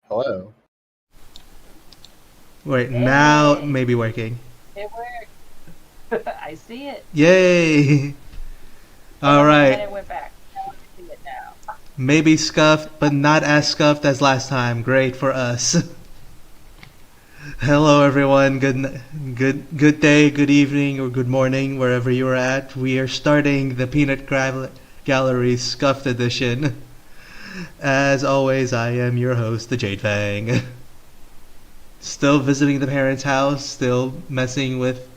Hello. Wait, now it Hey, may be working. it worked. I see it. Yay! Oh, and then Alright. it went back. Now I see it now. Maybe scuffed, but not as scuffed as last time. Great for us. Hello, everyone. Good day, good evening, or good morning, wherever you are at. We are starting the Gallery Scuffed Edition. As always, I am your host, the Jade Fang. Still visiting the parents' house, still messing with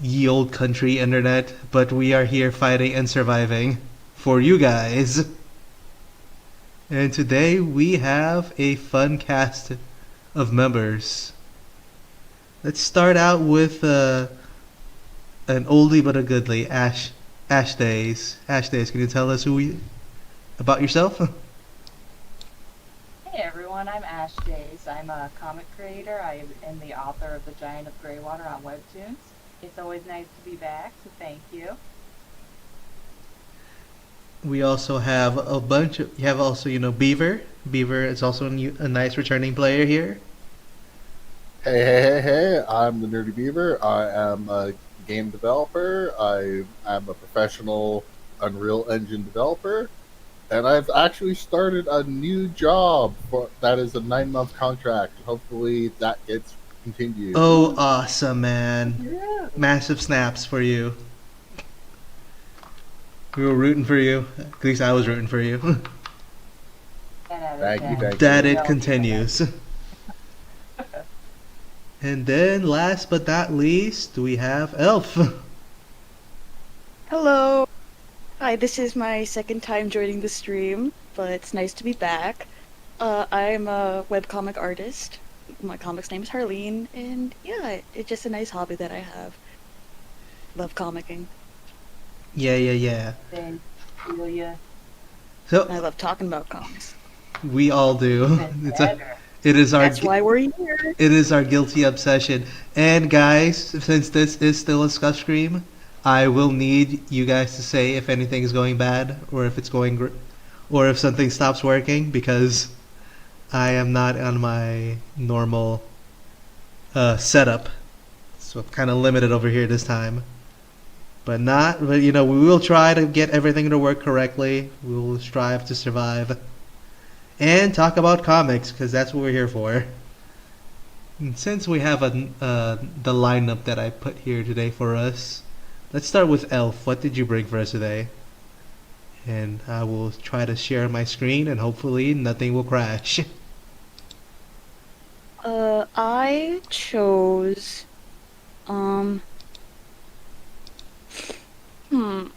ye old country internet, but we are here fighting and surviving for you guys. And today we have a fun cast of members. Let's start out with an oldie but a goodlie, Ash Days. Ash Days, can you tell us about yourself? Hey everyone, I'm Ash Days. I'm a comic creator. I am the author of The Giant of Greywater on Webtoons. It's always nice to be back, so thank you. We also have a bunch of, you have also, Beaver. Beaver is also a nice returning player here. Hey. I'm the Nerdy Beaver. I am a game developer. I am a professional Unreal Engine developer. And I've actually started a new job that is a 9-month contract. Hopefully that gets continued. Oh, awesome, man. Yeah. Massive snaps for you. We were rooting for you. At least I was rooting for you. 10 out of Thank you, 10. thank That you. it continues. And then, last but not least, we have Elf. Hello. Hi, this is my second time joining the stream, but it's nice to be back. I'm a webcomic artist. My comic's name is Harleen, and yeah, it's just a nice hobby that I have. Love comicking. Yeah. Then Julia, So And I love talking about comics. we all do. even It's a, better. it is our, That's why we're here. it is our guilty obsession. And guys, since this is still a scuff stream, I will need you guys to say if anything is going bad or if it's going, or if something stops working because I am not on my normal setup, so I'm kind of limited over here this time. But we will try to get everything to work correctly. We will strive to survive and talk about comics because that's what we're here for. And since we have the lineup that I put here today for us, let's start with Elf. What did you bring for us today? And I will try to share my screen and hopefully nothing will crash. I chose, um, hmm.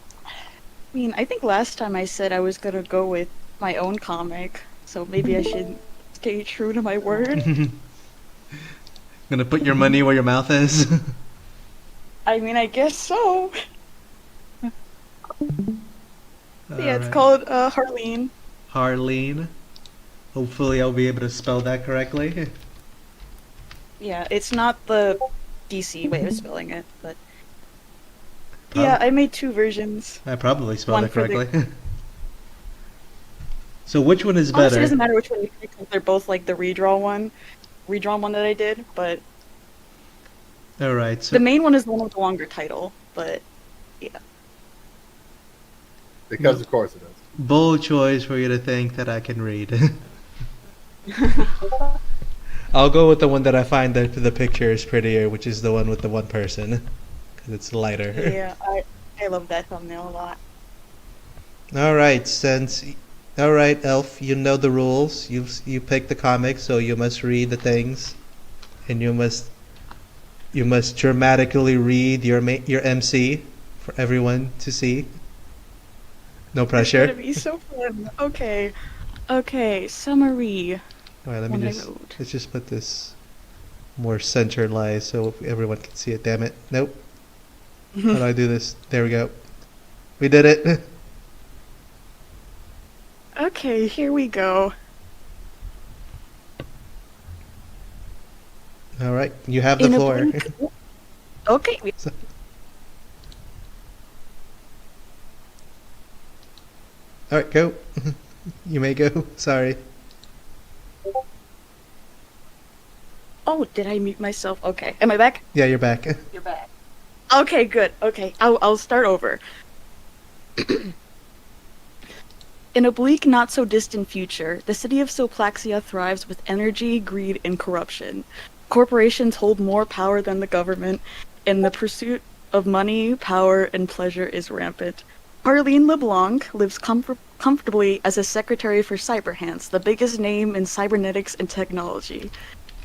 I think last time I said I was gonna go with my own comic, so maybe I should stay true to my word. Gonna put your money where your mouth is. I guess so. Yeah, it's Alright. called Harleen. Harleen. Hopefully I'll be able to spell that correctly. Yeah, it's not the DC way of spelling it, but yeah, I made two versions. I probably spelled One it for the correctly. So which one is honestly, it better? doesn't matter which one you pick, 'cause they're both like the redrawn one that I did. But Alright, so the main one is the one with the longer title. But yeah, Because No. of course it is. bold choice for you to think that I can read. I'll go with the one that I find that the picture is prettier, which is the one with the one person, because it's lighter. yeah, I love that thumbnail a lot. Alright, alright, Elf, you know the rules. You pick the comic, so you must read the things, and you must dramatically read your MC for everyone to see. No It's gonna pressure. be so fun. Okay, summary. Alright, What did I wrote? let's just put this more centralized so everyone can see it. Damn it! Nope. How do I do this? There we go. We did it. Okay, here we go. All right, you have the In a floor. blink. Okay, So- All right, go. You may go. Sorry. Oh, did I mute myself? Okay. Am I back? Yeah, you're back. You're back. Okay, good. Okay, I'll start over. In a bleak, not so distant future, the city of Soplaxia thrives with energy, greed, and corruption. Corporations hold more power than the government, and the pursuit of money, power, and pleasure is rampant. Arlene LeBlanc lives comfortably as a secretary for Cyberhands, the biggest name in cybernetics and technology.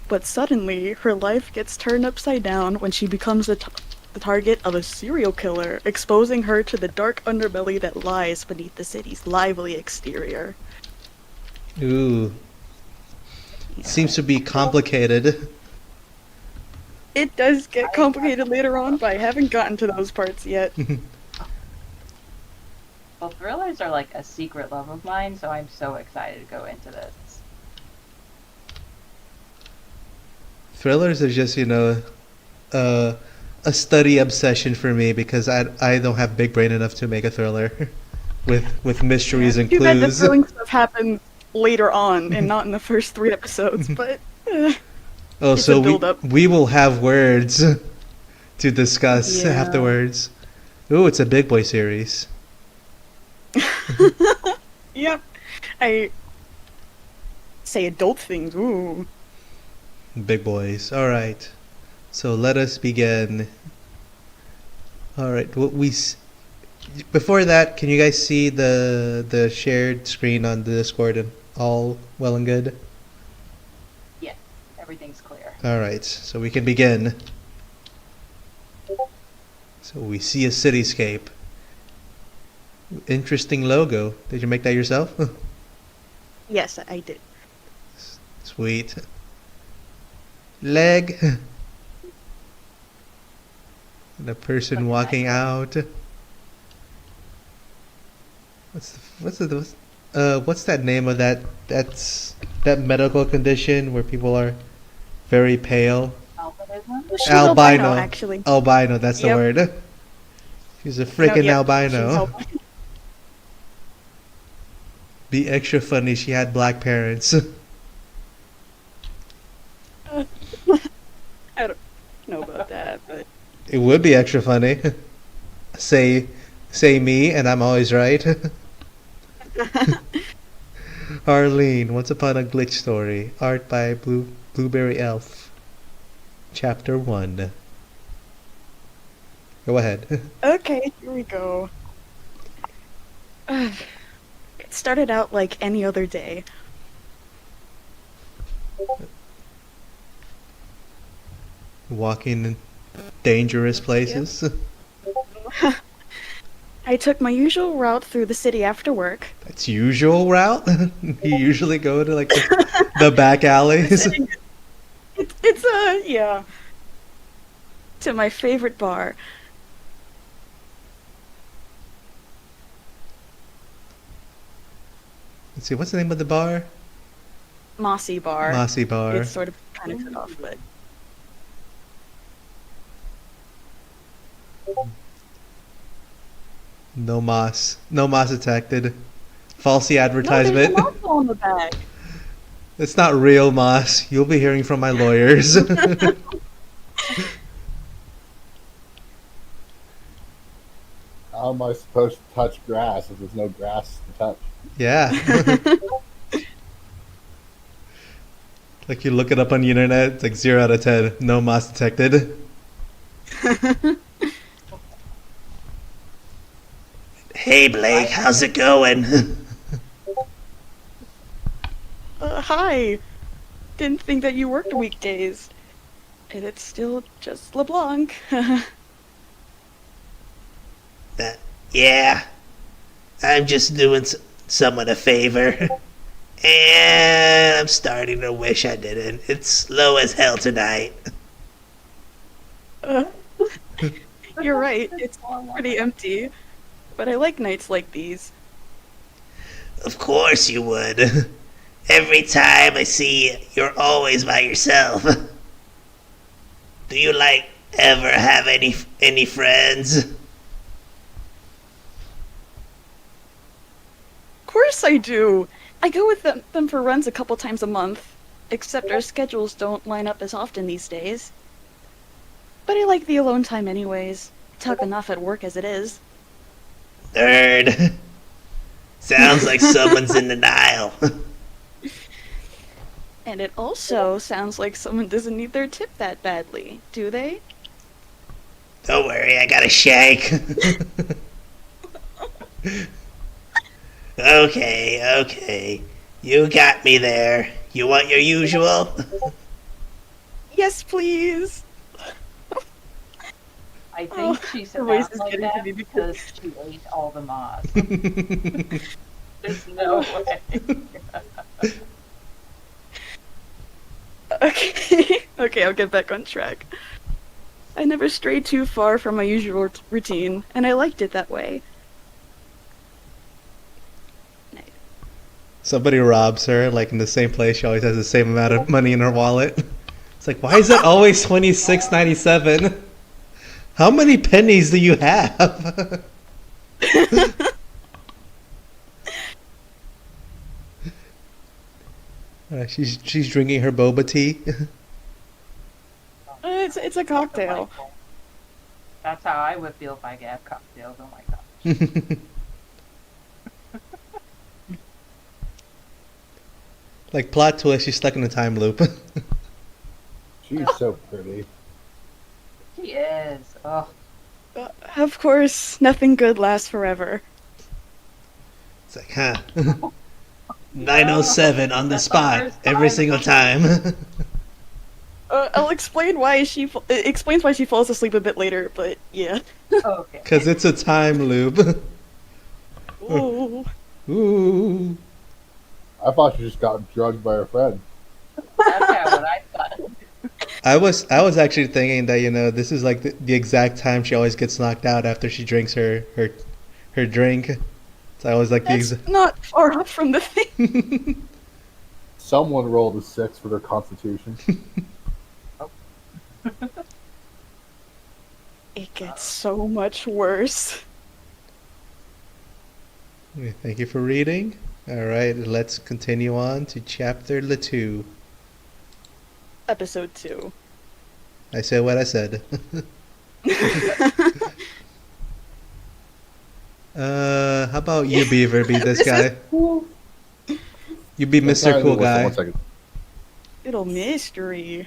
But suddenly, her life gets turned upside down when she becomes the target of a serial killer, exposing her to the dark underbelly that lies beneath the city's lively exterior. Ooh, Yeah. seems to be complicated. It does get I- complicated later on, but I haven't gotten to those parts yet. Well, thrillers are like a secret love of mine, so I'm so excited to go into this. Thrillers are just, uh, a study obsession for me because I don't have big brain enough to make a thriller with mysteries and Too bad the clues. thrilling stuff happens later on and not in the first 3 episodes, but Oh, it's so a we build-up. we will have words to discuss Yeah. afterwards. Ooh, it's a big boy series. Yep. I say adult things. Ooh. Big boys. All right. So let us begin. All right. Before that, can you guys see the shared screen on the Discord and all well and good? Yes, everything's clear. All right. So we can begin. So we see a cityscape. Interesting logo. Did you make that yourself? Yes, I did. Sweet. Leg. And a person Like a walking nice out. What's that name of that medical condition where people are very pale? Albinism? She's Albino. actually. Albino, that's the Yep. word. She's a No, freaking yep, albino. she's albino. Be extra funny, she had black parents. I don't know about that, but It would be extra funny. Say me and I'm always right. Arlene, Once Upon a Glitch Story. Art by Blueberry Elf. Chapter 1. Go ahead. okay, here we go. It started out like any other day. Walking in dangerous places. I took my usual route through the city after work. That's usual route. You usually go to like the back alleys. It's yeah. To my favorite bar. Let's see, what's the name of the bar? Mossy Bar. Mossy Bar. It's sort of kind of cut off, but No moss. No moss detected. Falsy no, there's a advertisement. moss on the back. It's not real moss. You'll be hearing from my lawyers. How am I supposed to touch grass if there's no grass to touch? Yeah. Like you look it up on the internet, it's like 0 out of 10. No moss detected. Hey Blake, how's it going? Hi. Didn't think that you worked weekdays. And it's still just LeBlanc. Yeah, I'm just doing someone a favor. And I'm starting to wish I didn't. It's slow as hell tonight. You're right, it's pretty empty. But I like nights like these. Of course you would. Every time I see you, you're always by yourself. Do you ever have any friends? Of course I do. I go with them for runs a couple times a month. except our schedules don't line up as often these days. But I like the alone time anyways. Talk enough at work as it is. Nerd. Sounds like someone's in denial. And it also sounds like someone doesn't need their tip that badly, do they? Don't worry, I got a shake. Okay. You got me there. You want your usual? Yes, please. I think she her said voice that is like getting to that me because she ate all the moss. There's no way. Okay. Okay, I'll get back on track. I never strayed too far from my usual routine, and I liked it that way. Somebody robs her, like in the same place. She always has the same amount of money in her wallet. It's like, why is it always $26.97? How many pennies do you have? She's drinking her boba tea. It's a cocktail. That's how I would feel if I had cocktails. Oh my gosh. Like, plot twist, she's stuck in a time loop. She's so pretty. She is. Oh, Of course, nothing good lasts forever. It's like, huh? 907 on the spot every single time. I'll explain why it explains why she falls asleep a bit later, but yeah. okay. Because it's a time loop. Ooh. Ooh. I thought she just got drugged by her friend. That's kind of what I thought. I was actually thinking that, this is like the exact time she always gets knocked out after she drinks her drink. So I was like That's not far off from the thing. Someone rolled a 6 for their constitution. It gets so much worse. Thank you for reading. All right, let's continue on to chapter 2. Episode 2. I said what I said. How about you, Beaver, be this guy? You be Mr. Cool Guy. 1 second. Little mystery.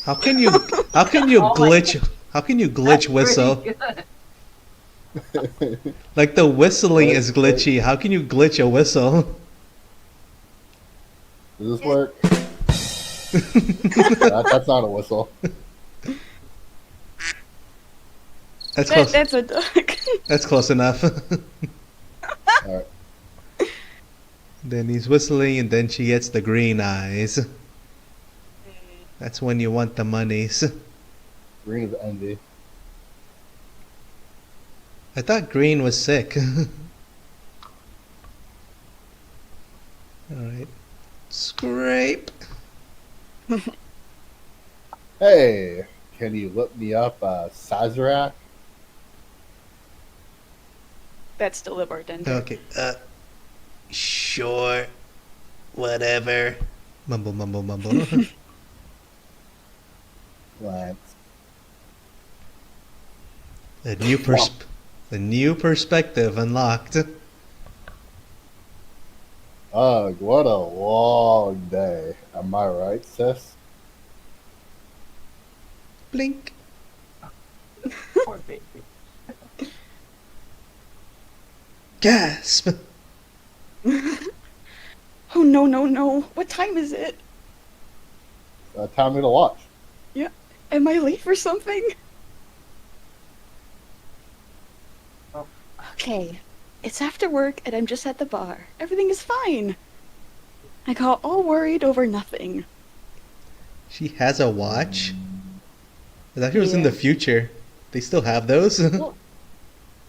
How can you glitch whistle? Pretty good. Like the whistling is glitchy. How can you glitch a whistle? Does this work? That's not a whistle. That's close. That's a duck. That's close enough. Alright. Then he's whistling, and then she gets the green eyes. That's when you want the monies. Green of envy. I thought green was sick. Alright. Scrape. Hey, can you look me up Sazerac? That's still the bartender. Okay. Sure. Whatever. Mumble, mumble, mumble. Lance. A new perspective unlocked. Ugh, what a long day. Am I right, sis? Blink. Poor baby. Gasp. Oh no, no, no. What time is it? Time me to watch. Am I late for something? Oh. Okay. It's after work and I'm just at the bar. Everything is fine. I got all worried over nothing. She has a watch? I thought she was in Yeah. the future. They still have those? Well,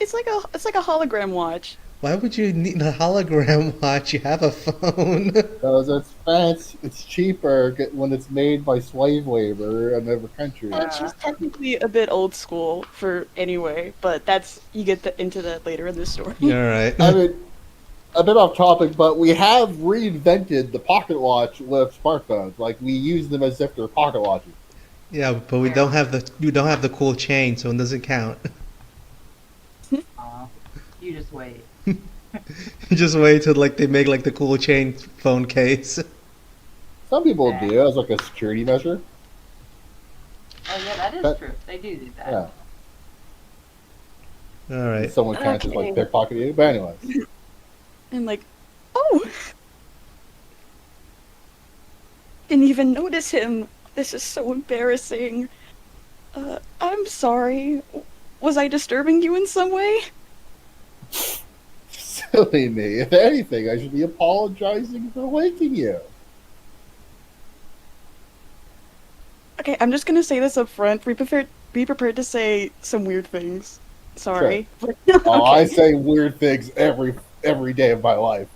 it's like a hologram watch. Why would you need a hologram watch? You have a phone. Because it's fancy, it's cheaper when it's made by slave labor in every country. And she's technically a bit old school for anyway, but you get into that later in the story. Alright. I mean, a bit off topic, but we have reinvented the pocket watch with smartphones. Like we use them as if they're pocket watches. Yeah, but we don't have the cool chain, so it doesn't count. Aw, you just wait. Just wait till like they make like the cool chain phone case. Some people do as like a security measure. Oh yeah, that is But- true. They do that. Yeah, All right. someone can't just like Okay. pickpocket you. But anyways, And like, oh, didn't even notice him. This is so embarrassing. I'm sorry. Was I disturbing you in some way? silly me. If anything, I should be apologizing for waking you. Okay, I'm just gonna say this up front. Be prepared to say some weird things. Sorry. Oh, I Okay. say weird things every day of my life.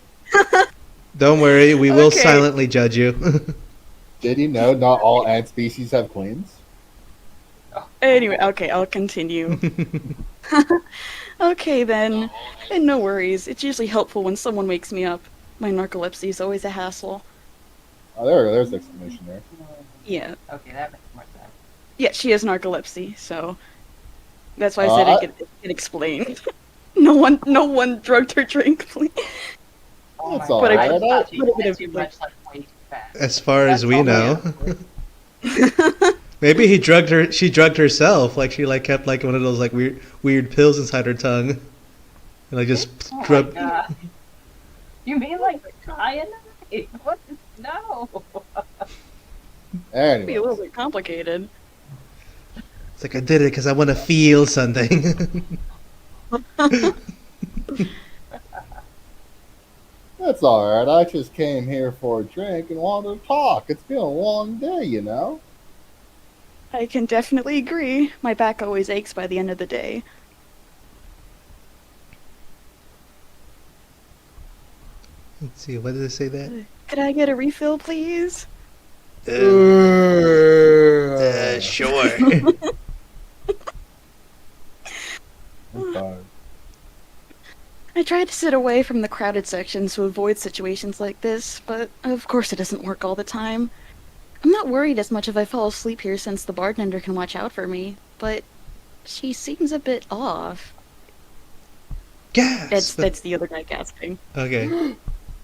Don't worry, we will Okay. silently judge you. Did you know not all ant species have queens? Anyway, okay, I'll continue. Okay then. And no worries. It's usually helpful when someone wakes me up. My narcolepsy is always a hassle. Oh, there's the explanation there. Yeah. Okay, that makes more sense. Yeah, she has narcolepsy, so that's why I said it get explained. No one drugged her drink, please. Oh That's my all god, right. I thought she But it had would've too been- much, like, way too fast. As far as That's we all know. I Maybe he drugged her. She drugged herself. Like she like kept like one of those like weird pills inside her tongue, and like just Oh my drug. god. You mean like cyanide? What? No. It'd be a little Anyways, bit complicated. It's like I did it because I want to feel something. that's alright. I just came here for a drink and wanted to talk. It's been a long day, you know? I can definitely agree. My back always aches by the end of the day. Let's see. What did it say that? Could I get a refill, please? Sure. I'm sorry. I try to sit away from the crowded sections to avoid situations like this, but of course it doesn't work all the time. I'm not worried as much if I fall asleep here since the bartender can watch out for me, but she seems a bit off. Gas. That's the other guy gasping. Okay.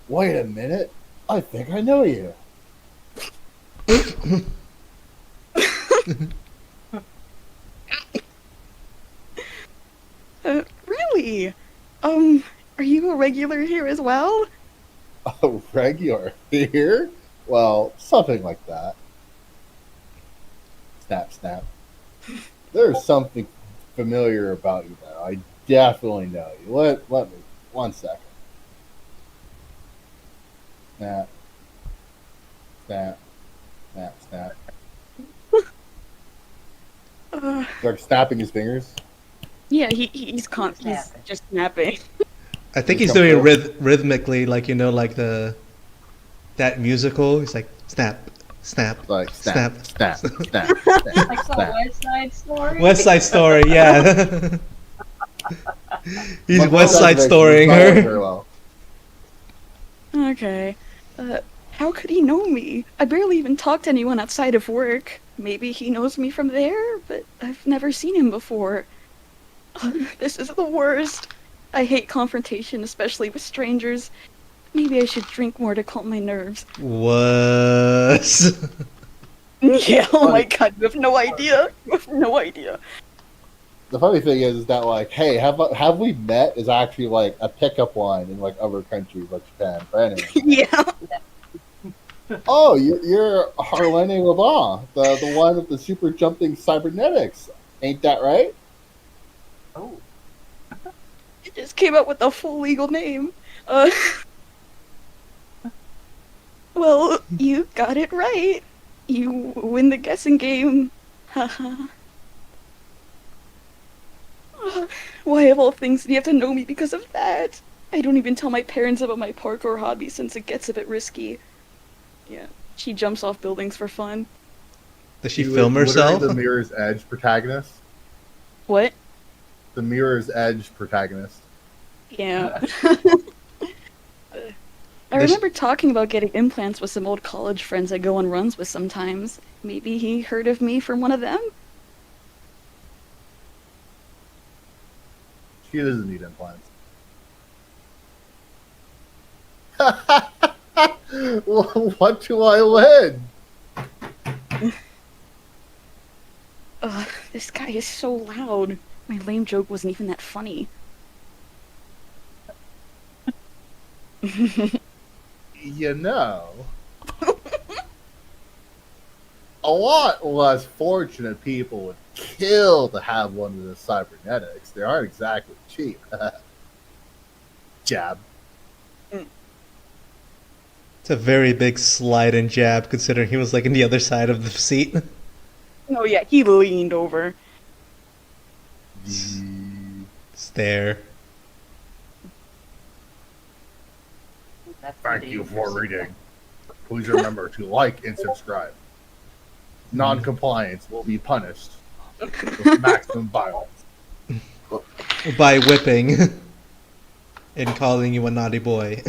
Wait a minute. I think I know you. Really? Are you a regular here as well? A regular here? Well, something like that. Snap, snap. There's something familiar about you, though. I definitely know you. Let me 1 second. Snap, snap, snap, snap. Like snapping his fingers. Yeah, he's Snapping. just snapping. I think He's he's doing comfortable. it rhythmically, like you know, like that musical. He's like snap, snap, Like snap, snap. snap, snap, snap, Like some snap. West Side Story. West Side Story, yeah. He's My West Side pronunciation is Storying not going her. very well. Okay. How could he know me? I barely even talk to anyone outside of work. Maybe he knows me from there, but I've never seen him before. This is the worst. I hate confrontation, especially with strangers. Maybe I should drink more to calm my nerves. Was. Yeah, oh my god, you have no idea. You have no idea. The funny thing is that like, hey, have we met is actually like a pickup line in like other countries like Japan. But anyway, Yeah. oh, you're Harlene Laban, the one with the super jumping cybernetics, ain't that right? Oh. It just came up with a full legal name. Uh. Well, you got it right. You win the guessing game. Haha. Why of all things do you have to know me because of that? I don't even tell my parents about my parkour hobby since it gets a bit risky. Yeah, she jumps off buildings for fun. Does she film herself? The Mirror's Edge protagonist. What? The Mirror's Edge protagonist. Yeah. I This- remember talking about getting implants with some old college friends I go on runs with sometimes. Maybe he heard of me from one of them? She doesn't need implants. Well, what do I win? Ugh, this guy is so loud. My lame joke wasn't even that funny. You know, a lot less fortunate people would kill to have one of the cybernetics. They aren't exactly cheap. Jab. It's a very big slide and jab, considering he was like in the other side of the seat. Oh yeah, he leaned over. Stare. That's Thank the you dangerous for stuff. reading. Please remember to like and subscribe. Non-compliance will be punished with maximum violence. By whipping. And calling you a naughty boy.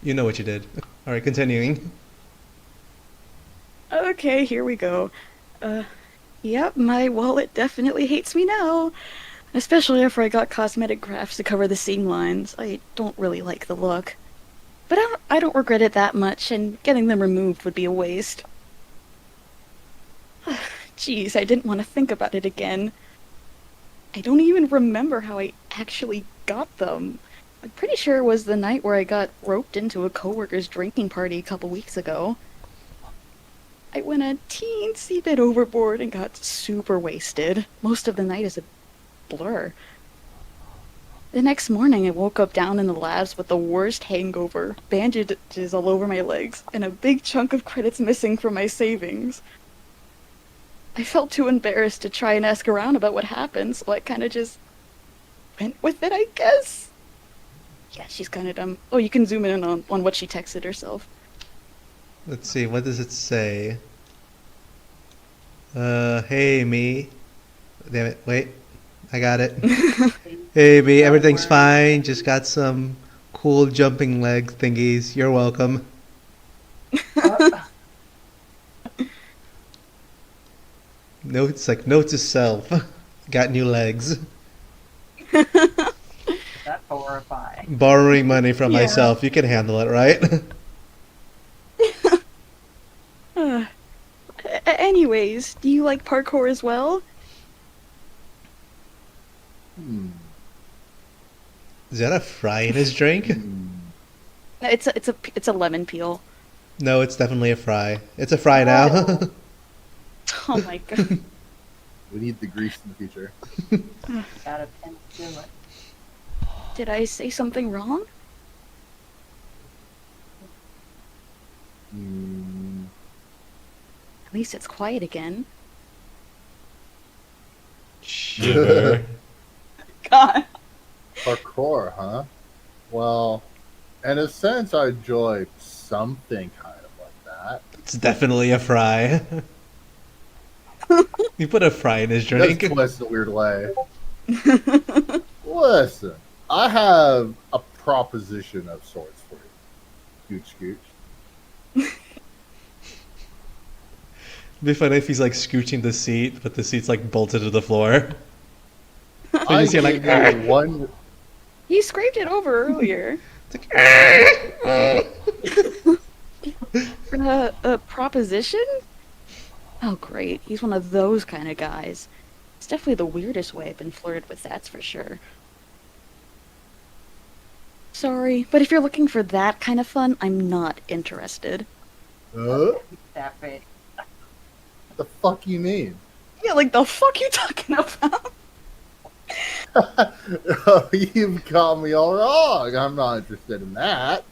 You know what you did. Alright, continuing. Okay, here we go. Yep, my wallet definitely hates me now. Especially after I got cosmetic grafts to cover the seam lines. I don't really like the look. But I don't regret it that much, and getting them removed would be a waste. Jeez, I didn't want to think about it again. I don't even remember how I actually got them. I'm pretty sure it was the night where I got roped into a coworker's drinking party a couple weeks ago. I went a teensy bit overboard and got super wasted. Most of the night is a blur. The next morning, I woke up down in the labs with the worst hangover, bandages all over my legs, and a big chunk of credits missing from my savings. I felt too embarrassed to try and ask around about what happened, so I kind of just went with it, I guess. Yeah, she's kind of dumb. Oh, you can zoom in on what she texted herself. Let's see, what does it say? Hey, me. Damn it, wait. I got it. Hey, me, everything's fine. Just got some cool jumping leg thingies. You're welcome. Notes like note to self. Got new legs. That's horrifying. Borrowing money from Yeah. myself. You can handle it, right? Anyways, do you like parkour as well? Hmm. Is that a fry in his drink? Hmm. It's a lemon peel. No, it's definitely a fry. It's a fry now. Oh my god. We need the grease in the future. Got a penicillin. Did I say something wrong? Hmm. At least it's quiet again. Sure. God. Parkour, huh? Well, in a sense, I enjoy something kind of like that. It's definitely a fry. You put a fry in his It does drink. twist in a weird way. Listen, I have a proposition of sorts for you. Scooch, scooch. It'd be funny if he's like scooching the seat, but the seat's like bolted to the floor. I you see, like, gave you one. He scraped it over earlier. A proposition? Oh, great. He's one of those kind of guys. It's definitely the weirdest way I've been flirted with, that's for sure. Sorry, but if you're looking for that kind of fun, I'm not interested. That face. What the fuck you mean? Yeah, like the fuck you talking about? Oh, you've got me all wrong. I'm not interested in that.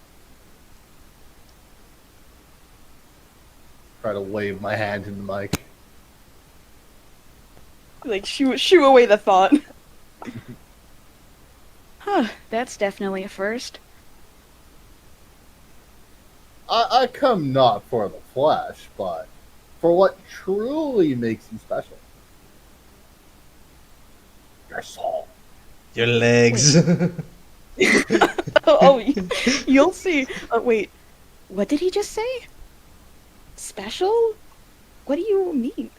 Try to wave my hand in the mic. Like, shoo away the thought. Huh, that's definitely a first. I come not for the flesh, but for what truly makes you special. Your soul. Your legs. Oh, you'll see. Wait, what did he just say? Special? What do you mean?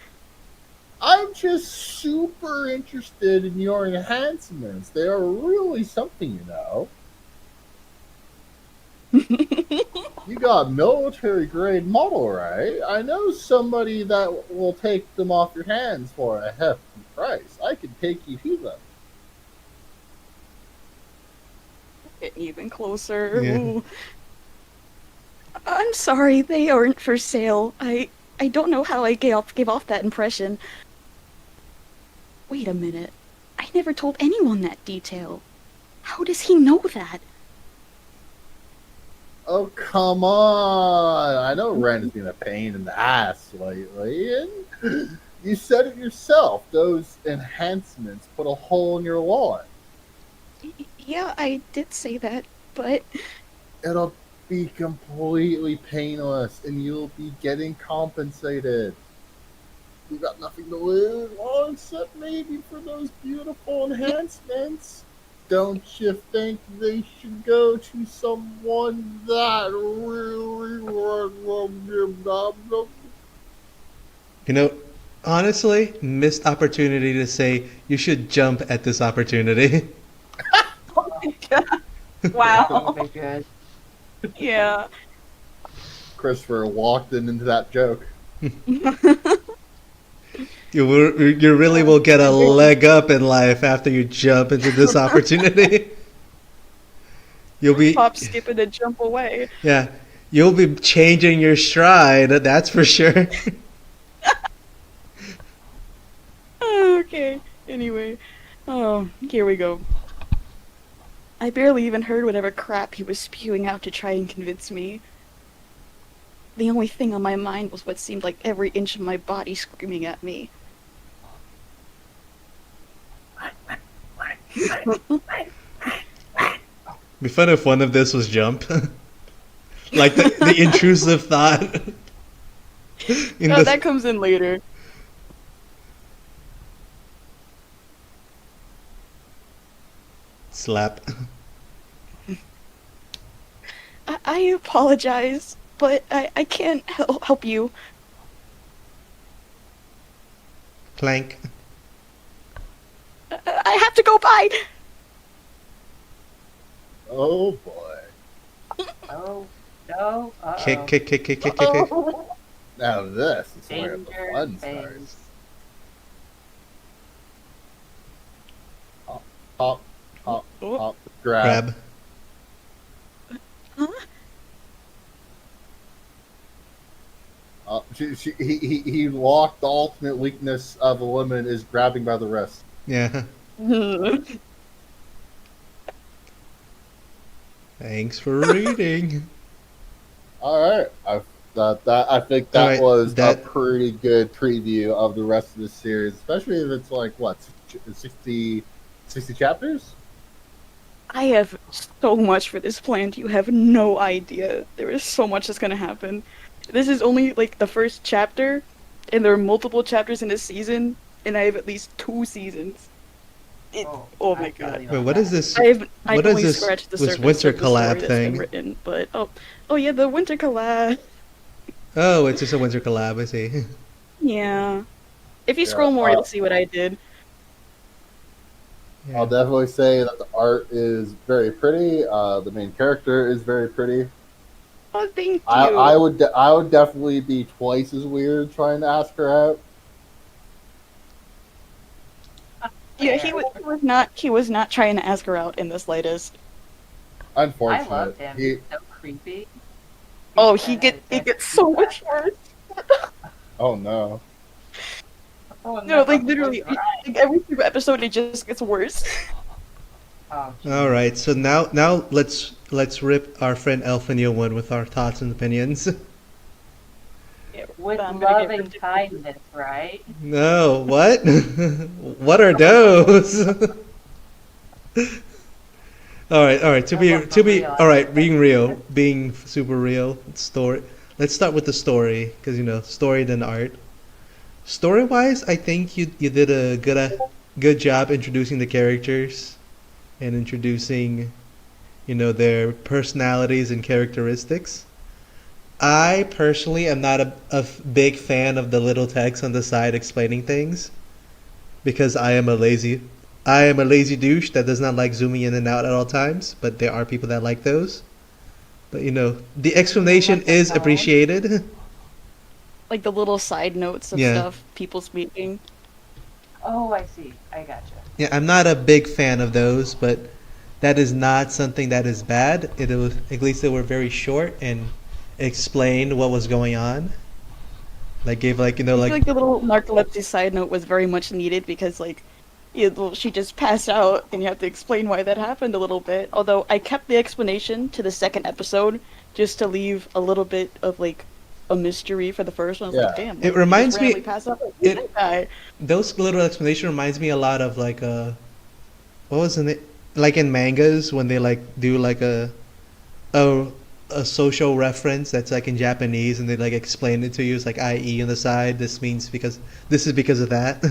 I'm just super interested in your enhancements. They are really something, you know. You got military grade model, right? I know somebody that will take them off your hands for a hefty price. I could take you to them. Getting even closer. Yeah. Ooh. I'm sorry, they aren't for sale. I don't know how I gave off that impression. Wait a minute. I never told anyone that detail. How does he know that? Oh, come on. I know Ren has been a pain in the ass lately, and you said it yourself. Those enhancements put a hole in your wallet. Yeah, I did say that, but It'll be completely painless, and you'll be getting compensated. You got nothing to lose, well, except maybe for those beautiful enhancements. Don't you think they should go to someone that really You know, honestly, missed opportunity to say you should jump at this opportunity. oh my god. Oh Wow. my gosh. Yeah. Christopher walked into that joke. You really will get a leg up in life after you jump into this opportunity. You'll be Hop, skip, and a jump away. yeah, you'll be changing your stride. That's for sure. Okay. Anyway. Oh, here we go. I barely even heard whatever crap he was spewing out to try and convince me. The only thing on my mind was what seemed like every inch of my body screaming at me. Be fun if one of this was jump, like the intrusive thought. In Oh, the that comes in later. slap. I apologize, but I can't help you. Clank. I have to go by. Oh boy. Oh no. Uh-oh. Kick. Oh. Now this is where the Danger fun phase. starts. Hop, hop, hop, Oh. hop, grab. Grab. Huh? He walked the ultimate weakness of a woman is grabbing by the wrist. Yeah. Thanks for reading. All right, I think that Alright, was that- a pretty good preview of the rest of the series, especially if it's like what 60 chapters. I have so much for this planned. You have no idea. There is so much that's gonna happen. This is only like the first chapter, and there are multiple chapters in this season, and I have at least 2 seasons. Oh my I feel god. you Wait, on what that. is this? I've What is only this- scratched the this surface winter of the collab story that's been thing? written, but oh yeah, the winter collab. Oh, it's just a winter collab. I see. Yeah. If you Yeah, scroll more, you'll see what I did. I'll definitely say that the art is very pretty. The main character is very pretty. Oh, thank you. I would definitely be twice as weird trying to ask her out. Yeah, he was not trying to ask her out in the slightest. I Unfortunate. loved him. He, He's so creepy. Oh, it gets so much worse. oh no. Oh, No, like literally, like every single episode it just gets worse. Oh, geez. All right. So now let's rip our friend Elfania one with our thoughts and opinions. With I'm gonna get loving ridiculous. kindness, right? No, what? What are those? All right. All right. Being super real. Story. Let's start with the story because story then art. Story wise, I think you did a good job introducing the characters and introducing their personalities and characteristics. I personally am not a big fan of the little text on the side explaining things because I am a lazy douche that does not like zooming in and out at all times, but there are people that like those. But the You mean explanation like the is phone? appreciated. Like the little side notes of Yeah. stuff people speaking. Oh, I see. I gotcha. Yeah, I'm not a big fan of those, but that is not something that is bad. It was at least they were very short and explained what was going on. Like gave I feel like the little narcolepsy side note was very much needed because well, she just passed out and you have to explain why that happened a little bit. Although I kept the explanation to the second episode just to leave a little bit of like a mystery for the first one. I was like, Yeah. damn, it like she just reminds randomly me passed out. Like, who's it that guy? those little explanation reminds me a lot of like what was it, like in mangas when they like do like a a social reference that's like in Japanese and they like explain it to you. It's like IE on the side. This is because of that.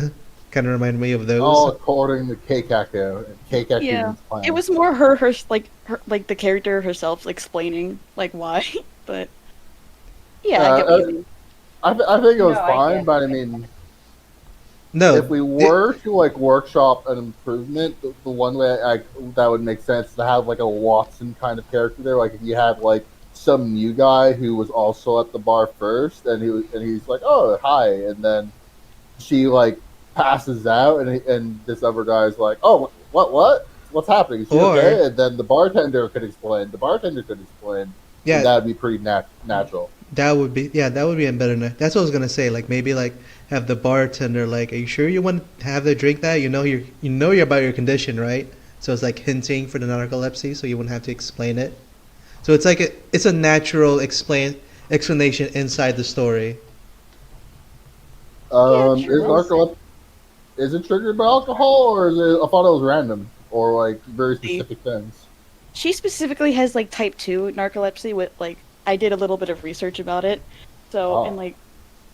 Kind of remind me of those. All according to Keikaku. And Keikaku Yeah, means it plan. was more her the character herself explaining like why. But yeah, I Uh, get what you uh, mean. I think it was No, I fine, get but it. I mean, if No, we it, were to like workshop an improvement, the one way that would make sense to have like a Watson kind of character there. Like if you had like some new guy who was also at the bar first, and he's like, "Oh, hi," and then she like passes out, and this other guy's like, "Oh, what's happening? Is she or okay?" And then the bartender could explain. The bartender could explain, and yeah, that would be pretty natural. that would be a better. That's what I was gonna say. Like maybe like have the bartender like, are you sure you want to have the drink that you know you're about your condition, right? So it's like hinting for the narcolepsy, so you wouldn't have to explain it. So it's like it's a natural explanation inside the story. Yeah, Is true. narcolepsy is it triggered by alcohol, or is it? I thought it was random or like very specific things. She specifically has like type 2 narcolepsy with like I did a little bit of research about it. So, and Oh, like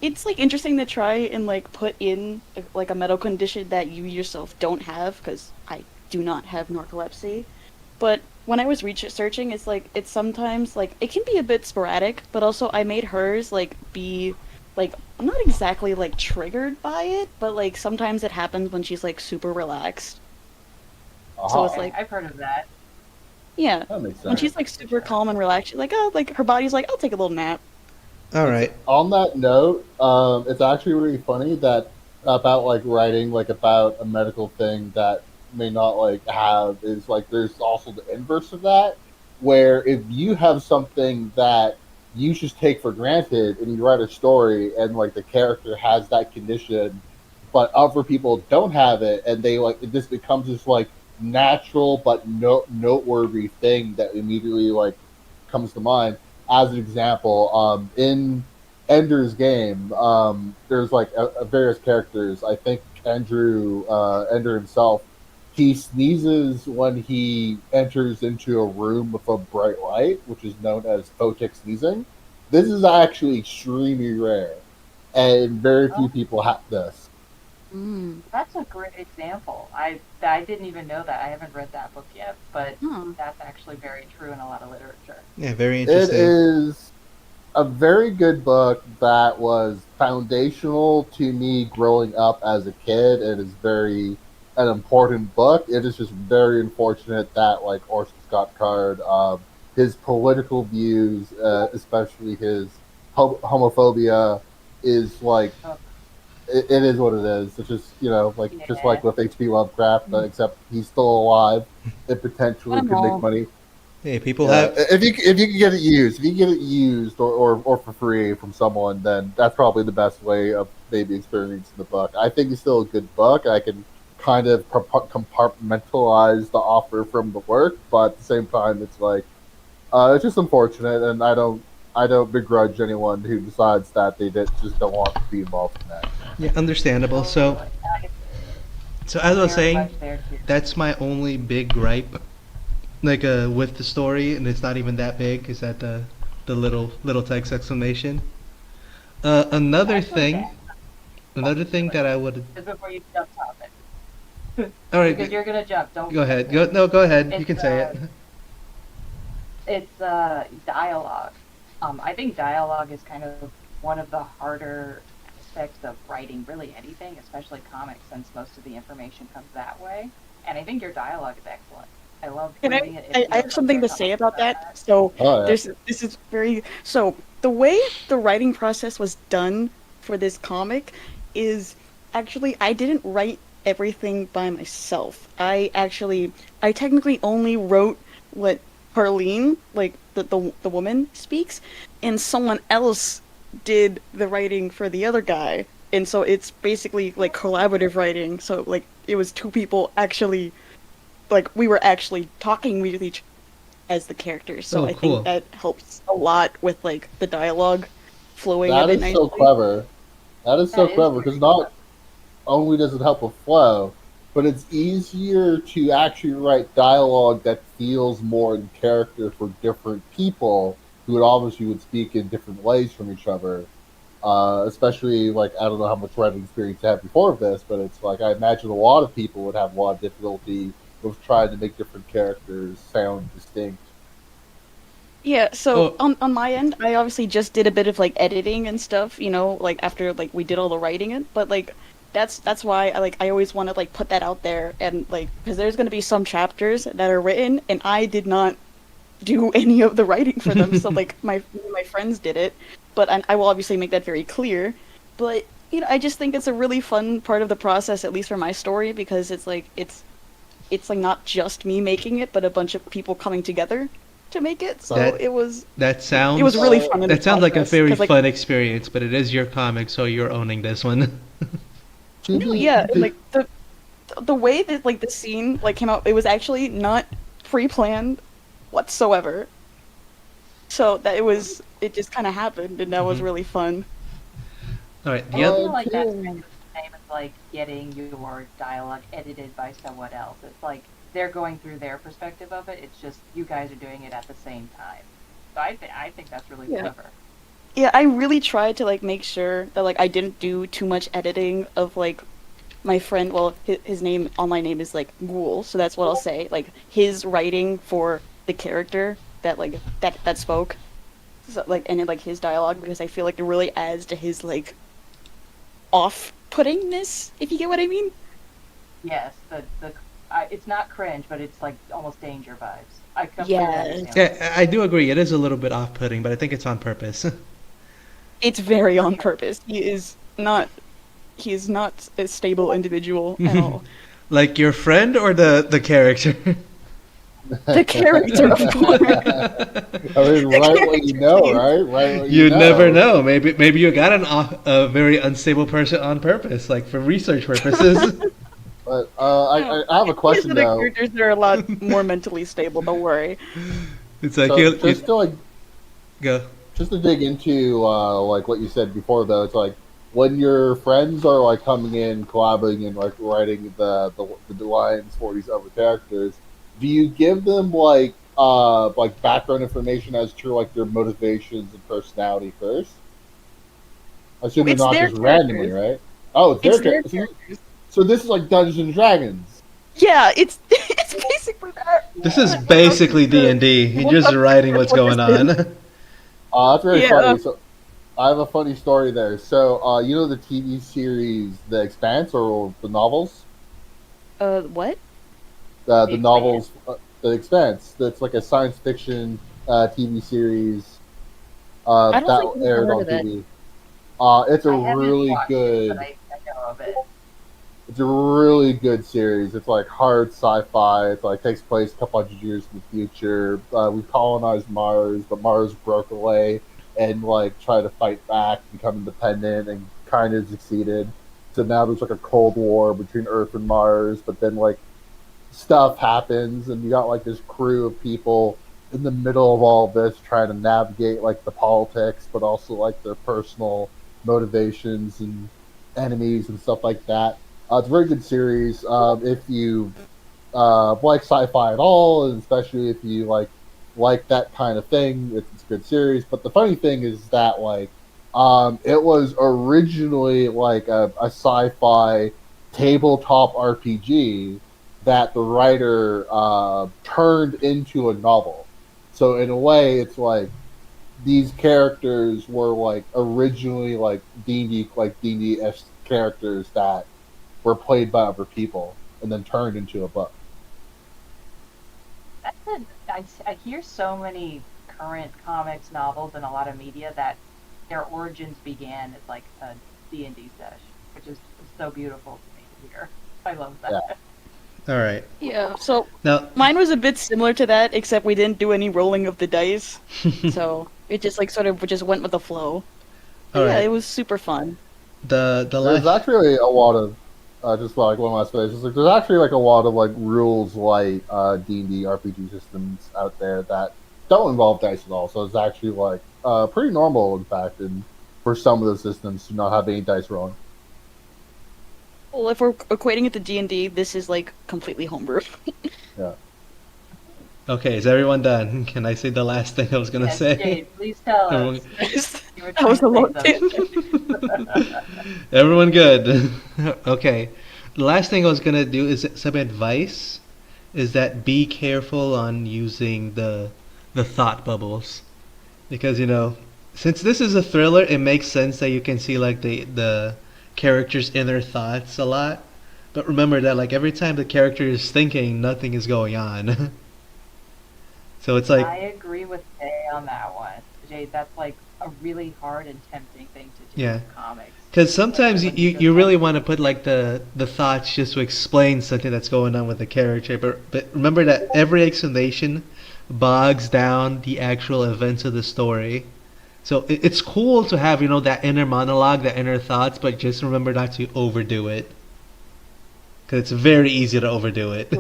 it's like interesting to try and like put in like a medical condition that you yourself don't have because I do not have narcolepsy. But when I was researching, it's sometimes like it can be a bit sporadic, but also I made hers like be like not exactly like triggered by it, but like sometimes it happens when she's like super relaxed. So it's aha, Okay, like I've heard of that. yeah, that makes I've when heard sense. of she's like for super sure. calm and relaxed, she's like, oh, like her body's like, I'll take a little nap. All It's right. on that note. It's actually really funny that about like writing like about a medical thing that may not like have is like there's also the inverse of that, where if you have something that you just take for granted and you write a story and like the character has that condition, but other people don't have it, and they like this becomes this like natural but noteworthy thing that immediately like comes to mind. As an example, in Ender's Game, there's like various characters. I think Ender himself, he sneezes when he enters into a room with a bright light, which is known as photic sneezing. This is actually extremely rare, and very Oh, few people have this. Mm. that's a great example. I didn't even know that. I haven't read that book yet, but Huh. that's actually very true in a lot of literature. Yeah, very It interesting. is a very good book that was foundational to me growing up as a kid. It is very an important book. It is just very unfortunate that like Orson Scott Card, his political views, especially his homophobia, is like Oh, it is what it is. It's just like just like yeah. with H.P. Lovecraft, except he's still alive. It potentially I'm could make all. money. Hey, people Yeah, have if you can get it used, if you can get it used or for free from someone, then that's probably the best way of maybe experiencing the book. I think it's still a good book. I can kind of compartmentalize the offer from the work, but at the same time, it's like it's just unfortunate, and I don't begrudge anyone who decides that they just don't want to be involved in that. yeah, understandable. So Totally. so as I was Very saying, much there too. that's my only big gripe like with the story, and it's not even that big. Is that the little text explanation? Another That's thing, okay. another thing that I would. Just before you jump topic, All right, because you're gonna jump. Don't go jump ahead. in. Go ahead. You It's can say it. It's dialogue. I think dialogue is kind of one of the harder aspects of writing really anything, especially comics, since most of the information comes that way. And I think your dialogue is excellent. I love Can reading it. It I feels have like something you're to say talking about about that. it. So Oh yeah. this is very so the way the writing process was done for this comic is actually I didn't write everything by myself. I technically only wrote what Harleen, like the woman speaks, and someone else did the writing for the other guy. And so it's basically like collaborative writing. So like it was two people actually like we were actually talking with each as the characters. So Oh, I think cool. that helps a lot with like the dialogue flowing a That bit is so nicely. clever. That is so That is clever because very not clever. only does it help with flow, but it's easier to actually write dialogue that feels more in character for different people who would obviously would speak in different ways from each other. Especially like I don't know how much writing experience you had before this, but it's like I imagine a lot of people would have a lot of difficulty with trying to make different characters sound distinct. Yeah, so Oh, on my end, I obviously just did a bit of like editing and stuff, you know, like after like we did all the writing it, but like that's why I always want to like put that out there and like because there's going to be some chapters that are written and I did not do any of the writing for them. So like my friends did it, but I will obviously make that very clear. But you know, I just think it's a really fun part of the process, at least for my story, because it's like not just me making it, but a bunch of people coming together to make it. So that that it was really sounds fun in the that sounds like a process very because like fun experience, but it is your comic, so you're owning this one. To no, be, yeah, and to, like the way that like the scene like came out, it was actually not pre-planned whatsoever. So that it just kind of happened, and that was Mhm. really fun. All right. I feel like that's kind to of the same as like getting your dialogue edited by someone else. It's like they're going through their perspective of it. It's just you guys are doing it at the same time. So I think that's really Yeah. clever. Yeah, I really tried to like make sure that like I didn't do too much editing of like my friend. Well, his name, online name is like Ghoul, so that's what I'll say. Like his writing for the character that like that spoke, so, like and then like his dialogue because I feel like it really adds to his like off-puttingness, if you get what I mean. Yes, it's not cringe, but it's like almost danger vibes. I completely understand Yes, what you're Yeah, I saying. do agree. It is a little bit off-putting, but I think it's on purpose. it's very on purpose. He is not a stable individual at all. Like your friend or the character? The character, of course. I mean, The write what you character, know, please. right? Write what you You never know. know. Maybe you got a very unstable person on purpose, like for research purposes. But No, I have a he has question other though. characters that are a lot more mentally stable. Don't worry. It's like So you just to like go. just to dig into like what you said before though, it's like when your friends are like coming in, collaborating and like writing the lines for these other characters, do you give them like background information as to like their motivations and personality first? I assume they're It's not their just randomly, characters. right? Oh, it's their It's their character. characters. So this is like Dungeons and Dragons. Yeah, it's it's basically that. This is But without basically D and D. You're just without writing the what's going twisted. on. That's very Yeah. funny. So I have a funny story there. So you know the TV series The Expanse or the novels? What? The The Expanse? novels, The Expanse. That's like a science fiction TV series I don't think that I've ever aired heard on of it. TV. It's a I haven't really watched it, but good. I know of it. It's a really good series. It's like hard sci-fi. It like takes place a couple hundred years in the future. We colonized Mars, but Mars broke away and like tried to fight back, become independent, and kind of succeeded. So now there's like a cold war between Earth and Mars. But then like stuff happens, and you got like this crew of people in the middle of all this trying to navigate like the politics, but also like their personal motivations and enemies and stuff like that. It's a very good series. If you like sci-fi at all, and especially if you like that kind of thing, it's a good series. But the funny thing is that it was originally like a sci-fi tabletop RPG that the writer turned into a novel. So in a way, it's like these characters were like originally like D&D like D&D characters that were played by other people and then turned into a book. That's it. I hear so many current comics, novels, and a lot of media that their origins began as like a D&D sesh, which is so beautiful to me to hear. I love Yeah. that. All right. Yeah, so Now, mine was a bit similar to that, except we didn't do any rolling of the dice. So it just like sort of just went with the flow. But all yeah, right. it was super fun. The There's last. actually a lot of just like one last phrase. Like there's actually like a lot of like rules like D&D RPG systems out there that don't involve dice at all. So it's actually like pretty normal, in fact, and for some of the systems to not have any dice rolling. Well, if we're equating it to D&D, this is like completely homebrew. Yeah. Okay, is everyone done? Can I say the last thing I was gonna Yes, say? Jade, please tell Everyone, us. You were That was a trying long to say tangent. everyone good? Okay. The last thing I was gonna do is some advice. Is that be careful on using the thought bubbles because since this is a thriller, it makes sense that you can see like the character's inner thoughts a lot. But remember that like every time the character is thinking, nothing is going on. So it's I like agree with Jay on that one. Jade, that's like a really hard and tempting thing to do yeah, in comics. because Especially sometimes when you, you just you have really want to put like the thoughts just to explain something that's going on with the character, but remember that every explanation bogs down the actual events of the story. So it's cool to have that inner monologue, that inner thoughts, but just remember not to overdo it, because it's very easy to overdo it.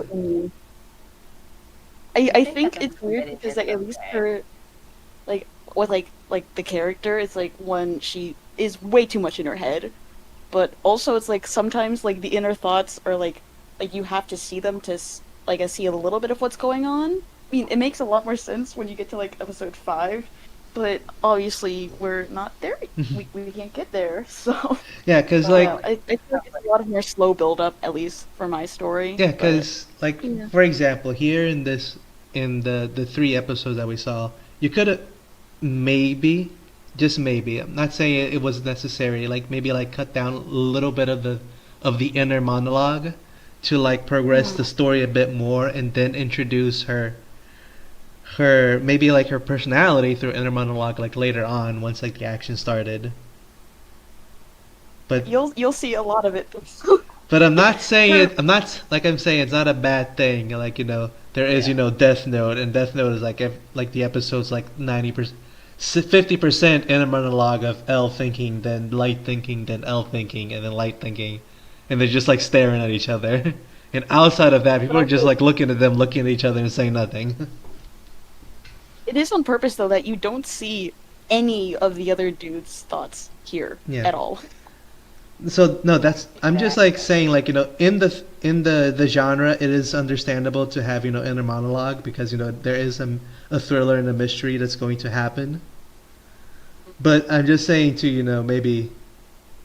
I think think at the it's weird minute because it's like at least okay. for like with like the character, it's like when she is way too much in her head, but also it's like sometimes like the inner thoughts are like you have to see them to like I see a little bit of what's going on. I mean, it makes a lot more sense when you get to like episode 5, but obviously we're not there. We can't get there, so Yeah, because So, like I feel like it's a lot of more slow build up, at least for my story. yeah, But because like yeah. for example, here in the 3 episodes that we saw, you could have maybe just maybe. I'm not saying it was necessary. Like maybe like cut down a little bit of the inner monologue to like progress the story a bit more, and then introduce her maybe like her personality through inner monologue like later on once like the action started. But You'll see a lot of it. I'm not saying Her it. I'm saying it's not a bad thing. Like there is Yeah. Death Note, and Death Note is like the episodes like 90%, 50% inner monologue of L thinking, then light thinking, then L thinking, and then light thinking, and they're just like staring at each other. And outside of that, people are just like looking at them, looking at each other, and saying nothing. It is on purpose though that you don't see any of the other dude's thoughts here Yeah. at all. So no, that's I'm just like Exactly. saying like in the genre, it is understandable to have inner monologue because there is a thriller and a mystery that's going to happen. But I'm just saying to maybe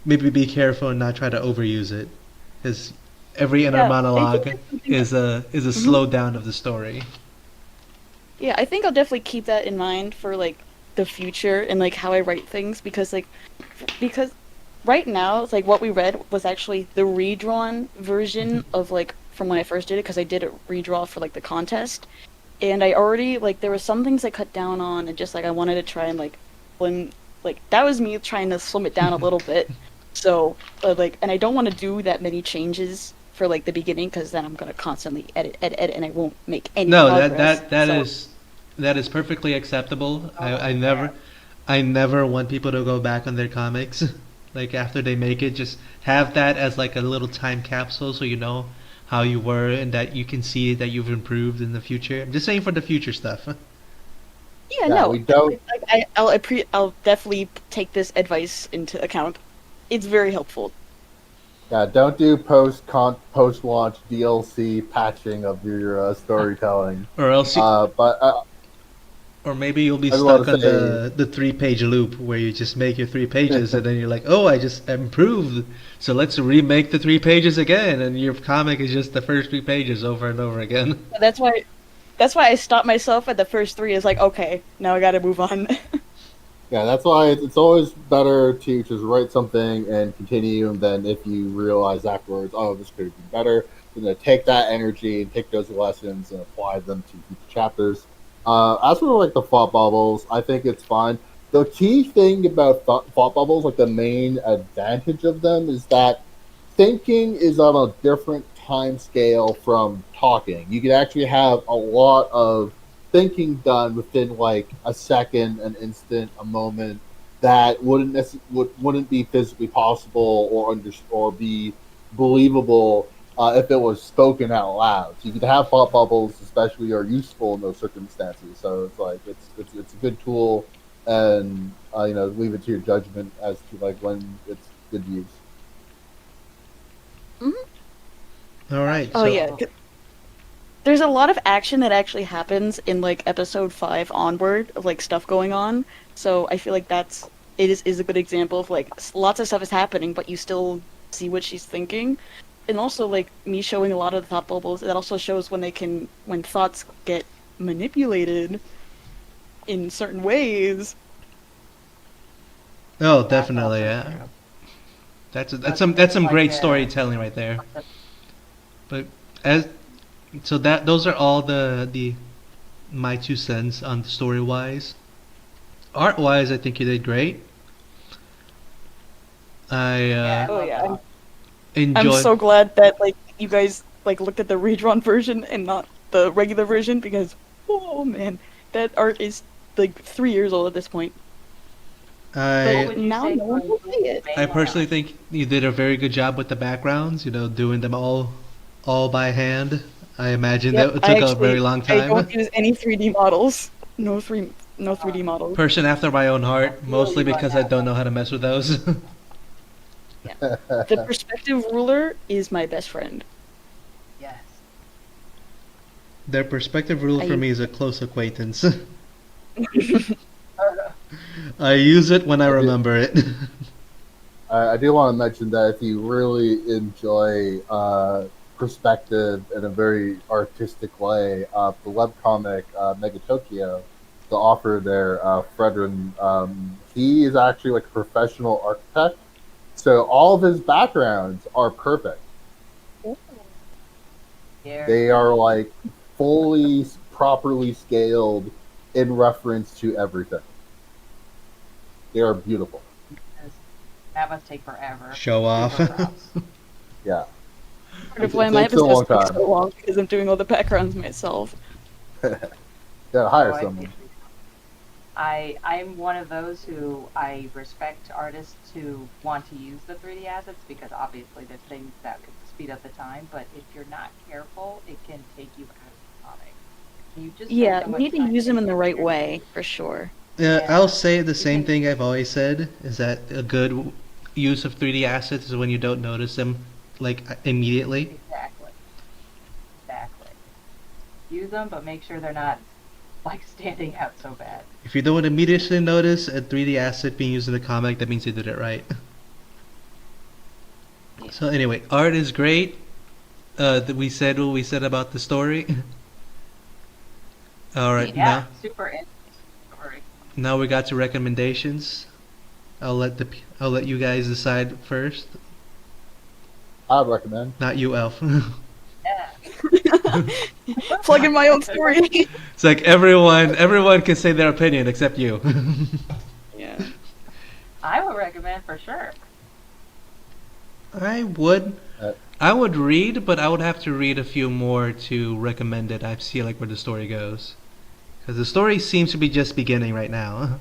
be careful and not try to overuse it, because every inner Yeah, I think monologue that's something that. is a Mhm. slowdown of the story. Yeah, I think I'll definitely keep that in mind for like the future and like how I write things because right now it's like what we read was actually the redrawn version of like from when I first did it because I did a redraw for like the contest and I already like there were some things I cut down on and just like I wanted to try and when like that was me trying to slim it down a little bit. So like and I don't want to do that many changes for like the beginning because then I'm gonna constantly edit and I won't make any No, that progress. that that So is that is perfectly acceptable. I Oh, yeah. never want people to go back on their comics. Like after they make it, just have that as like a little time capsule so you know how you were and that you can see that you've improved in the future. I'm just saying for the future stuff. yeah, Yeah, no, we don't. I'll definitely take this advice into account. It's very helpful. Yeah, don't do post launch DLC patching of your storytelling. Or else But or maybe you'll be I just want stuck to on say, the 3 page loop where you just make your 3 pages and then you're like, "Oh, I just improved. So let's remake the 3 pages again." And your comic is just the first 3 pages over and over again. That's why That's why I stopped myself at the first three. Is like, okay, now I gotta move on. Yeah, that's why it's always better to just write something and continue than if you realize afterwards, oh, this could have been better. Then to take that energy and take those lessons and apply them to future chapters. As for like the thought bubbles, I think it's fine. The key thing about thought bubbles, like the main advantage of them, is that thinking is on a different time scale from talking. You can actually have a lot of thinking done within like a second, an instant, a moment that wouldn't be physically possible or be believable if it was spoken out loud. So you could have thought bubbles, especially, are useful in those circumstances. So it's like it's a good tool, and leave it to your judgment as to like when it's good use. All right. Oh So yeah, there's a lot of action that actually happens in like episode 5 onward of like stuff going on. So I feel like is a good example of like lots of stuff is happening, but you still see what she's thinking. And also like me showing a lot of the thought bubbles, that also shows when thoughts get manipulated in certain ways. oh, That's definitely, also yeah. true. That's some Like great storytelling right there. But as so that those are all the my 2 cents on story wise. Art wise, I think you did great. I Yeah, I Oh love yeah, that. I'm enjoyed. so glad that like you guys like looked at the redrawn version and not the regular version because oh man, that art is like 3 years old at this point. So what But I would you now say no one for will play it. I Vela? personally think you did a very good job with the backgrounds. You know, doing them all by hand. I imagine Yep, that took a very long I don't time. use any 3D models. No Uh, 3D models. Person after my own I heart, feel mostly you on because I that don't one. know how to mess with those. Yeah. The perspective ruler is my best friend. Yes. Their perspective rule I for use me is a close acquaintance. Uh, I use it when I I do, remember it. I do want to mention that if you really enjoy perspective in a very artistic way, the webcomic Mega Tokyo, the author there, Fredrin, he is actually like a professional architect. So all of his backgrounds are perfect. Very They are neat. like fully, properly scaled in reference to everything. They are beautiful. Because that must take forever. Show off. Super props. Yeah, Part of why it my takes a episodes long take time. so long because I'm doing all the backgrounds myself. Gotta Oh, hire I someone. think I'm one of those who I respect artists who want to use the 3D assets because obviously there's things that could speed up the time, but if you're not careful, it can take you out of the comic. You just spend Yeah, so you much need to time use them in the thinking right you're way for sure. I'll yeah. say the You same can thing I've always said is that a good use of 3D assets is when you don't notice them like immediately. exactly. Exactly. Use them, but make sure they're not like standing out so bad. If you don't immediately notice a 3D asset being used in the comic, that means you did it right. Yeah. So anyway, art is great. That we said what we said about the story. All right, Yeah, super interesting story. now we got to recommendations. I'll let you guys decide first. I'd recommend. Not you, Elf. Yeah. Plugging my own story. It's like everyone can say their opinion except you. Yeah. I would recommend for sure. I would Uh, I would read, but I would have to read a few more to recommend it. I see like where the story goes, because the story seems to be just beginning right now.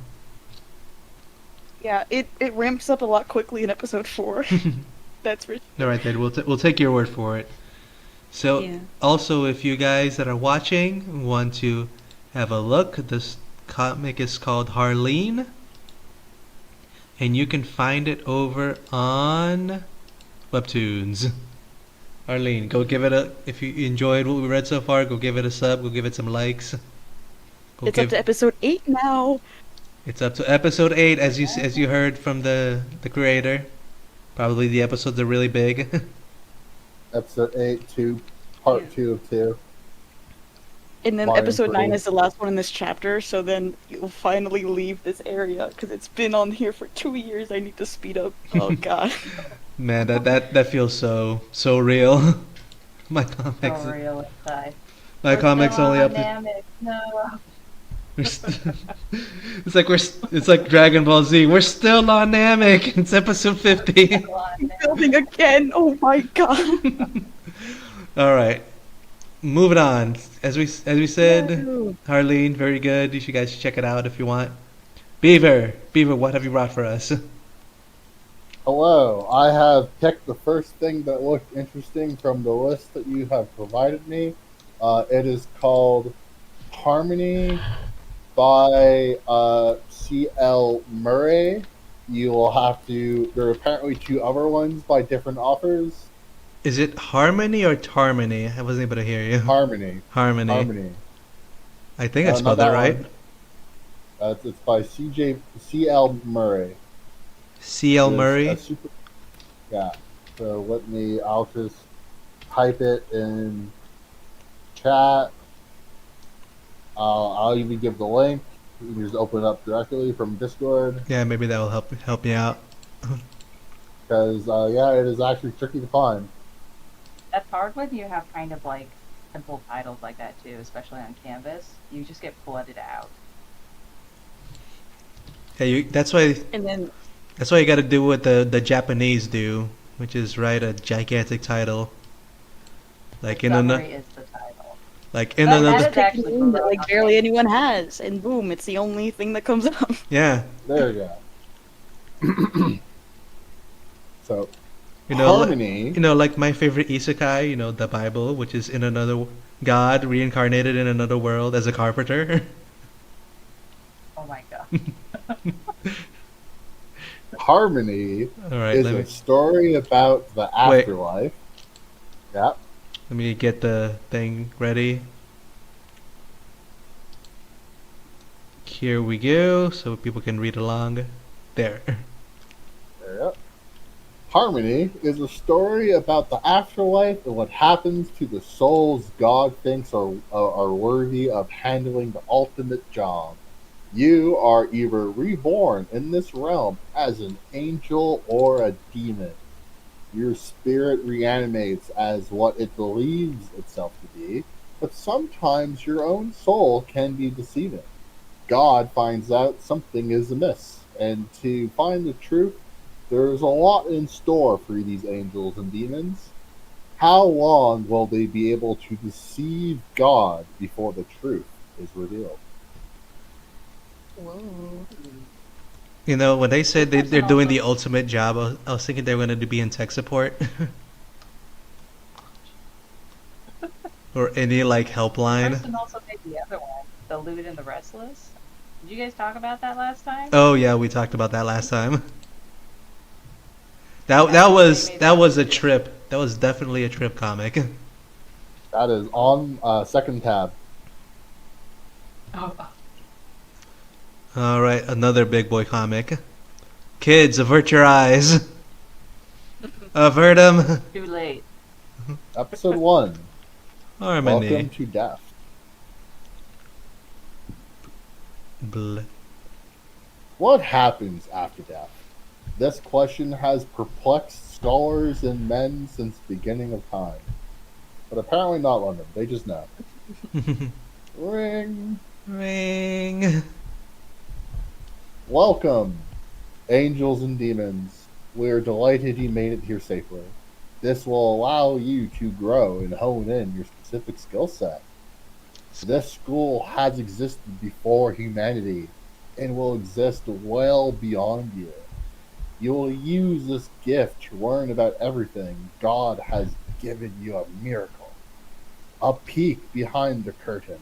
Yeah, it ramps up a lot quickly in episode 4. That's for All right, then we'll take your word for it. So Yeah. also, if you guys that are watching want to have a look, this comic is called Harleen, and you can find it over on Webtoons. Arlene, go give it a. If you enjoyed what we read so far, go give it a sub. Go give it some likes. Go It's up give. to episode 8 now. It's up to episode 8, as you heard from the creator. Probably the episodes are really big. Episode 8, 2, part Yeah. 2 of 2. And then Why episode 9 improve? is the last one in this chapter, so then you'll finally leave this area because it's been on here for 2 years. I need to speed up. Oh god. Man, that feels so real. My So comics, real inside. my We're still comics only on up to. Namek. No. It's like it's like Dragon Ball Z. We're still on Namek. It's episode 50. Still on Building Namek. again. Oh my god. All right, moving on. As we said, Woo. Harleen, very good. You should guys check it out if you want. Beaver, what have you brought for us? Hello, I have picked the first thing that looked interesting from the list that you have provided me. It is called Harmony by C.L. Murray. You will have to. There are apparently two other ones by different authors. Is it Harmony or Tarmony? I wasn't able to hear you. Harmony. Harmony. Harmony. I think I Not spelled that that right. one. It's by C.L. Murray. C.L. It's Murray. a super. Yeah. So let me. I'll just type it in chat. I'll even give the link. You can just open it up directly from Discord Yeah, maybe that will help me out. because yeah, it is actually tricky to find. That's hard when you have kind of like simple titles like that too, especially on Canvas. You just get flooded out. Yeah, that's why And then you got to do what the Japanese do, which is write a gigantic title, like in Summary is the title. like in That another. is pick actually a name that like correct. barely anyone has, and boom, it's the only thing that comes up. Yeah, There you go. So you know, Harmony. like my favorite isekai, the Bible, which is in another god reincarnated in another world as a carpenter. Oh my god. Harmony All right, is let a me story about the Wait. afterlife. Yeah. let me get the thing ready. Here we go, so people can read along. There. There you go. Harmony is a story about the afterlife and what happens to the souls God thinks are worthy of handling the ultimate job. You are either reborn in this realm as an angel or a demon. Your spirit reanimates as what it believes itself to be, but sometimes your own soul can be deceiving. God finds out something is amiss, and to find the truth, there's a lot in store for these angels and demons. How long will they be able to deceive God before the truth is revealed? Whoa. When they said This they're person doing also- the ultimate job, I was thinking they were going to be in tech support or any like The helpline. person also made the other one, The Lewd and the Restless. Did you guys talk about that last time? Oh yeah, we talked about that last time. That Yeah, that they was made that that was a one too. trip. That was definitely a trip comic. That is on second tab. Oh, All right, another big boy comic. Kids, avert your eyes. Avert them. too late. Episode 1. Harmony. Welcome to Death. Bl- What happens after death? This question has perplexed scholars and men since the beginning of time. But apparently not London. They just know. Ring. Ring. Welcome, angels and demons. We are delighted you made it here safely. This will allow you to grow and hone in your specific skill set. This school has existed before humanity and will exist well beyond you. You will use this gift to learn about everything. God has given you a miracle. A peek behind the curtain.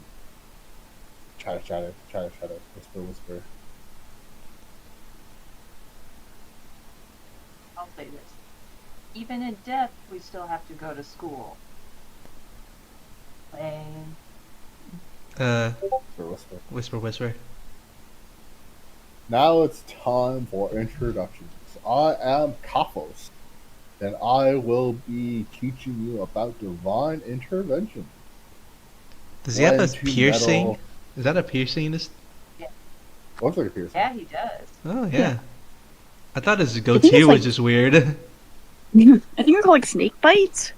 Chatter, chatter, chatter, chatter, whisper, whisper. I'll say this. Even in death, we still have to go to school. Lame. Whisper, whisper. Whisper, whisper. Now it's time for introductions. I am Kaphos, and I will be teaching you about divine intervention. Does he have a One, two piercing? metal. Is that a piercing? Yeah, Looks like a piercing. yeah, he does. Oh Yeah. yeah. I thought his I think goatee it's was like just weird. I think it's like snake bites.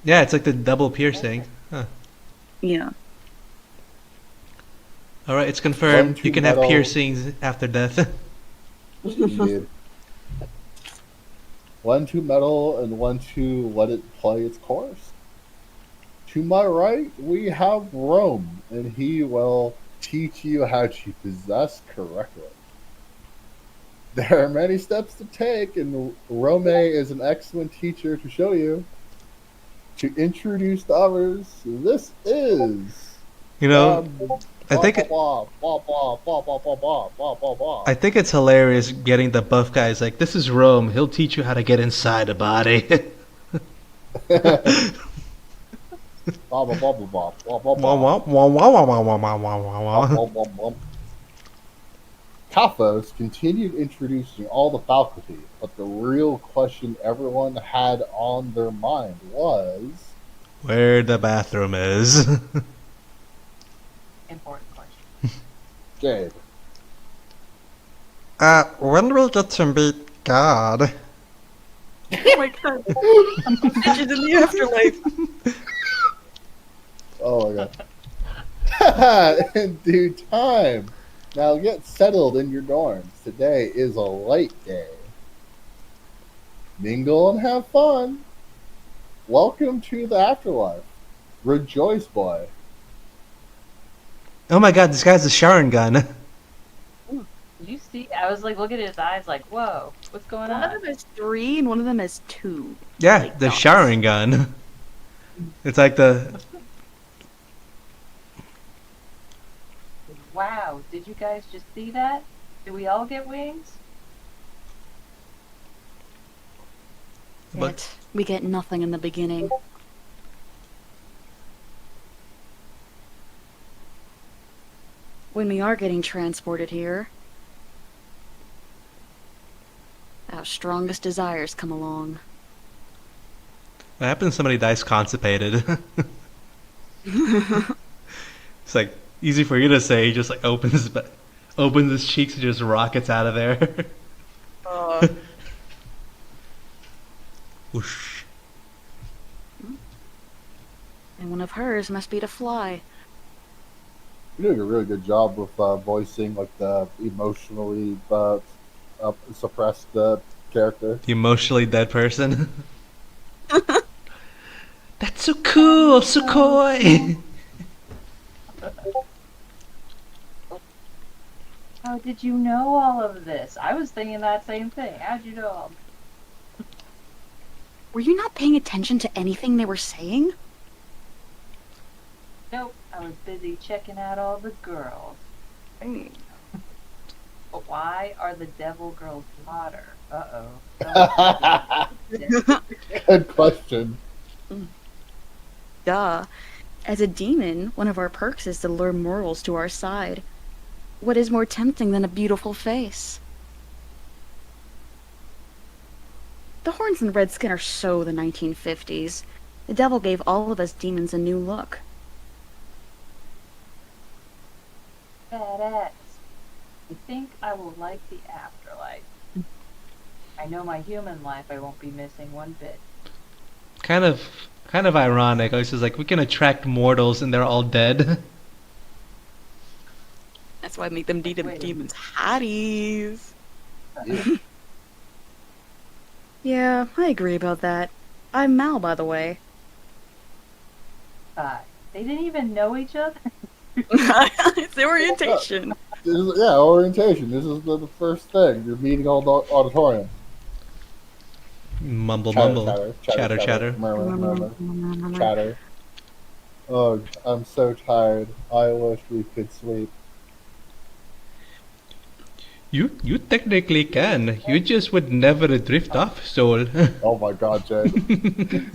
Yeah, it's like the double piercing. Huh. Yeah. All right, it's One, confirmed. You two can have metal. piercings after death. Indeed. One, two metal, and one, two let it play its course. To my right, we have Rome, and he will teach you how to possess correctly. There are many steps to take, and Rome is an excellent teacher to show you. To introduce the others, this is You know, blah I blah think blah blah blah blah blah blah blah blah blah blah. I think it's hilarious getting the buff guys like this is Rome. He'll teach you how to get inside a body. Blah blah blah blah blah blah blah Wah, blah wah, wah, wah, wah, wah, wah, wah, wah, wah, blah wah. blah blah blah. Kaphos continued introducing all the faculty, but the real question everyone had on their mind was Where the bathroom is. Important question. Jade. When do we get to meet God? Oh my god. Bitches in the afterlife. Oh my god. In due time. Now get settled in your dorms. Today is a light day. Mingle and have fun. Welcome to the afterlife. Rejoice, boy. Oh my god, this guy's a Sharon gun. Did you see? I was like looking at his eyes, like, whoa, what's going One of on? them has 3 and one of them has 2. Yeah, Like the dots. Sharon gun. It's like the Wow, did you guys just see that? Do we all get wings? But- Yet we get nothing in the beginning. When we are getting transported here, our strongest desires come along. what happens if somebody dies constipated? It's like easy for you to say. He just like opens his cheeks and just rockets out of there. Whoosh. And one of hers must be to fly. You're doing a really good job with voicing like the emotionally suppressed character. The emotionally dead person. That's so cool, Sukoi. How did you know all of this? I was thinking that same thing. How'd you know all Were you not paying attention to anything they were saying? Nope, I was busy checking out all the girls. But why are the devil girls hotter? Uh-oh. Good question. Duh. As a demon, one of our perks is to lure mortals to our side. What is more tempting than a beautiful face? The horns and red skin are so the 1950s. The devil gave all of us demons a new look. Badass. I think I will like the afterlife. I know my human life I won't be missing one bit. Kind of ironic. I was just like, we can attract mortals and they're all dead. That's why I make them Wait a minute. demons hotties. Yeah. Yeah, I agree about that. I'm Mal, by the way. They didn't even know each other? It's the orientation. Orientation. This is the first thing. You're meeting all the auditorium. Mumble, Chatter, mumble. chatter, Chatter. Murmur, murmur, chatter. Oh, I'm so tired. I wish we could sleep. You technically can. You just would never drift off, soul. Oh my god, Jade.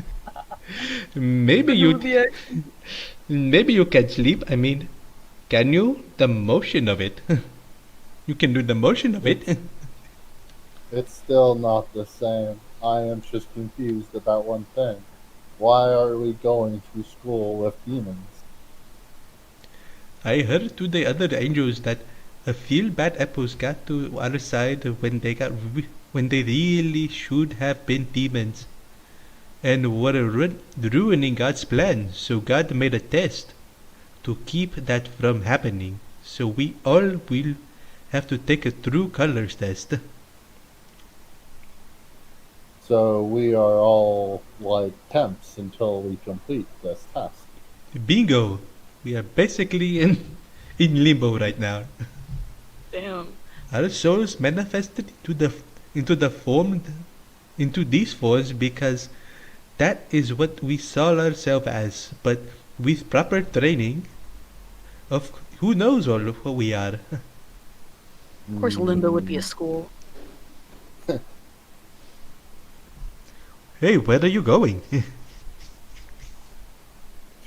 Maybe you can sleep. I mean, can you? The motion of it. You can do the motion of it. It's still not the same. I am just confused about one thing. Why are we going to school with demons? I heard to the other angels that a few bad apples got to other side when they really should have been demons and were ruining God's plan. So God made a test to keep that from happening. So we all will have to take a true colors test. So we are all like temps until we complete this test. Bingo! We are basically in limbo right now. Damn. Our souls manifested into the form into these forms because that is what we saw ourselves as. But with proper training, of who knows all of what we are. Of course, limbo would be a Mm, school. Hey, where are you going?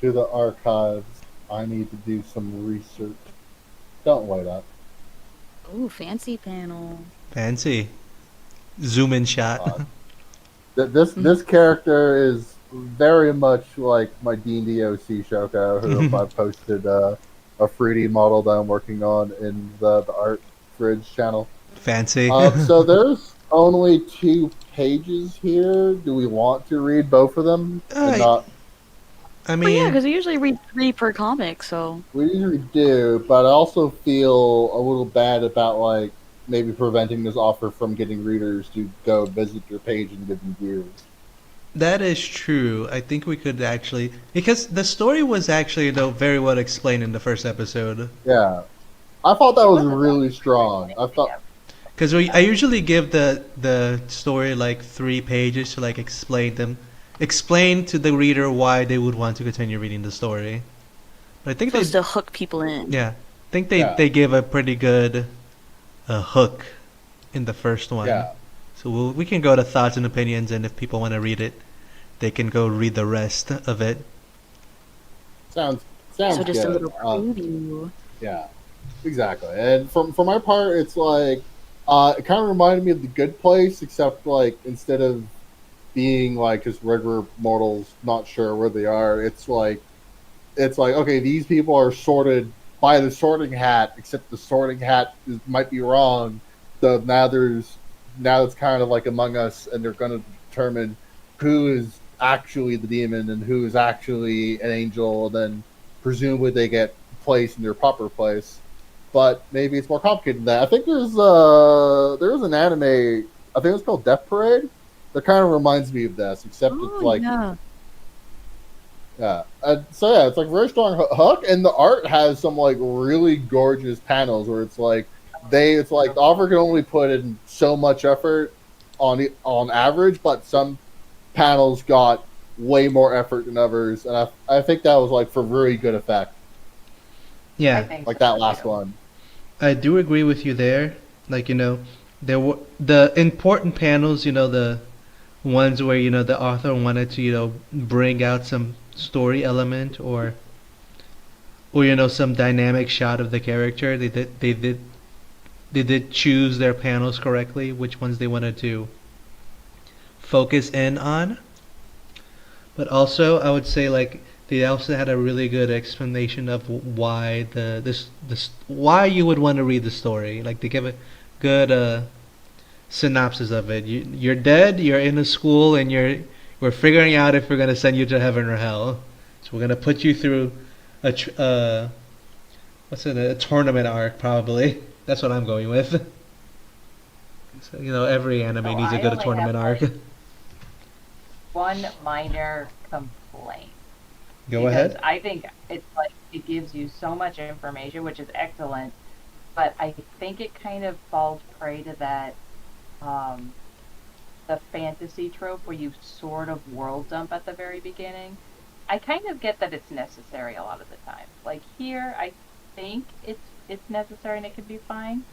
to the archives. I need to do some research. Don't wait up. Ooh, fancy panel. Fancy. Zoom in shot. Uh, this character is very much like my D&D OC Shoko, who I posted a 3D model that I'm working on in the art fridge channel. Fancy. So there's only 2 pages here. Do we want to read both of them and I, not? I Well, yeah, mean, because we usually read 3 per comic, so. We usually do, but I also feel a little bad about like maybe preventing this offer from getting readers to go visit your page and give you views. that is true. I think we could actually, because the story was actually though very well explained in the first episode. Yeah, I thought that It was wasn't really that strong. I thought, yeah. Because I usually give the story like 3 pages to like explain to the reader why they would want to continue reading the story. But I think Supposed to hook people in. yeah, I think Yeah. they gave a pretty good hook in the first one. yeah, So we can go to thoughts and opinions, and if people want to read it, they can go read the rest of it. sounds So sounds just a good. little preview. Yeah, exactly. And for my part, it's like it kind of reminded me of the Good Place, except like instead of being like just regular mortals not sure where they are, it's like okay, these people are sorted by the sorting hat, except the sorting hat might be wrong. So now it's kind of like Among Us, and they're going to determine who is actually the demon and who is actually an angel. And then presumably they get placed in their proper place. But maybe it's more complicated than that. I think there's an anime. I think it's called Death Parade. That kind of reminds me of this, except it's Oh, like yeah. yeah. So yeah, it's like very strong hook, and the art has some like really gorgeous panels where it's like the author can only put in so much effort on average, but some panels got way more effort than others, and I think that was like for really good effect, I Yeah, think like so, that last too. one. I do agree with you there. Like there were the important panels. The ones where the author wanted to bring out some story element or some dynamic shot of the character. They did choose their panels correctly, which ones they wanted to focus in on. But also, I would say like they also had a really good explanation of why this why you would want to read the story. Like they give a good synopsis of it. You're dead. You're in a school, and we're figuring out if we're gonna send you to heaven or hell. So we're gonna put you through a tournament arc probably. That's what I'm going with. So, every anime So needs a I good only tournament have arc. like one minor complaint Go because ahead. I think it's like it gives you so much information, which is excellent, but I think it kind of falls prey to that um, the fantasy trope where you sort of world dump at the very beginning. I kind of get that it's necessary a lot of the time. Like here, I think it's necessary and it could be fine.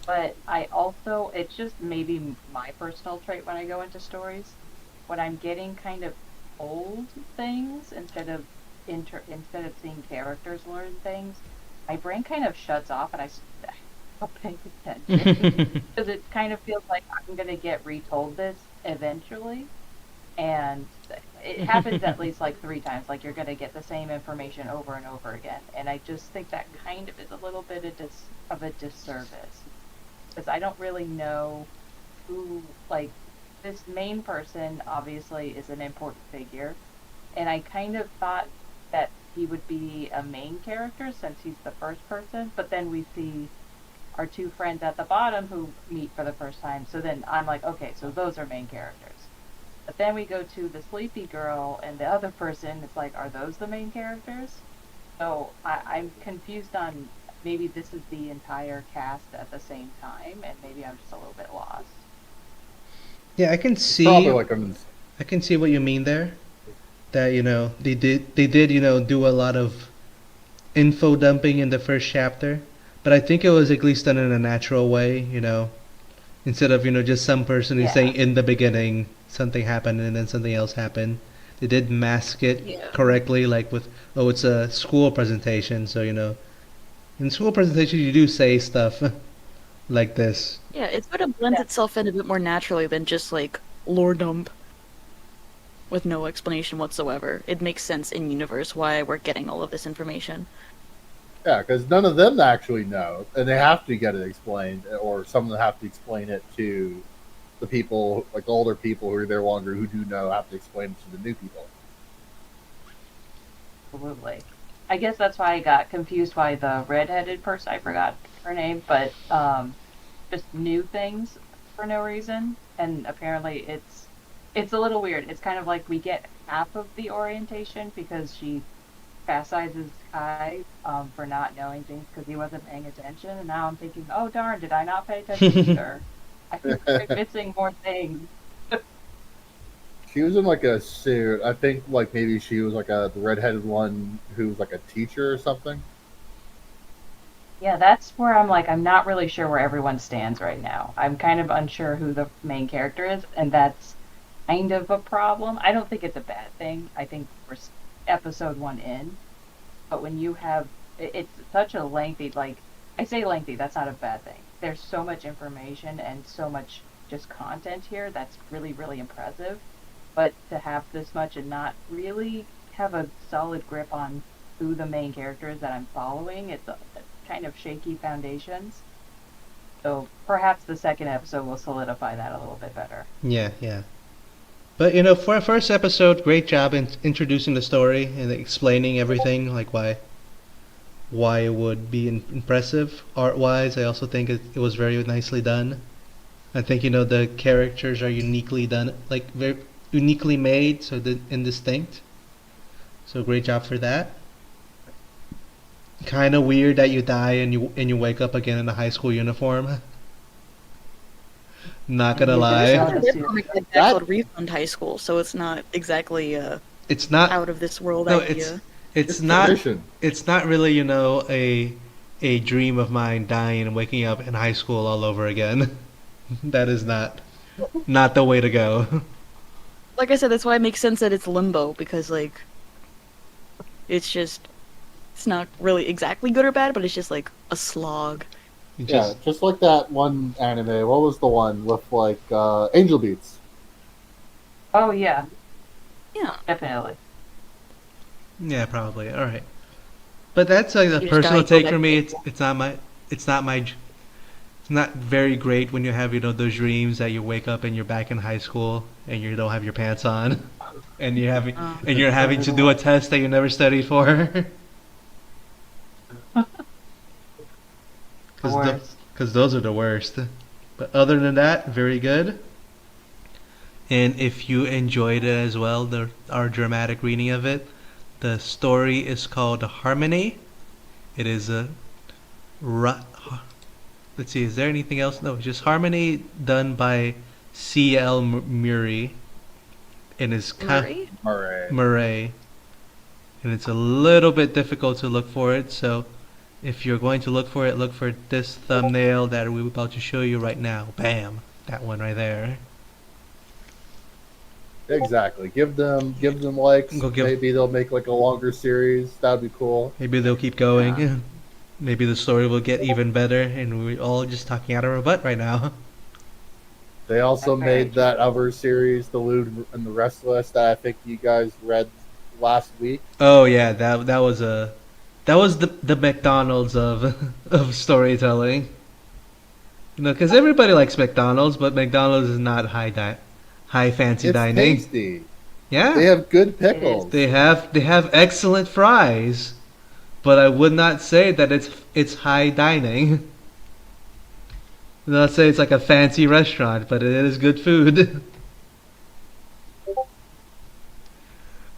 But I also, it's just maybe my personal trait when I go into stories. When I'm getting kind of old things instead of seeing characters learn things, my brain kind of shuts off and I stop paying attention because it kind of feels like I'm gonna get retold this eventually, and it happens at least like 3 times. Like you're gonna get the same information over and over again, and I just think that kind of is a little bit of a disservice because I don't really know who like this main person obviously is an important figure, and I kind of thought that he would be a main character since he's the first person, but then we see our two friends at the bottom who meet for the first time. So then I'm like, okay, so those are main characters. But then we go to the sleepy girl and the other person. It's like, are those the main characters? So I'm confused on maybe this is the entire cast at the same time, and maybe I'm just a little bit lost. Yeah, It's probably see like I can see what you mean there. That they did do a lot of info dumping in the first chapter, but I think it was at least done in a natural way. Instead of just some person who's Yeah. saying in the beginning something happened and then something else happened. They did mask it Yeah. correctly, like with it's a school presentation, so in school presentations you do say stuff like this. Yeah, it sort of blends Yeah. itself in a bit more naturally than just like lore dump with no explanation whatsoever. It makes sense in universe why we're getting all of this information. Yeah, because none of them actually know, and they have to get it explained, or someone have to explain it to the people, like the older people who are there longer, who do know, have to explain it to the new people. Absolutely. I guess that's why I got confused why the redheaded person, I forgot her name, but just knew things for no reason. And apparently it's a little weird. It's kind of like we get half of the orientation because she chastises Kai for not knowing things because he wasn't paying attention. And now I'm thinking, oh darn, did I not pay attention either? I think we're missing more things. She was in like a suit. I think like maybe she was like the redheaded one who was like a teacher or something. Yeah, that's where I'm like, I'm not really sure where everyone stands right now. I'm kind of unsure who the main character is, and that's kind of a problem. I don't think it's a bad thing. I think we're episode one in, but when you have, it's such a lengthy, like, I say lengthy, that's not a bad thing. There's so much information and so much just content here that's really, really impressive. But to have this much and not really have a solid grip on who the main character is that I'm following, it's a kind of shaky foundations. So perhaps the second episode will solidify that a little bit better. Yeah, yeah. But for a first episode, great job in introducing the story and explaining everything, like why it would be impressive art wise. I also think it was very nicely done. I think the characters are uniquely done, like very uniquely made, so and distinct. So great job for that. Kind of weird that you die and you wake up again in a high school uniform. Not And gonna you just There's lie, saw another this webcomic like that That called Refund High School, so it's not exactly a it's not. out of this world No, idea. it's it's not. tradition. It's not really a dream of mine dying and waking up in high school all over again. That is not the way to go. Like I said, that's why it makes sense that it's limbo because like it's just it's not really exactly good or bad, but it's just like a slog. You Yeah, just just like that one anime. What was the one with like Angel Beats? Oh yeah, Yeah, definitely. yeah, probably. All right. But that's like a you just personal die till take for that me. day. It's not very great when you have those dreams that you wake up and you're back in high school and you don't have your pants on, and you're having to do a test that you never studied for. The worst. Because those are the worst. But other than that, very good. And if you enjoyed it as well, our dramatic reading of it, the story is called Harmony. It is a let's see, is there anything else? No, just Harmony done by C.L. Murray and is Murray? Alright. Murray, and it's a little bit difficult to look for it. So if you're going to look for it, look for this thumbnail that we're about to show you right now. Bam, that one right there. Exactly. Give them likes. Go give- Maybe they'll make like a longer series. That'd be cool. Maybe they'll keep going. Yeah. Maybe the story will get even better, and we're all just talking out of our butt right now. They also That's very made that true. other series, The Lewd and the Restless, that I think you guys read last week. Oh yeah, that was the McDonald's of of storytelling. You know, because everybody likes McDonald's, but McDonald's is not high fancy It's dining. tasty. They Yeah, have good It is pickles. they have excellent fries, but I would not say that it's high dining. Not say it's like a fancy restaurant, but it is good food.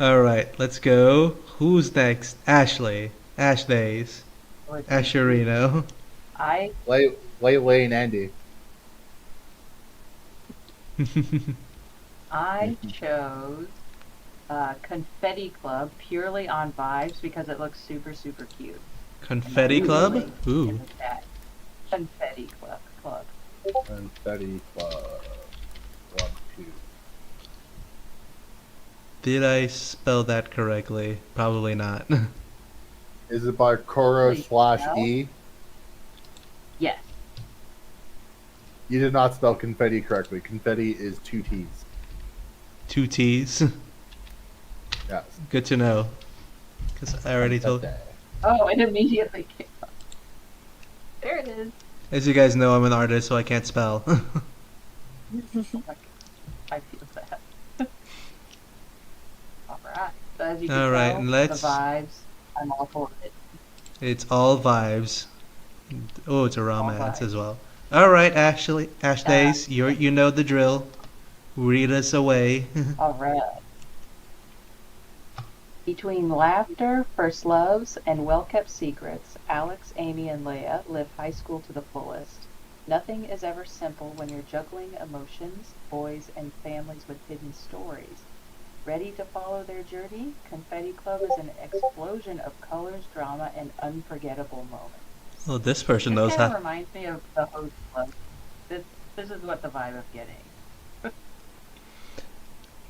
All right, let's go. Who's next? Ashley. Ash Days. would be me. Asherino. I Lay and Andy. I chose Confetti Club purely on vibes because it looks super super cute, and I Confetti put the Club? link in Ooh. the chat. Confetti Club. Confetti Club. 1, 2. Did I spell that correctly? Probably not. Is it by Cora Please, slash no? E? Yes. You did not spell confetti correctly. Confetti is 2 T's. Two T's. Yes. Good to know. Because I already told. Confetti. Oh, it immediately came up. There it is. As you guys know, I'm an artist, so I can't spell. Like, I feel that. All right. So as you can All right, tell, and the let's. vibes. I'm all for it. It's all vibes. Oh, it's a All romance as vibes. well. All right, Ash Uh, Days, you know the drill. Read us away. all right. Between laughter, first loves, and well-kept secrets, Alex, Amy, and Leia live high school to the fullest. Nothing is ever simple when you're juggling emotions, boys, and families with hidden stories. Ready to follow their journey? Confetti Club is an explosion of colors, drama, and unforgettable moments. Well, this person This knows kind of how. reminds me of the host club. This this is what the vibe I'm getting.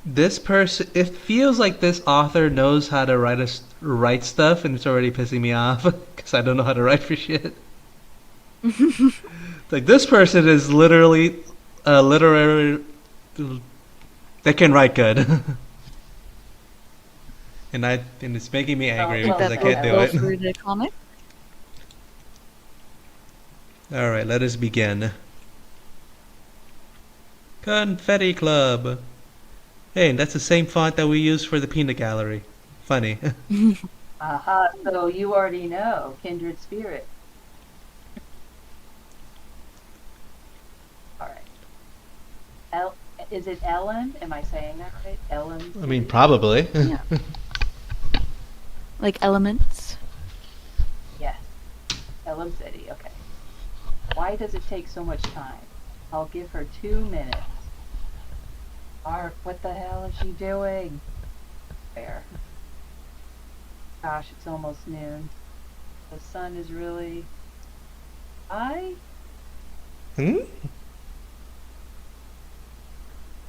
This person. It feels like this author knows how to write stuff, and it's already pissing me off because I don't know how to write for shit. Like this person is literally a literary. They can write good, and it's making me angry Well, Think because that I so bodes can't do well it. for the comic. All right, let us begin. Confetti Club. Hey, and that's the same font that we use for the peanut gallery. Funny. Aha, so you already know, kindred spirit. All right. El- is it Ellen? Am I saying that right? Ellen. I mean, probably. Yeah. Like elements. Yes. Ellen City. Okay. Why does it take so much time? I'll give her 2 minutes. Mark, what the hell is she doing? There. Gosh, it's almost noon. The sun is really high. Hmm?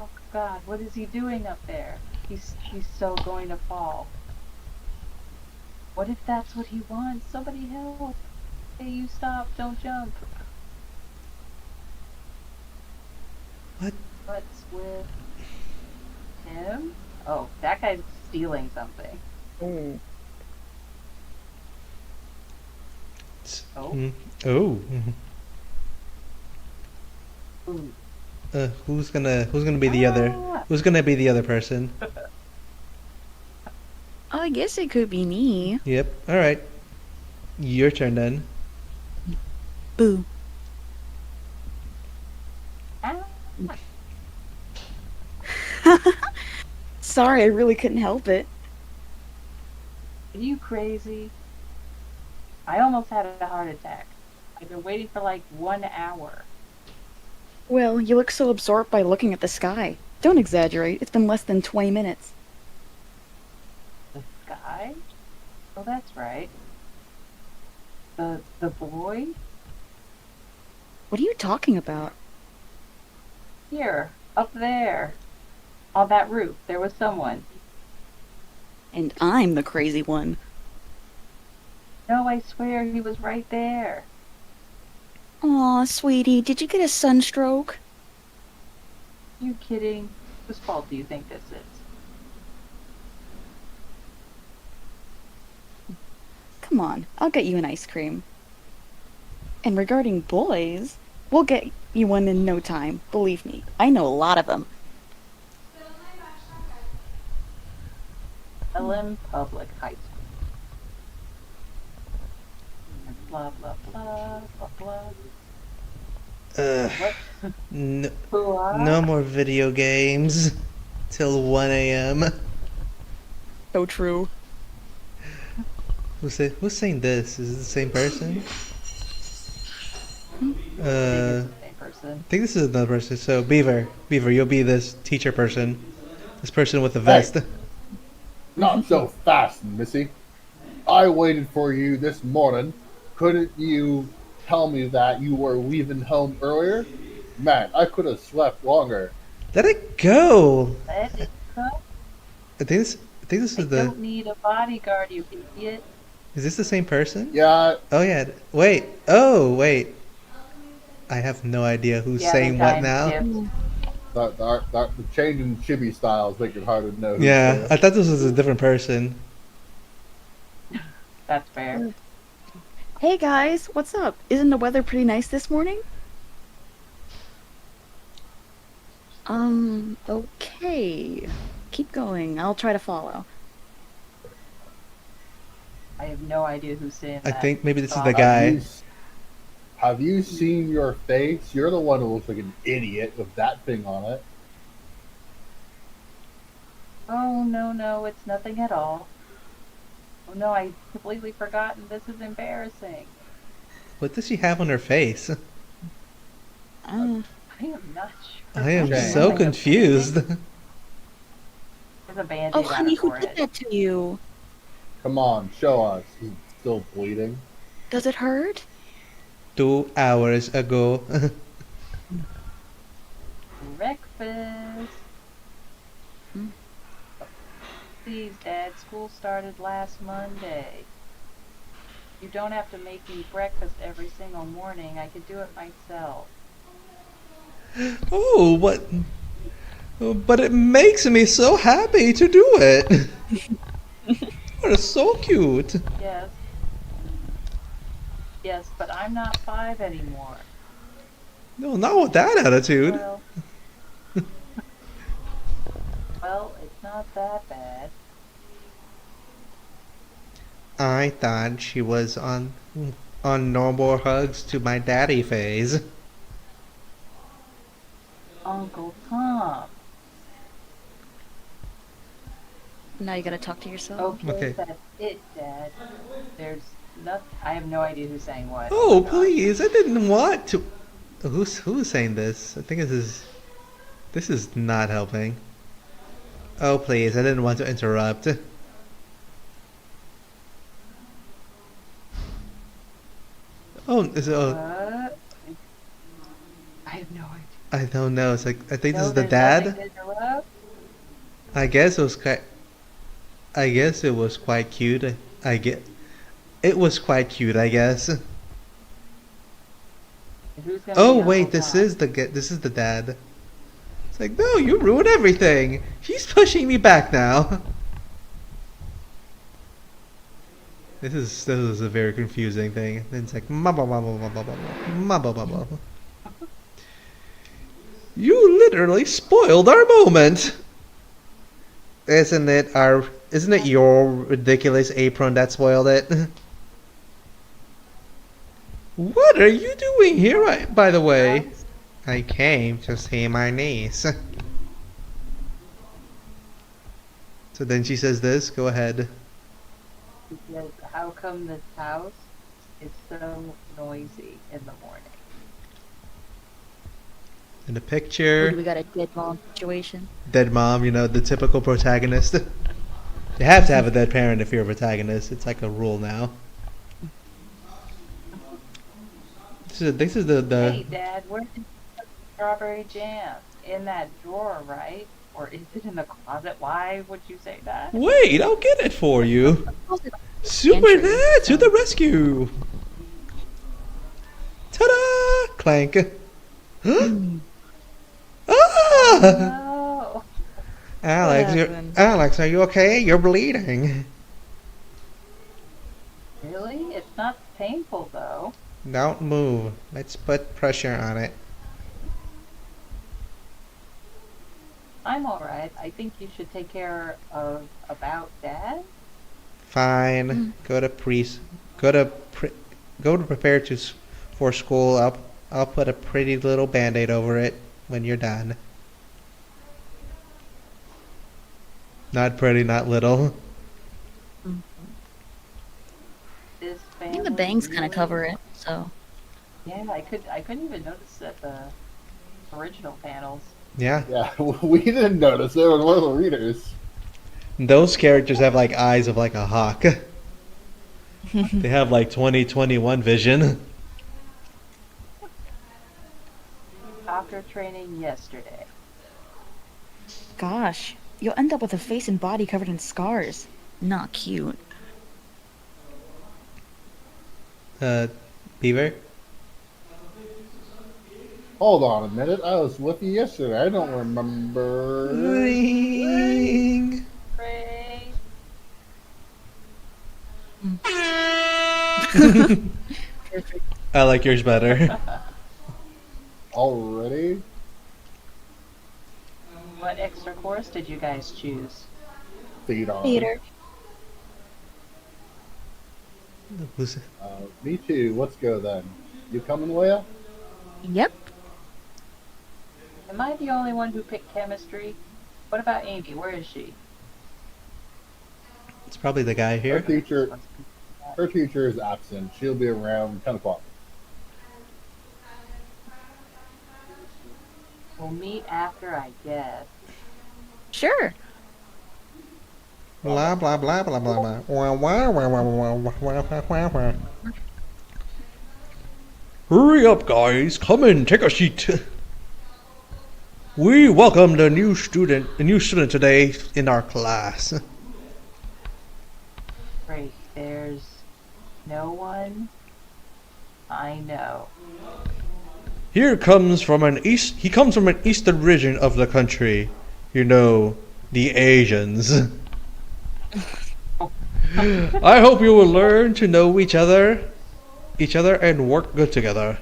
Oh God, what is he doing up there? He's so going to fall. What if that's what he wants? Somebody help! Hey, you stop! Don't jump! What? What's with him? Oh, that guy's stealing something. Oh. Oh, Mm. Oh. ooh. Who's gonna be the other? Ah! Who's gonna be the other person? Oh, I guess it could be me. Yep. All right. Your turn then. Boo. Ah! Sorry, I really couldn't help it. Are you crazy? I almost had a heart attack. I've been waiting for like 1 hour. Well, you look so absorbed by looking at the sky. Don't exaggerate. It's been less than 20 minutes. The sky? Oh, that's right. The boy? What are you talking about? Here, up there. On that roof, there was someone. And I'm the crazy one. No, I swear he was right there. Aw, sweetie, did you get a sunstroke? You kidding? Whose fault do you think this is? Come on, I'll get you an ice cream. And regarding boys, we'll get you one in no time. Believe me, I know a lot of them. Ellen Public High School. Blah blah blah blah blah. What? No, Blah. no more video games till 1 a.m. So true. Who's saying this? Is it the same person? I think it's the same person. I think this is another person. So Beaver, you'll be this teacher person, this person with the Hey. vest. Not so fast, Missy. I waited for you this morning. Couldn't you tell me that you were leaving home earlier? Man, I could have slept longer. Let it go. Let it go. I think this I is the. don't need a bodyguard, you idiot. Is this the same person? Yeah, Oh yeah. Wait. Oh wait. I have no idea who's Yeah, saying the what time now. skipped. the change in chibi styles make it harder to know who's Yeah, there. I thought this was a different person. That's fair. Hey guys, what's up? Isn't the weather pretty nice this morning? Okay. Keep going. I'll try to follow. I have no idea who's saying I that. think maybe this is Stop. the guy. Have you seen your face? You're the one who looks like an idiot with that thing on it. Oh, no, it's nothing at all. Oh no, I completely forgotten. This is embarrassing. What does she have on her face? Uh, I am not sure. I am Okay. so confused. There's a band-aid oh, on honey, her who did forehead. that to you? Come on, show us. He's still bleeding. Does it hurt? 2 hours ago. Breakfast. Hmm. Please, Dad, school started last Monday. You don't have to make me breakfast every single morning. I could do it myself. Oh, what? But it makes me so happy to do it. You're so cute. Yes. Yes, but I'm not 5 anymore. No, not with that attitude. Well, well, it's not that bad. I thought she was on no more hugs to my daddy phase. Uncle Tom. Now you gotta talk to yourself. Okay. That's it, Dad. There's nothing. I have no idea who's saying what. Oh, my God. please! I didn't want to. Who's saying this? I think this is not helping. Oh, please! I didn't want to interrupt. Oh, is it? Oh, What? I have no idea. I don't know. It's like I think this No, is the there's dad. nothing to interrupt? I guess it was quite. I guess it was quite cute. I get. It was quite cute. I guess. Who's gonna Oh be wait, Uncle this Tom? is this is the dad. It's like, no, you ruined everything. He's pushing me back now. This is a very confusing thing. Then it's like ma ba ba ba ba ba ba ma ba ba ba. You literally spoiled our moment. Isn't it your ridiculous apron that spoiled it? What are you doing here, by the way? I came to see my niece. So then she says this, go ahead. Because how come this house is so noisy in the morning? In the Or do picture, we got a dead mom situation? dead mom, the typical protagonist. You have to have a dead parent if you're a protagonist. It's like a rule now. This is the Hey, Dad, where did you put the strawberry jam? In that drawer, right? Or is it in the closet? Why would you say that? Wait, I'll get it for you. Super Entry, Dad to so- the rescue! Ta-da! Clank. Ah! No. Alex, happened? Alex, are you okay? You're bleeding. Really? It's not painful though. Don't move. Let's put pressure on it. I'm alright. I think you should take care of about Dad. Fine. Go to priest. Go to go to prepare for school. I'll put a pretty little band-aid over it when you're done. Not pretty, not little. This I family. think the bangs kind really- of cover it, so. Yeah, I couldn't even notice at the original panels. Yeah. Yeah, we didn't notice. It was one of the readers. Those characters have like eyes of like a hawk. They have like 20/21 vision. Doctor training yesterday. Gosh, you'll end up with a face and body covered in scars. Not cute. Beaver? Hold on a minute. I was with you yesterday. I don't remember. Ring. Ray. I like yours better. Already? What extra course did you guys choose? Feed on. Peter. Who's- Me too. Let's go then. You coming, Leia? Yep. Am I the only one who picked chemistry? What about Amy? Where is she? It's probably the guy Her here. teacher. Her teacher is absent. She'll be around 10 o'clock. We'll meet after, I guess. Sure. Blah blah blah blah blah blah. Wah, wah, wah, wah, wah, wah, wah, wah, wah. Hurry up, guys! Come in, take a seat. We welcomed a new student today in our class. Great. There's no one I know. He comes from an eastern region of the country. You know, the Asians. I hope you will learn to know each other and work good together.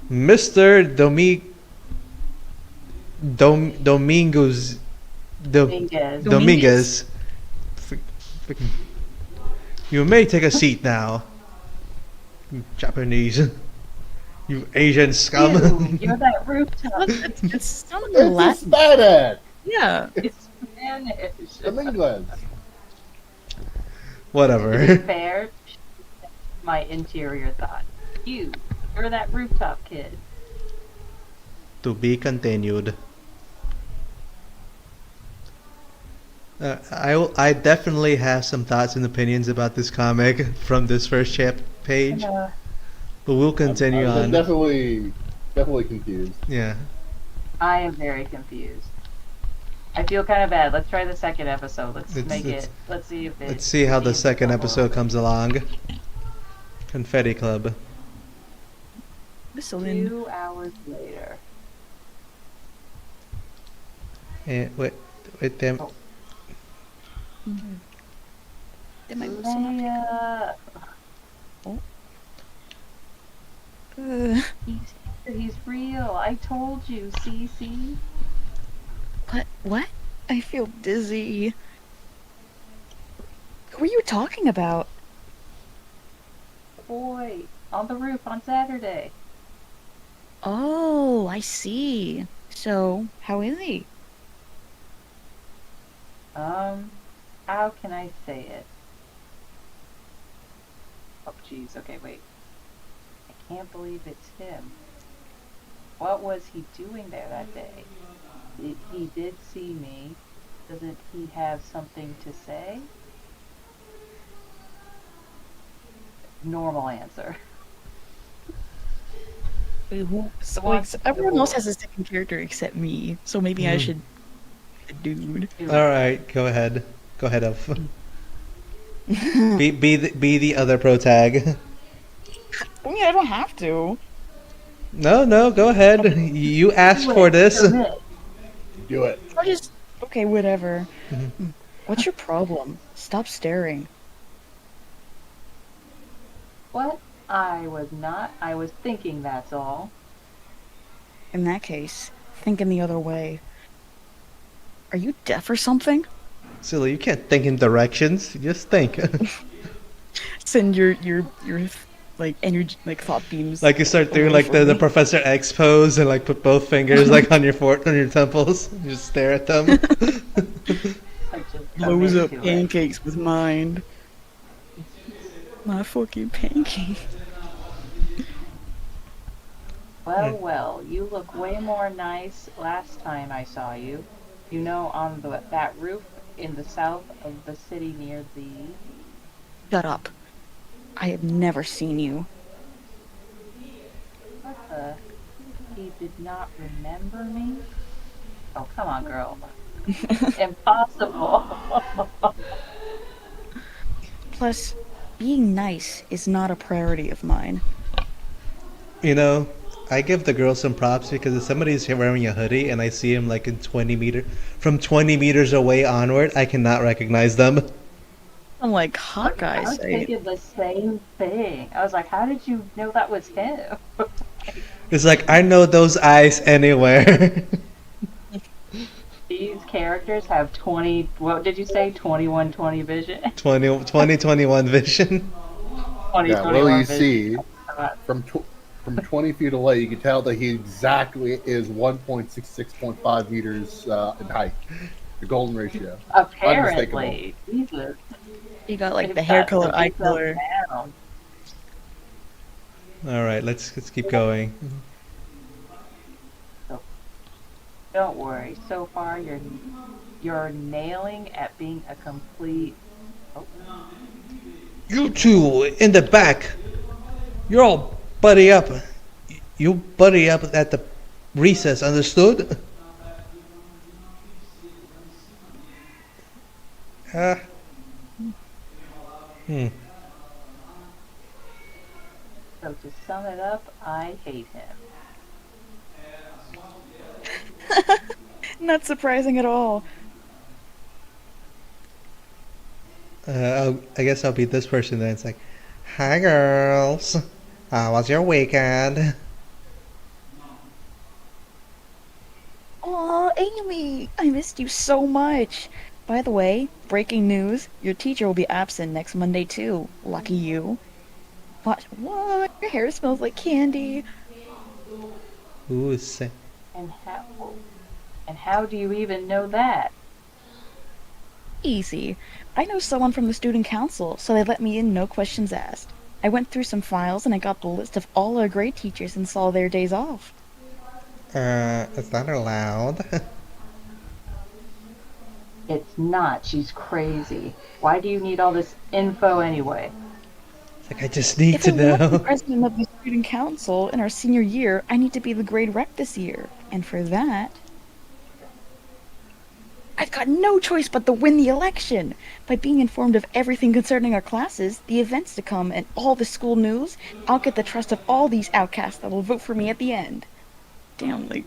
Mr. Dominguez Dominguez. Dominguez. Frickin- You may take a seat now. You Japanese. You Asian scum. Ew, you're that rooftop. It's sounding It's Latin. Hispanic! Yeah. It's Spanish. Dominguez. To be Whatever. fair, my interior thought. You're that rooftop kid. To be continued. I definitely have some thoughts and opinions about this comic from this first page, but we'll continue I'm on. definitely confused. Yeah. I am very confused. I feel kind of bad. Let's try the second episode. Let's see if it. Let's see how the if second it's episode comes along. Confetti Club. Whistling. 2 hours later. Wait, them. Oh. They might whistle not Leia, Uh, he's real. I told you, Cece. what? I feel dizzy. Who are you talking about? Boy, on the roof on Saturday. Oh, I see. So, how is he? How can I say it? Oh, jeez. Okay, wait. I can't believe it's him. What was he doing there that day? He did see me. Doesn't he have something to say? Normal answer. Wait, who? The one- Everyone else has a second character except me, so maybe I Hmm. should. Dude. All right, go ahead. Go ahead, Elf. be the other pro tag. I mean, I don't have to. No, go ahead. You asked for this. Submit. Do it. I'll just. Okay, whatever. Mhm. What's your problem? Stop staring. What? I was not. I was thinking, that's all. In that case, think in the other way. Are you deaf or something? Silly, you can't think in directions. You just think. Send your like energy, like thought beams Like you start doing away like from the me. Professor X pose and like put both fingers like on your on your temples. You just stare at them. Like just Blows commit up to it. pancakes with mind. My fucking pancake. Well, well, you look way more nice last time I saw you. You know, on that roof in the south of the city near the. Shut up. I have never seen you. What the? He did not remember me? Oh, come on, girl. Impossible. Plus, being nice is not a priority of mine. You know, I give the girl some props because if somebody's wearing a hoodie and I see him like in 20 meter from 20 meters away onward, I cannot recognize them. I'm like I Hawkeye was say. thinking the same thing. I was like, how did you know that was him? It's like I know those eyes anywhere. These characters have 20, what did you say? 2120 vision? 2021 vision. Yeah. Well, 2021 you vision. see, from from 20 feet away, you can tell that he exactly is 1.66.5 meters in height. The golden ratio, unmistakable. Apparently. Jesus. You got like They've the hair got color, the eye details color. down. All right, let's keep going. So, don't worry. So far, you're nailing at being a complete. Oh, You two in the back, you're all buddy up. You buddy up at the recess, understood? Uh, hmm. so to sum it up, I hate him. Not surprising at all. I guess I'll be this person then. It's like, hi girls, how was your weekend? Aw, Amy, I missed you so much. By the way, breaking news, your teacher will be absent next Monday too. Lucky you. What? Your hair smells like candy. Ooh, say, And how do you even know that? Easy. I know someone from the student council, so they let me in, no questions asked. I went through some files and I got the list of all our grade teachers and saw their days off. is that allowed? It's not. She's crazy. Why do you need all this info anyway? It's like I just need If to I want to be know. president of the student council in our senior year, I need to be the grade rep this year. And for that, I've got no choice but to win the election. By being informed of everything concerning our classes, the events to come, and all the school news, I'll get the trust of all these outcasts that will vote for me at the end. Damn, like,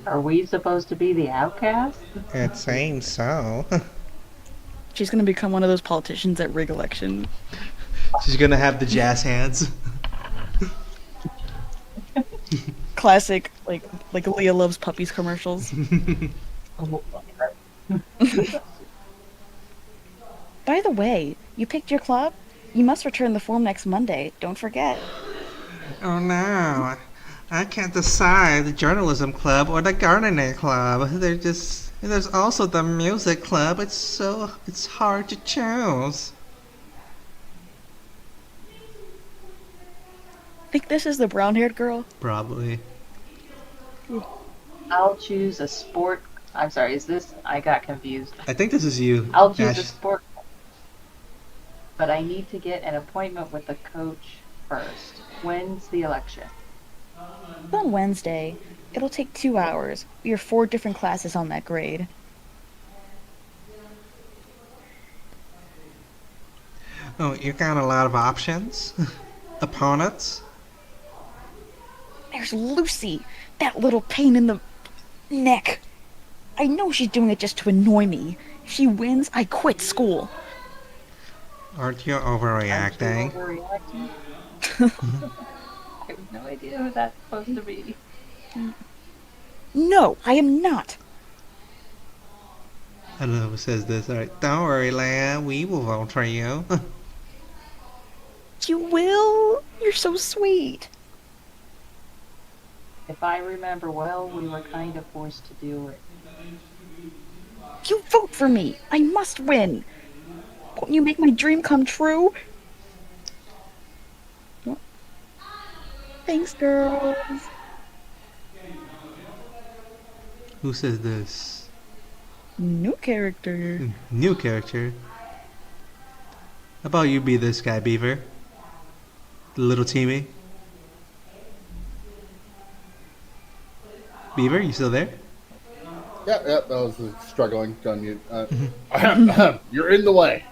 Are we supposed to be the outcast? It seems so. she's gonna become one of those politicians that rig election. She's gonna have the jazz hands. Classic, like Leah Loves Puppies commercials. By the way, you picked your club? You must return the form next Monday. Don't forget. Oh no, I can't decide the journalism club or the gardening club. There's also the music club. It's hard to choose. Think this is the brown-haired girl? Probably. I'll choose a sport. I'm sorry, is this? I got confused. I think this is you. I'll choose a Ash. sport. But I need to get an appointment with the coach first. When's the election? It's on Wednesday. It'll take 2 hours. We have 4 different classes on that grade. Oh, you got a lot of options. Opponents. There's Lucy, that little pain in the. Nick, I know she's doing it just to annoy me. If she wins, I quit school. Aren't you Aren't you overreacting? overreacting? I have no idea who that's supposed to be. No, I am not. I don't know who says this. Alright, don't worry, Leia. We will vote for you. You will? You're so sweet. If I remember well, we were kind of forced to do it. You vote for me. I must win. Won't you make my dream come true? Thanks, girls. Who says this? New character. New character. How about you be this guy, Beaver? The little teamy? Beaver, you still there? Yep, yep. I was struggling to unmute. You're in the way,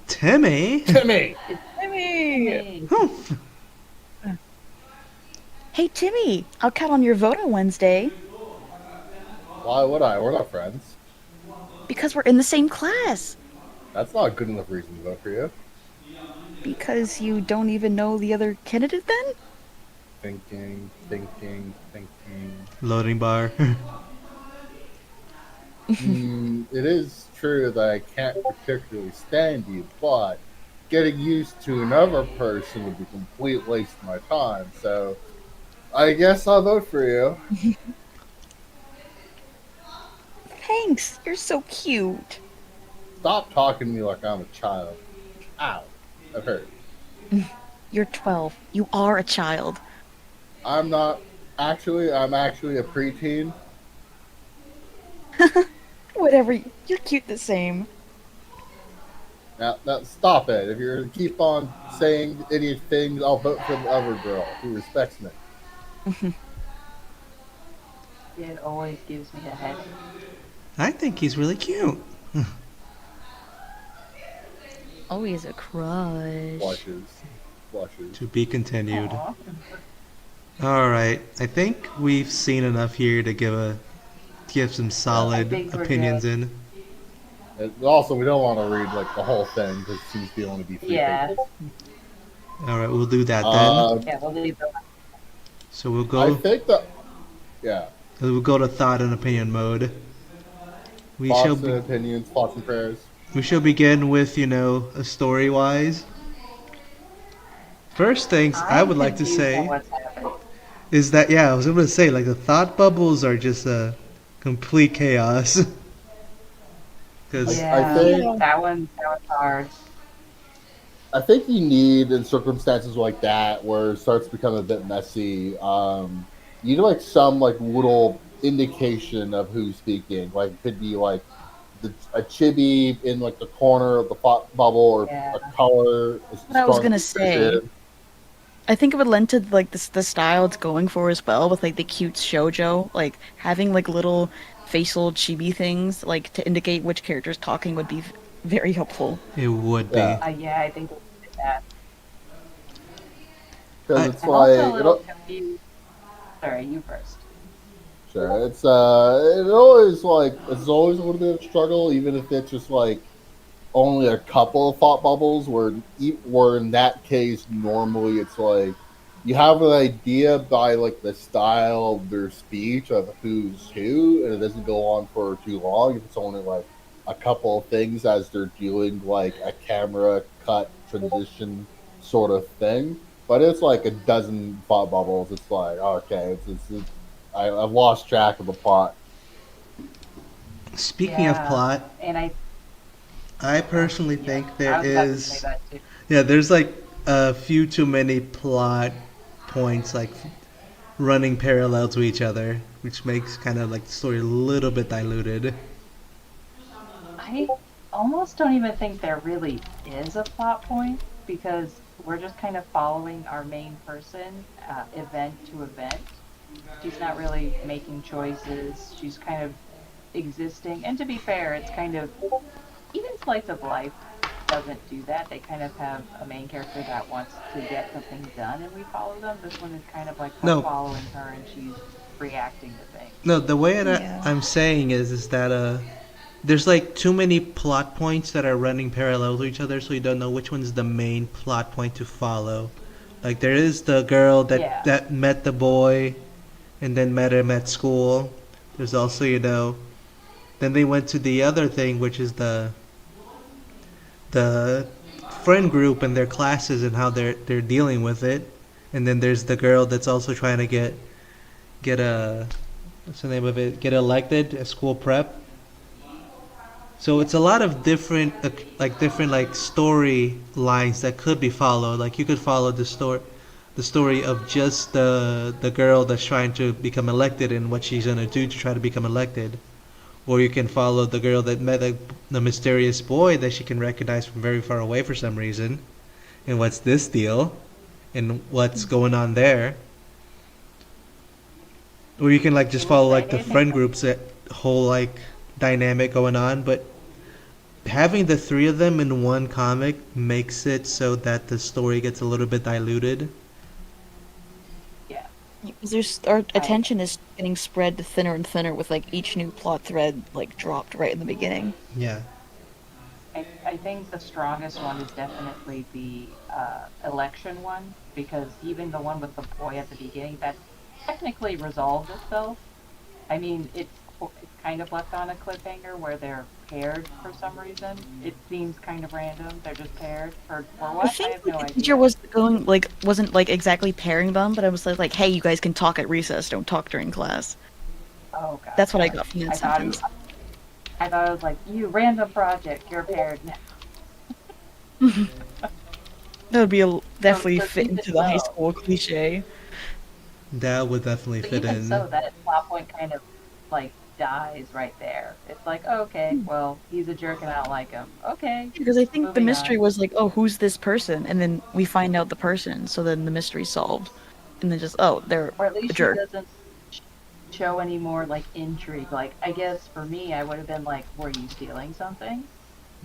Timmy? Timmy. Timmy! Hey, Hey, Timmy. I'll count on your vote on Wednesday Why would I? We're not friends. because we're in the same class. That's not a good enough reason to vote for you. Because you don't even know the other candidate then? Thinking. Loading bar. It is true that I can't particularly stand you, but getting used to another person would be a complete waste of my time. So I guess I'll vote for you. Thanks. You're so cute. Stop talking to me like I'm a child. Ow, that hurt. You're 12. You are a child. I'm not actually. I'm actually a preteen. Whatever. You're cute the same. Now, stop it. If you're gonna keep on saying anything, I'll vote for the other girl who respects me. it always gives me a headache. I think he's really cute. Always a crush. Blushes. To be continued. Aw. Alright, I think we've seen enough here to give some solid think we're opinions good. in. And also, we don't want to read like the whole thing because it seems to only be 3 Yeah. pages. Alright, we'll do that then. Yeah, we'll leave the So we'll I go think that, yeah, to thought and opinion mode. We thoughts shall and be, opinions, thoughts and prayers. we shall begin with, a story wise. First things I I'm would like to confused on say what's happening. is that I was gonna say like the thought bubbles are just a complete chaos. Because Yeah, think that one's hard. I think you need in circumstances like that where it starts to become a bit messy. You need like some like little indication of who's speaking. Like it could be like a chibi in like the corner of the thought bubble, or Yeah. a color, a What I was strong gonna say. decision. I think it would lend to like the style it's going for as well, with like the cute shoujo, like having like little facial chibi things like to indicate which character's talking would be very helpful. it would be. Yeah. Yeah, I think we'll do that. Because I- it's I'm also a like little confused. Sorry, you first. sure. It's always a little bit of a struggle, even if it's just like only a couple of thought bubbles. Where in that case, normally it's like you have an idea by like the style of their speech of who's who, and it doesn't go on for too long. If it's only like a couple of things as they're doing like a camera cut transition sort of thing. But it's like a dozen thought bubbles. It's like okay, I've lost track of the plot. Speaking of Yeah, plot, and I personally yeah, think there I was about to say is that too. there's like a few too many plot points like running parallel to each other, which makes kind of like the story a little bit diluted. I almost don't even think there really is a plot point because we're just kind of following our main person event to event. She's not really making choices. She's kind of existing. And to be fair, it's kind of even slice of life doesn't do that. They kind of have a main character that wants to get something done and we follow them. This one is kind of like we're No. following her and she's reacting to things. No, the way that Yeah. I'm saying is that there's like too many plot points that are running parallel to each other, so you don't know which one's the main plot point to follow. Like there is the girl Yeah. that met the boy, and then met him at school. There's also then they went to the other thing, which is the friend group and their classes and how they're dealing with it. And then there's the girl that's also trying to get a what's the name of it? Get elected at school prep. So it's a lot of different like story lines that could be followed. Like you could follow the story of just the girl that's trying to become elected and what she's gonna do to try to become elected, or you can follow the girl that met the mysterious boy that she can recognize from very far away for some reason, and what's this deal, and what's going on there. Or you can like just It was follow like the anything. friend groups that whole like dynamic going on, but having the three of them in one comic makes it so that the story gets a little bit diluted. Yeah. There's our I attention is getting spread thinner and thinner with like each new plot thread like dropped right in the beginning. Yeah. I think the strongest one is definitely the election one, because even the one with the boy at the beginning, that technically resolved itself. I mean, it's kind of left on a cliffhanger where they're paired for some reason. It seems kind of random. They're just paired for I what? I think have no like, the teacher idea. wasn't like exactly pairing them, but I was like, hey, you guys can talk at recess, don't talk during class. Oh That's what I gotcha. got from that I thought sentence. I thought it was like, you random project, you're paired now. That would be So, definitely so fit even into the high so, school cliche. That would definitely so fit even in. so, that plot point kind of like dies right there. It's like, okay, well, he's a jerk and I don't like him. Okay, Because I think the moving mystery on. was like, oh, who's this person? And then we find out the person, so then the mystery's solved. And then just, oh, they're Or at a least she jerk. doesn't sh- show any more like intrigue. Like, I guess for me, I would have been like, were you stealing something?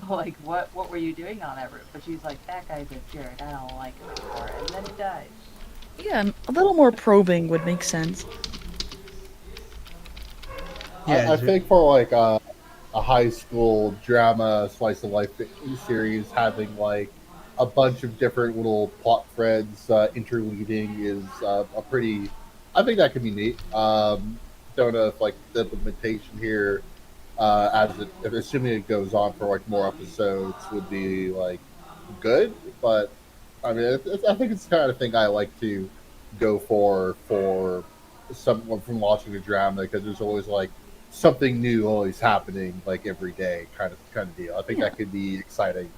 Like, what were you doing on that route? But she's like, that guy's a jerk. I don't like him anymore. And then he dies. Yeah, a little more probing would make sense. Yeah. I think for like a high school drama slice of life series, having like a bunch of different little plot threads interleading is a pretty. I think that could be neat. Don't know if like the implementation here, as it, if assuming it goes on for like more episodes, would be like good. But I mean, I think it's the kind of thing I like to go for someone from watching a drama because there's always like something new always happening like every day kind of deal. I think Yeah, that could be exciting.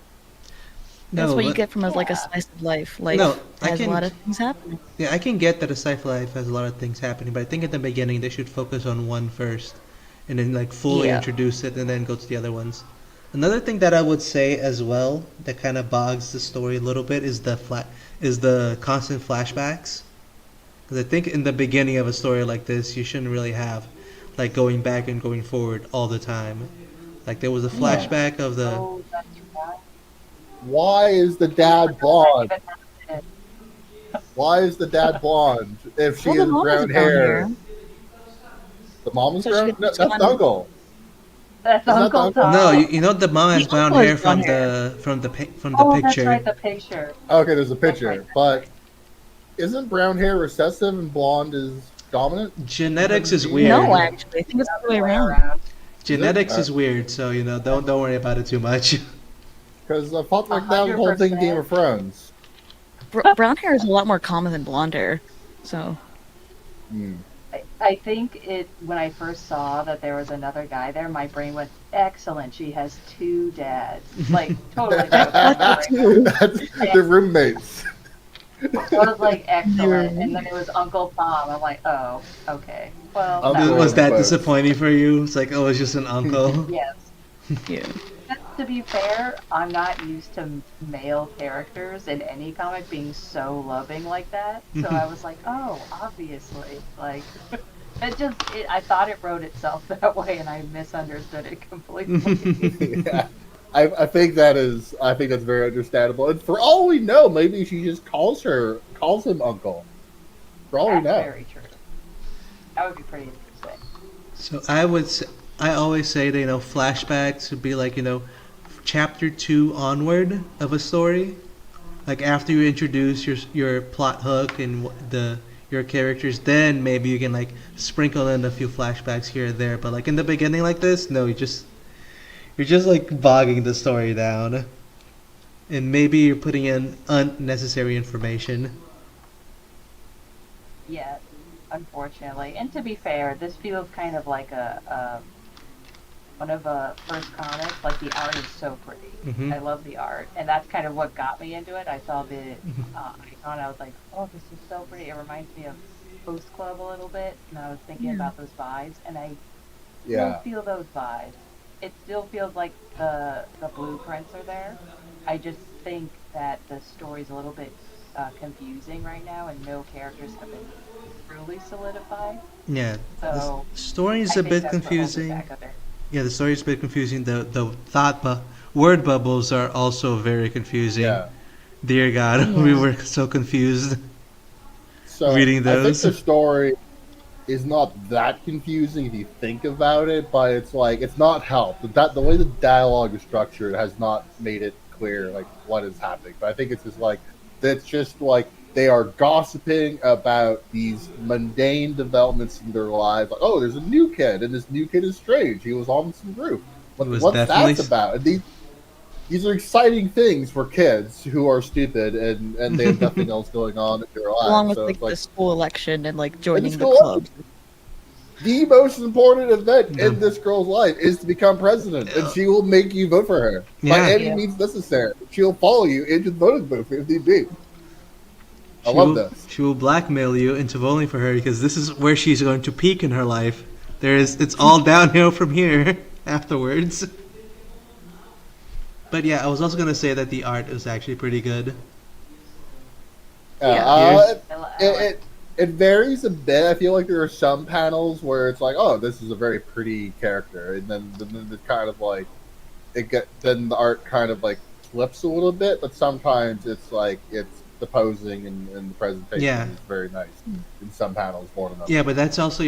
that's No, what you but get from like a Yeah. slice of life. no, Life I has a can. lot of things happening. Yeah, I can get that a sci-fi life has a lot of things happening, but I think at the beginning they should focus on one first, and then like fully Yeah. introduce it, and then go to the other ones. Another thing that I would say as well that kind of bogs the story a little bit is the constant flashbacks. Because I think in the beginning of a story like this, you shouldn't really have like going back and going forward all the time. Like there was a Yeah. flashback of the Oh, that's right. Why is the I dad forgot that blonde? even happened. Why is the dad blonde if she Well, the has mom has brown brown hair? hair, The mom is so she brown. could No, just that's the kind of. uncle. That's Isn't that the Uncle uncle? no, Tom. you know the mom has The brown uncle has hair brown from hair. the Oh, that's picture. right, the picture. Okay, there's a That's right, picture, that's but right. isn't brown hair recessive and blonde is dominant in Genetics the is genes? No, weird. actually, I think it's The the other way other way around. around. Is it? Genetics is weird, so don't worry about it too much. Because I thought A like that was the hundred whole thing in Game percent. of Thrones. Brown hair is a lot more common than blonde hair. So, Hmm. I think it when I first saw that there was another guy there, my brain went, excellent. She has two dads. Like totally that was where my that's brain went. true. That's the roommates. I was like, excellent. You're- And then it was Uncle Tom. I'm like, oh, okay. Well, that Uncle Was was and that folks. disappointing for you? It's like, oh, it's just an uncle. yes. yeah. But to be fair, I'm not used to male characters in any comic being so loving like that. So I was like, oh, obviously. Like, I thought it wrote itself that way and I misunderstood it completely. Yeah. I think I think that's very understandable. And for all we know, maybe she just calls him uncle. For all we That's know. very true. That would be pretty interesting. So I always say that flashbacks would be like chapter 2 onward of a story. Like after you introduce your plot hook and the your characters, then maybe you can like sprinkle in a few flashbacks here and there. But like in the beginning, like this, no, you're just like bogging the story down, and maybe you're putting in unnecessary information. Yes, unfortunately. And to be fair, this feels kind of like a one of the first comics. Like the art is so pretty. Hmm. I love the art, and that's kind of what got me into it. I saw the icon. I was like, oh, this is so pretty. It reminds me of Post Club a little bit, and I was thinking Yeah. about those vibes, and I still Yeah. feel those vibes. It still feels like the blueprints are there. I just think that the story's a little bit confusing right now, and no characters have been truly solidified. Yeah, the So story is I a think bit that's what holds it confusing. back a bit. Yeah, the story is a bit confusing. The word bubbles are also very confusing. Yeah. Dear God, we Yeah. were so confused So reading I think those. the story is not that confusing if you think about it, but it's like it's not helped. The way the dialogue is structured has not made it clear like what is happening. But I think it's just like that's just like they are gossiping about these mundane developments in their lives. Like, oh, there's a new kid, and this new kid is strange. He was on some roof. It was What's definitely that about? And these are exciting things for kids who are stupid and they have nothing else going on in their Along lives. with So like it's the like school election and like in the joining the school club. the most important event the in this girl's life is to become president, and she will make you vote for her by yeah. any Yeah. means necessary. She'll follow you into the voting booth if need be. I She love will this. she will blackmail you into voting for her because this is where she's going to peak in her life. It's all downhill from here afterwards. But yeah, I was also gonna say that the art is actually pretty good. Yeah, Here's it varies a bit. I feel like there are some panels where it's like, oh, this is a very pretty character, and then it's kind of like then the art kind of like flips a little bit, but sometimes it's like it's the posing and the presentation yeah, is very nice in some panels more than others. yeah, but that's also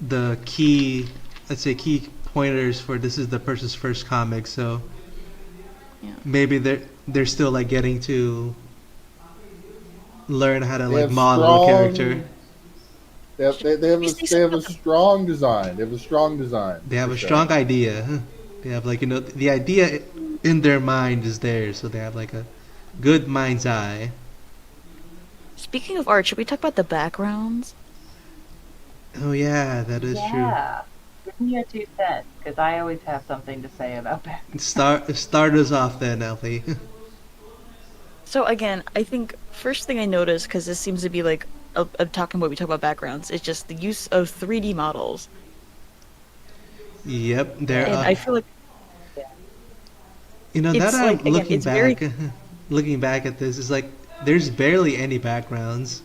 the key, let's say key pointers for this is the person's first comic, so Yeah. maybe they're still like getting to learn how to They like have model a character. strong. They have a strong design. They have a strong design. They have for a sure. strong idea. They have like the idea in their mind is there, so they have like a good mind's eye. Speaking of art, should we talk about the backgrounds? Oh yeah, that is true. Yeah. Give me your 2 cents, because I always have something to say about that. Start us off then, Elfie. So again, I think first thing I noticed, because this seems to be like talking about we talk about backgrounds, is just the use of 3D models, Yep, there. and I feel like Now it's that I'm like, again, looking it's very back, looking back at this, it's like there's barely any backgrounds,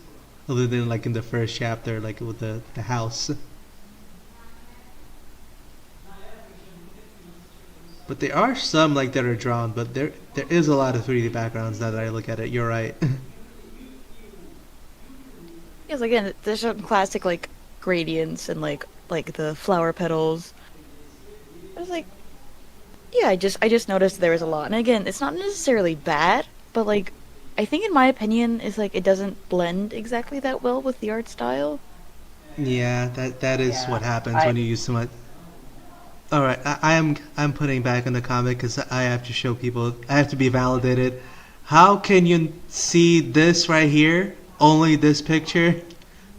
other than like in the first chapter, like with the house. But there are some like that are drawn, but there is a lot of 3D backgrounds now that I look at it. You're right. yes, again, there's some classic like gradients and like the flower petals. I was like, yeah, I just noticed there was a lot, and again, it's not necessarily bad, but like I think in my opinion, it's like it doesn't blend exactly that well with the art style. Yeah, that is Yeah. what happens I when you use so much. All right, I'm putting back in the comic because I have to show people. I have to be validated. How can you see this right here? Only this picture,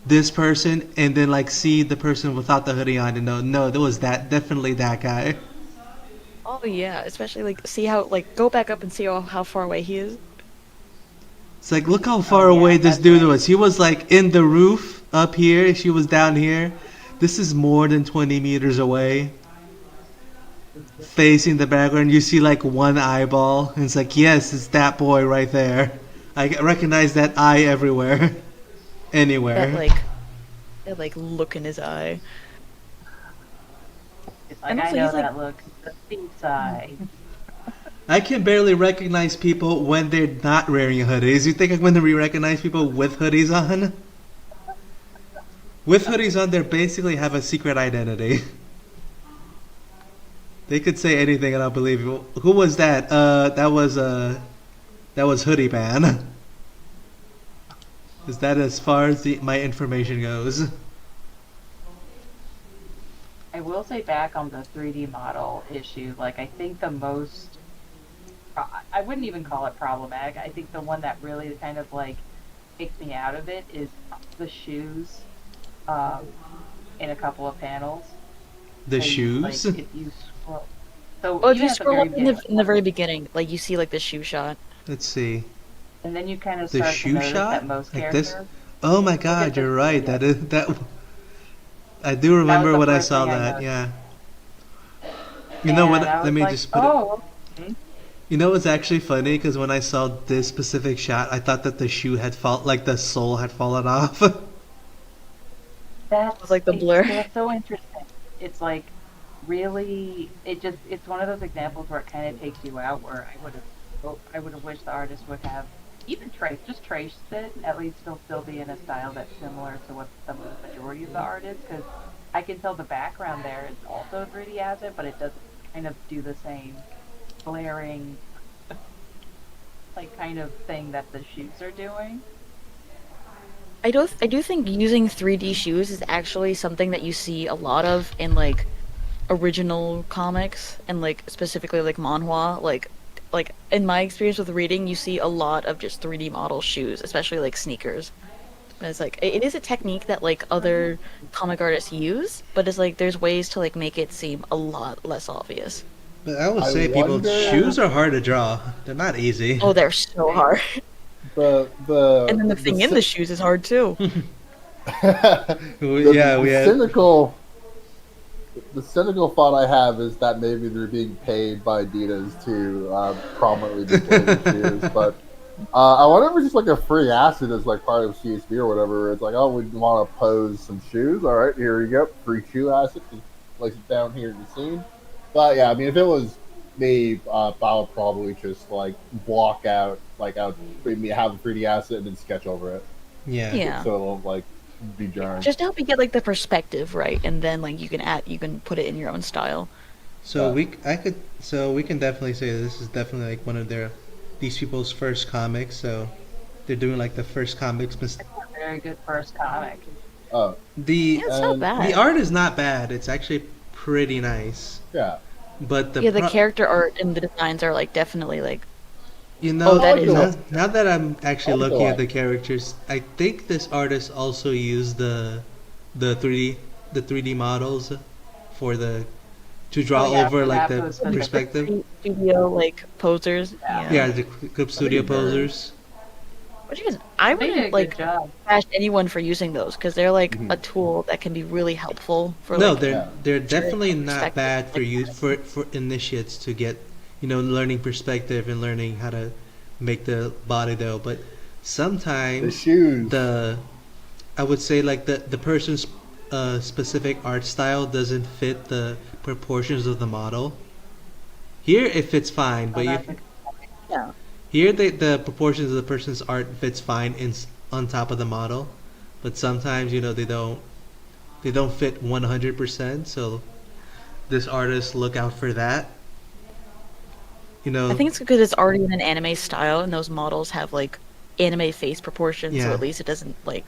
this person, and then like see the person without the hoodie on and know no, that was definitely that guy. Oh yeah, especially like see how like go back up and see how far away he is. It's like look how far yeah, away this that's dude right. was. He was like in the roof up here. She was down here. This is more than 20 meters away. Facing the background, you see like one eyeball, and it's like, yes, it's that boy right there. I recognize that eye everywhere, That anywhere. like look in his eye. It's like And I also know he's like that look. The thief's eye. I can barely recognize people when they're not wearing hoodies. You think I'm going to recognize people with hoodies on? With hoodies on, they basically have a secret identity. They could say anything and I'll believe you. Who was that? That was Hoodie Man. Is that as far as my information goes? I will say back on the 3D model issue, like I think the most, I wouldn't even call it problematic. I think the one that really kind of like takes me out of it is the shoes, um, in a couple of panels. The So you, like shoes? if you scroll, so Oh, if even you at the scroll very up beginning, in the very beginning, like you see like the shoe shot. Let's see. and then you kind of The start to shoe notice shot? that most Like this? characters Oh my look at god, this. you're right. Yeah, That is that. I do that was remember the when I first saw thing I that. noticed, Yeah. You know and what? I Let was me like, just put it. oh, okay. You know what's actually funny? Because when I saw this specific shot, I thought that the shoe had fall, like the sole had fallen off. It was like the blur. That's so interesting. It's like really, it's one of those examples where it kind of takes you out. Where I would have wished the artist would have even traced it. At least it'll still be in a style that's similar to what the majority of the art is. Because I can tell the background there is also 3D asset, but it doesn't kind of do the same glaring like kind of thing that the shoes are doing. I do think using 3D shoes is actually something that you see a lot of in like original comics and like specifically like manhwa. Like in my experience with reading, you see a lot of just 3D model shoes, especially like sneakers. And it's like it is a technique that like other comic artists use, but it's like there's ways to like make it seem a lot less obvious. But I would I say people wonder shoes are hard to draw. They're not easy. Oh, they're so hard. And then the the thing in the shoes is hard too. Yeah, we the had. cynical thought I have is that maybe they're being paid by Adidas to prominently display their shoes. But I wonder if it's just like a free asset as like part of CSV or whatever. It's like, oh, we want to pose some shoes. All right, here you go, free shoe asset. Just place it down here in the scene. But yeah, I mean, if it was me, I would probably just like block out, like I would maybe have a 3D asset and then sketch over it, Yeah. Yeah. so it'll like be jarring. Just to help you get like the perspective right, and then like you can put it in your own style. So we can definitely say this is definitely like one of these people's first comics. So they're doing like the first comics. A very good first comic. Oh, The Yeah, it's not And bad. the art is not bad. It's actually pretty nice. yeah. But Yeah, the character art and the designs are like definitely like you know, Oh, that is- now that I'm actually I like the looking at art. the characters, I think this artist also used the 3D the 3D models for the to draw Oh, yeah, over for like that the was the perspective. studio like posers. Yeah. Yeah, the Clip Studio posers. Which is I They did a wouldn't good like job. bash anyone for using those because they're like Mhm. a tool that can be really helpful for No, like they're definitely not perspective, bad for like you that. for initiates to get, learning perspective and learning how to make the body though. But The sometimes shoes. the I would say like the person's specific art style doesn't fit the proportions of the model. Here it fits fine, So but that's if, Yeah. here the proportions of the person's art fits fine on top of the model, but sometimes they don't fit 100%. So this artist look out for that. You I know, think it's because it's already in an anime style and those models have like anime face proportions, so yeah. at least it doesn't like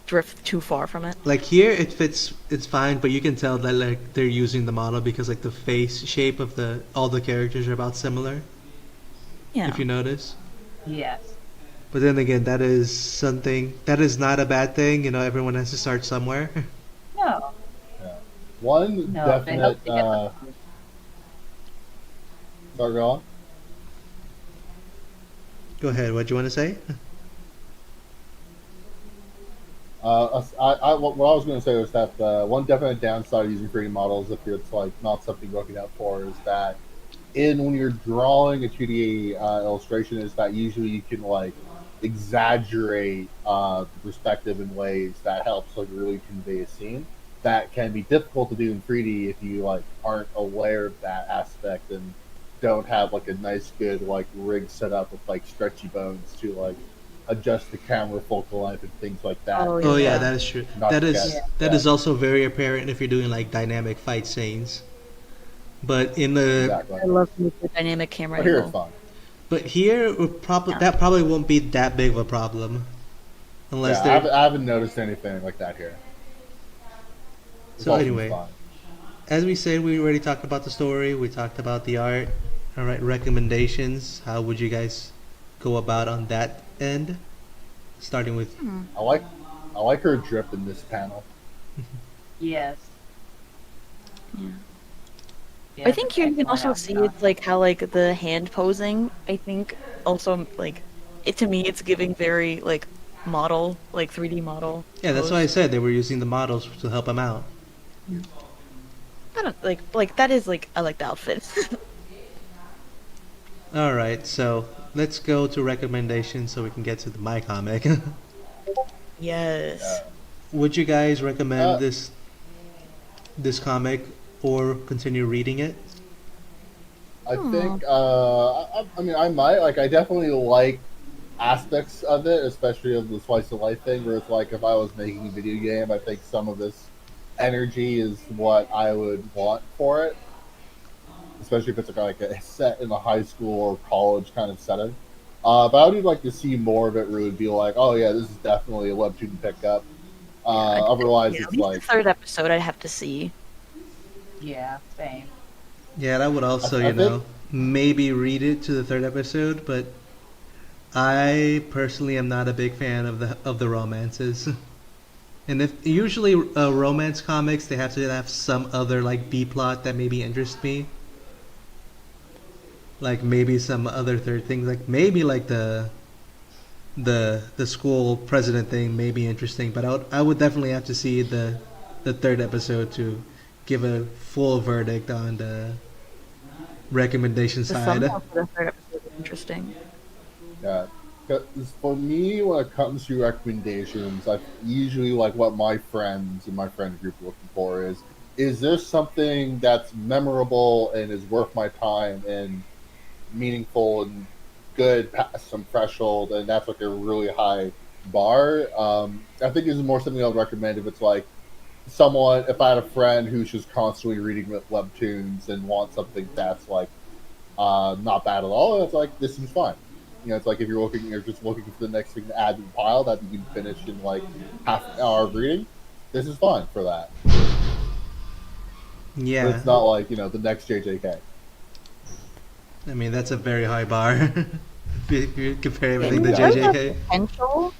drift too far from it. Like here it fits, it's fine, but you can tell that like they're using the model because like the face shape of the all the characters are about similar. Yeah. If you notice. Yes. But then again, that is not a bad thing. Everyone has to start somewhere. No. Yeah. One No. They hope definite. to get the. Sorry, go on. Go ahead. What do you want to say? What I was going to say was that one definite downside of using 3D models, if it's like not something you're looking out for, is that when you're drawing a 2D illustration, is that usually you can like exaggerate the perspective in ways that helps like really convey a scene. That can be difficult to do in 3D if you like aren't aware of that aspect and don't have like a nice good like rig set up with like stretchy bones to like adjust the camera focal length and things like that Oh to Oh yeah, yeah. that is true. not That to is get Yeah. that yeah is also very apparent if you're doing like dynamic fight scenes. But in the exactly. I love the dynamic camera But here it's angle. fine. but here probably Yeah. that probably won't be that big of a problem unless Yeah, they're. I haven't noticed anything like that here. It's So all seems anyway, fine. as we said, we already talked about the story. We talked about the art. All right, recommendations. How would you guys go about on that end? Starting with Hmm. I like I like her drip in this panel. Yes. Yeah. I Yes, think it's here you can excellent also out see shot. it's like how like the hand posing. I think also like it to me it's giving very like model like 3D model yeah, that's why I pose. said they were using the models to help them out. Yeah. I don't like that is like I like the outfit. All right, so let's go to recommendations so we can get to the my comic. Yes. Would you guys recommend Uh, this comic or continue reading it? I Hmm. think I mean I might like I definitely like aspects of it, especially of the slice of life thing, where it's like if I was making a video game, I think some of this energy is what I would want for it, especially if it's like a set in a high school or college kind of setting. But I would like to see more of it where it would be like, oh yeah, this is definitely a webtoon pickup. Yeah. Otherwise, Yeah. At it's least the like third episode I'd have to see. Yeah, same. Yeah, that would also, I think maybe read it to the third episode, but I personally am not a big fan of the romances. And if usually romance comics, they have to have some other like B plot that maybe interests me, like maybe some other third thing, like maybe like the school president thing may be interesting, but I would definitely have to see the third episode to give a full verdict on the recommendation The side. thumbnail for the third episode is interesting. yeah. 'Cause for me, when it comes to recommendations, I usually like what my friends and my friend group are looking for is there something that's memorable and is worth my time and meaningful and good past some threshold, and that's like a really high bar. I think this is more something I would recommend if it's like someone, if I had a friend who's just constantly reading webtoons and wants something that's like not bad at all. It's like this seems fine. It's like if you're just looking for the next thing to add to the pile that you can finish in like half an hour of reading. This is fine for that, but Yeah, it's not like the next JJK. I mean that's a very high bar. If you compare I everything mean, to it has JJK. potential.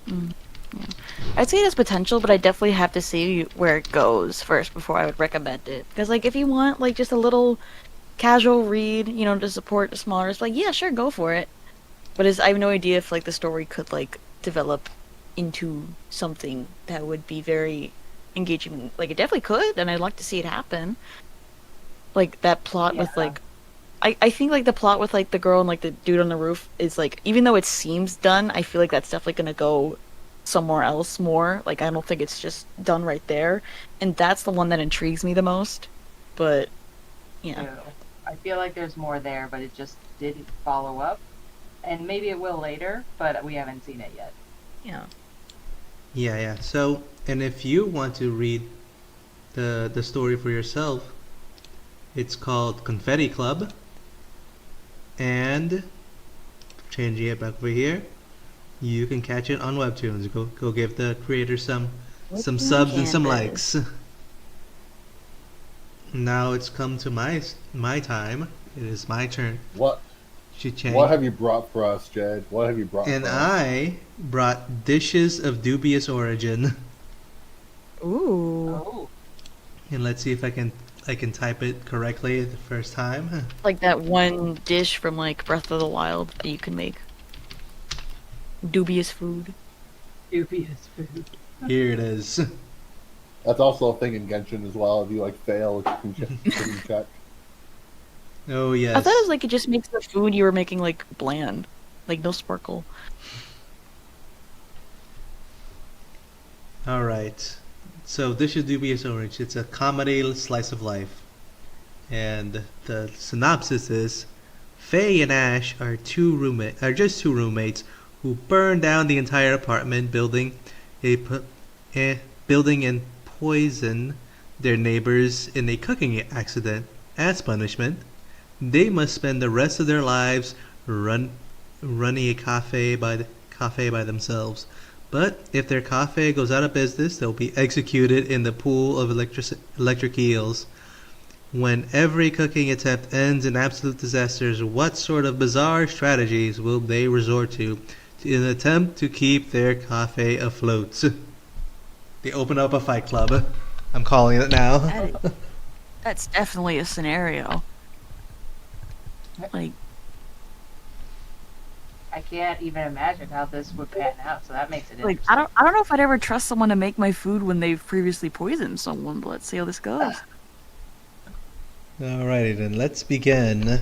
Mm, yeah. I'd say it has potential, but I definitely have to see where it goes first before I would recommend it. Because like if you want like just a little casual read, to support the smaller, it's like yeah, sure, go for it. But I have no idea if like the story could like develop into something that would be very engaging. Like it definitely could, and I'd like to see it happen. Like that plot with Yeah. like I think like the plot with like the girl and like the dude on the roof is like even though it seems done, I feel like that's definitely gonna go somewhere else more. Like I don't think it's just done right there. And that's the one that intrigues me the most. But yeah. Too. I feel like there's more there, but it just didn't follow up. And maybe it will later, but we haven't seen it yet. Yeah. Yeah, yeah. So, and if you want to read the story for yourself, it's called Confetti Club, and changing it back over here, you can catch it on Webtoons. Go give the creator some What's subs and some Canvas? likes. Now it's come to my time. It is my turn What to what change. have you brought for us, Jed? What have you brought And for us? I brought dishes of dubious origin. Ooh. Oh, And let's see if I can type it correctly the first time. Like that one dish from like Breath of the Wild that you can make. Dubious food. dubious food. Here it is. That's also a thing in Genshin as well. If you like fail, you can check. Oh I thought it yes. was like it just makes the food you were making like bland. Like no sparkle. All right. So this is Dubious Orange. It's a comedy slice of life, and the synopsis is: Faye and Ash are just two roommates who burn down the entire apartment building, a building and poison their neighbors in a cooking accident. As punishment, they must spend the rest of their lives running a cafe by themselves. But if their cafe goes out of business, they'll be executed in the pool of electric eels. When every cooking attempt ends in absolute disasters, what sort of bizarre strategies will they resort to in an attempt to keep their cafe afloat? They open up a fight club. I'm calling it now. That's definitely a scenario. Like, I can't even imagine how this would pan out, so that makes it like interesting. I don't know if I'd ever trust someone to make my food when they've previously poisoned someone, but let's see how this goes. Alrighty then, let's begin.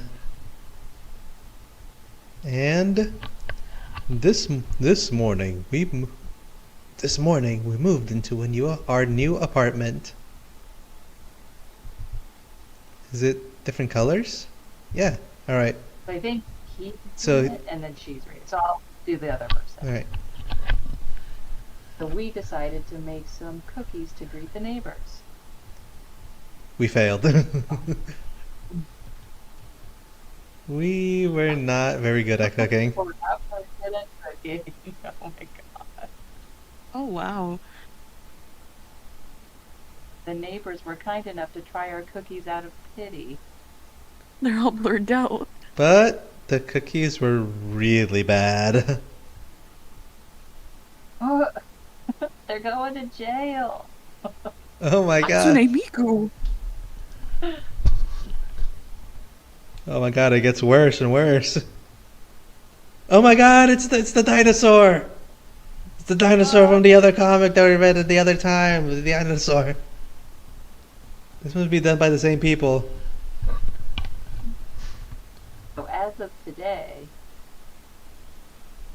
And this morning we moved into our new apartment. Is it different colors? Yeah. All right. So I think he's So- reading it, and then she's reading it. So I'll do the other person. All right. So we decided to make some cookies to greet the neighbors. We failed. We were not very good at cooking. We're not very good at cooking. Oh my god. Oh wow. The neighbors were kind enough to try our cookies out of pity. They're all blurred out. But the cookies were really bad. Oh, they're going to jail. Oh my god. Hatsune Miku. Oh my god, it gets worse and worse. Oh my god, it's the dinosaur. It's the dinosaur from the other comic that we read at the other time. The dinosaur. This must be done by the same people. So as of today,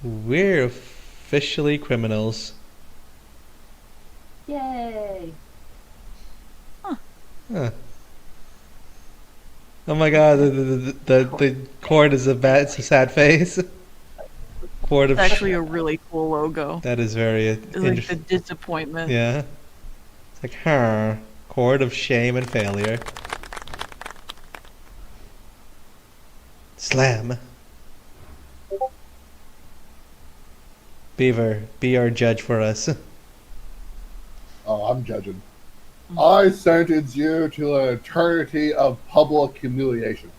We're officially criminals. yay! Huh. Oh my god, the cord is it's a sad face. Cord of It's actually a really cool logo. that is very It's like the interesting. disappointment. Yeah. It's like, huh. Cord of shame and failure. Slam. Beaver, be our judge for us. Oh, I'm judging. I sentence you to an eternity of public humiliation.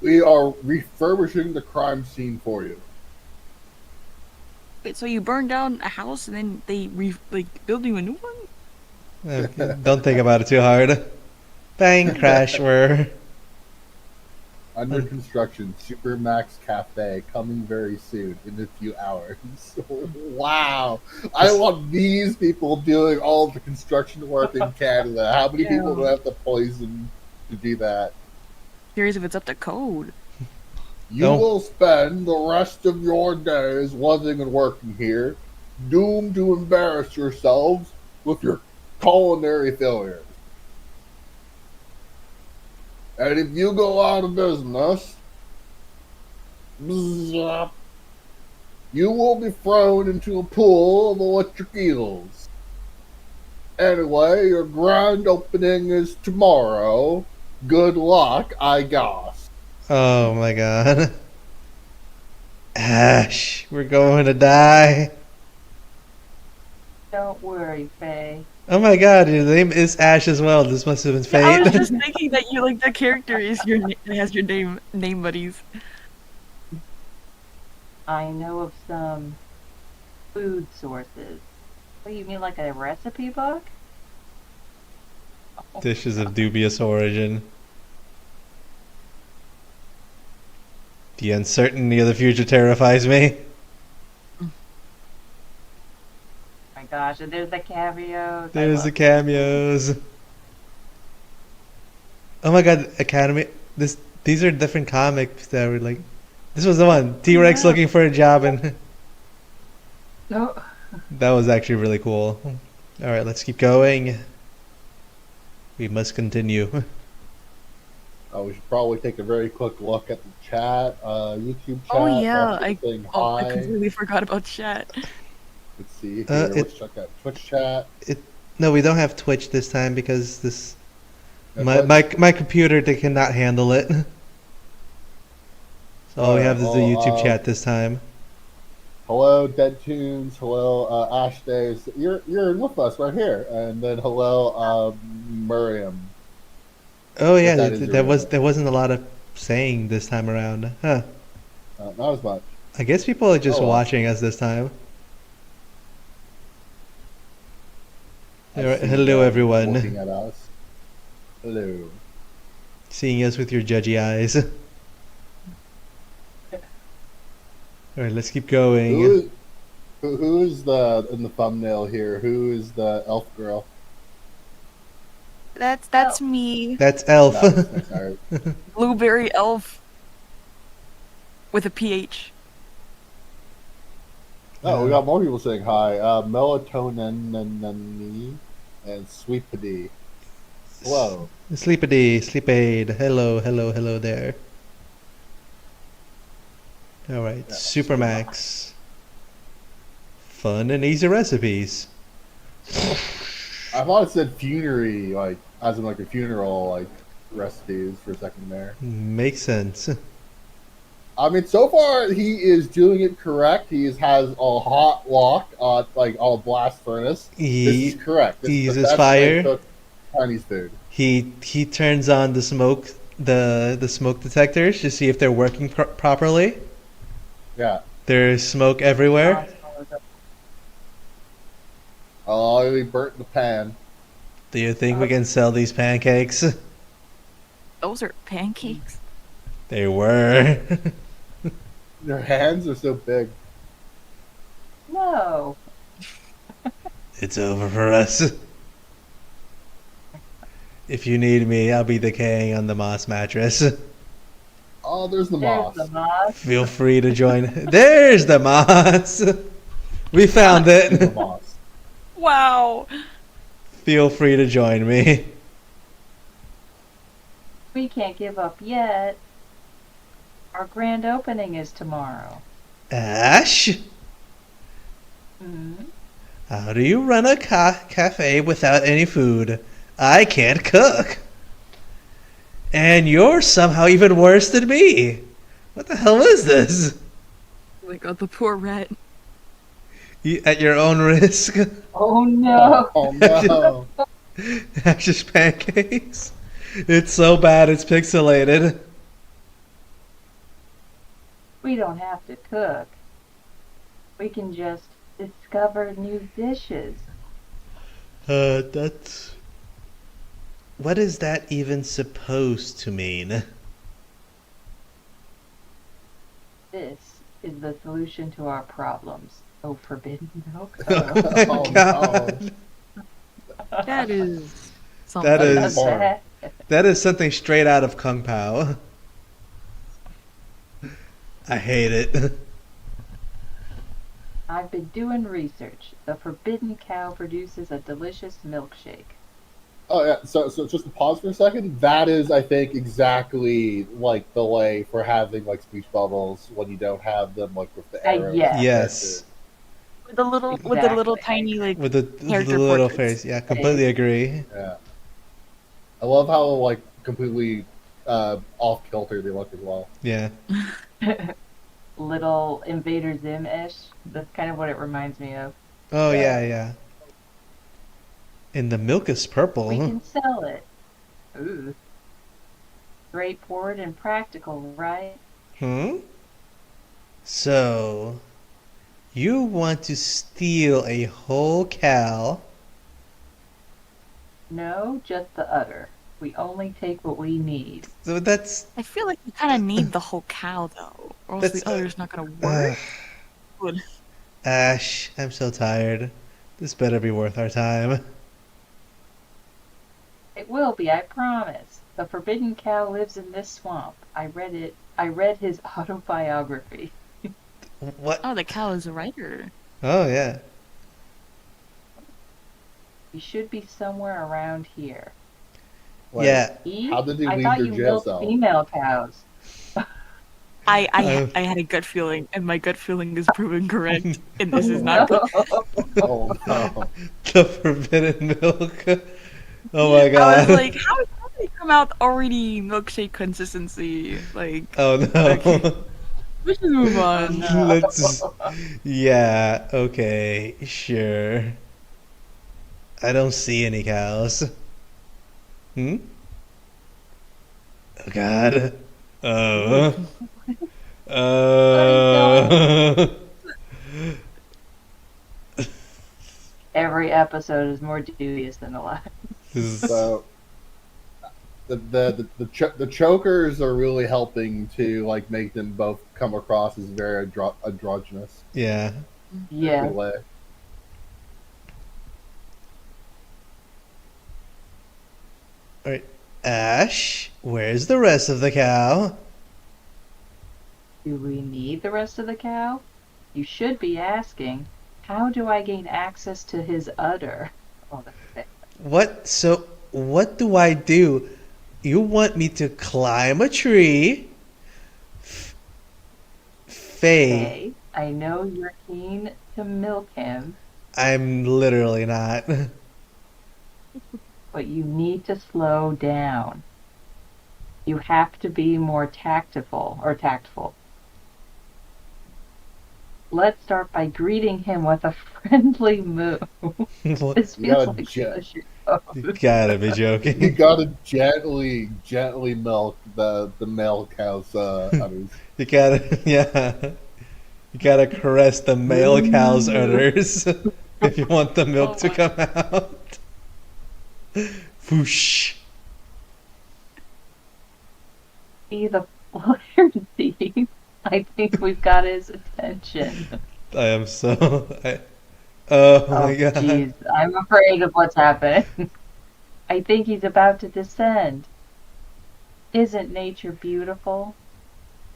We are refurbishing the crime scene for you. Wait, so you burned down a house and then they build you a new one? Don't think about it too hard. Bang, crash, we're... Under construction, Supermax Cafe coming very soon in a few hours. Wow. I want these people doing all the construction work in Canada. How many people do I have to poison to do that? Curious if it's up to code. You No. will spend the rest of your days living and working here, doomed to embarrass yourselves with your culinary failures. And if you go out of business, bzzz, you will be thrown into a pool of electric eels. Anyway, your grand opening is tomorrow. Good luck, I guess. Oh my god. Ash, we're going to die. Don't worry, Faye. Oh my god, your name is Ash as well. This must have been fate. I was just thinking that you like the character is has your name buddies. I know of some food sources. What, you mean like a recipe book? Dishes of dubious origin. The uncertainty of the future terrifies me. My gosh, and there's the cameos. There's the cameos. Oh my god, Academy. These are different comics that were like. This was the one. T-Rex Yeah. looking for a job, and No. that was actually really cool. Alright, let's keep going. We must continue. We should probably take a very quick look at the chat, YouTube Oh chat. yeah, People saying I hi. completely forgot about chat. Let's see Uh, here. it Let's check out Twitch chat. it. No, we don't have Twitch this time because this No Twitch. my computer they cannot handle it. So all All we right. have is the YouTube Well, chat this time. hello, Dead Tunes. Hello, Ash Days. You're with us right here. And then hello, Miriam. Oh If yeah, that is your real name. there wasn't a lot of saying this time around, huh? Not as much. I guess people are just Oh well. watching us this time. I All right, see hello them everyone, looking at us. Hello. seeing us with your judgy eyes. All right, let's keep going. Who who is the in the thumbnail here? Who is the elf girl? That's me, That's Elf. Nice, nice. All right. blueberry elf with a PH. Oh, we got more people saying hi. Melatonin and Sweepity. Hello. Sleepity, sleep aid. Hello, hello, hello there. All right, Yeah, Supermax. Fun and easy recipes. I thought it said funerary, like as in like a funeral, like recipes for a second there. Makes sense. I mean, so far he is doing it correct. Has a hot lock on like on a blast furnace. This is He correct. This is the uses best way to fire. cook Chinese food. He turns on the smoke the smoke detectors to see if they're working properly. Yeah. There's smoke everywhere. Oh, he burnt the pan. Do you think we can sell these pancakes? Those are pancakes. They were. Their hands are so big. No. It's over for us. If you need me, I'll be decaying on the moss mattress. Oh, there's the There's moss. the moss. Feel free to join. There's the moss. We found There's the it. moss. Wow. Feel free to join me. We can't give up yet. Our grand opening is tomorrow. Ash, Hmm. how do you run a cafe without any food? I can't cook. And you're somehow even worse than me. What the hell is this? Like, oh, the poor rat. At your own risk. Oh no. Oh no. Ash's pancakes. It's so bad it's pixelated. We don't have to cook. We can just discover new dishes. That's... What is that even supposed to mean? This is the solution to our problems. Oh, forbidden milk. Oh God. That is something. That is- Porn. That is something straight out of Kung Pao. I hate it. I've been doing research. The forbidden cow produces a delicious milkshake. Oh yeah. So just to pause for a second. That is, I think, exactly like the way for having like speech bubbles when you don't have them like with the arrows. Yeah. Yes. With the little tiny like With the character little portraits. face. Yeah, completely agree. Yeah. I love how like completely off kilter they look as well. Yeah. Little Invader Zim-ish. That's kind of what it reminds me of. Oh, yeah. And the milk is purple. We can sell it. Ooh. Straightforward and practical, right? Hmm? So, you want to steal a whole cow? No, just the udder. We only take what we need. So that's... I feel like you kind of need the whole cow though, or else That's- the other's not gonna work. Good. Ash, I'm so tired. This better be worth our time. It will be, I promise. The forbidden cow lives in this swamp. I read it. I read his autobiography. What? Oh, the cow is a writer. Oh, yeah. He should be somewhere around here. Wait, Yeah. how did they I leave thought their you jail milked cell? female cows. Uh, I had a gut feeling, and my gut feeling is proven correct, and this is not No. good. Oh no. the forbidden milk. Oh my I was god. like, how did it come out already milkshake consistency? Like, Oh okay, no. let's just move Oh on. no. Let's. Yeah, okay, sure. I don't see any cows. Hmm? Oh god. Oh. What is going on? Uh. Every episode is more dubious than the last. This is, So the chokers are really helping to like make them both come across as very androgynous yeah. in a good Yeah. way. Alright. Ash, where's the rest of the cow? Do we need the rest of the cow? You should be asking, how do I gain access to his udder? Oh, that's it. What? So, what do I do? You want me to climb a tree? Faye, Okay, I know you're keen to milk him, I'm literally not. but you need to slow down. You have to be more tactful. Let's start by greeting him with a friendly move. This You feels gotta like jet. such a You gotta be You joking. gotta gently milk the male cow's udders. You gotta, yeah. You gotta caress the male cow's udders if you want the milk Oh to my- come out. Whoosh. See the flirty. I think we've got his attention. I am so. Oh Oh, my god. jeez. I'm afraid of what's happening. I think he's about to descend. Isn't nature beautiful?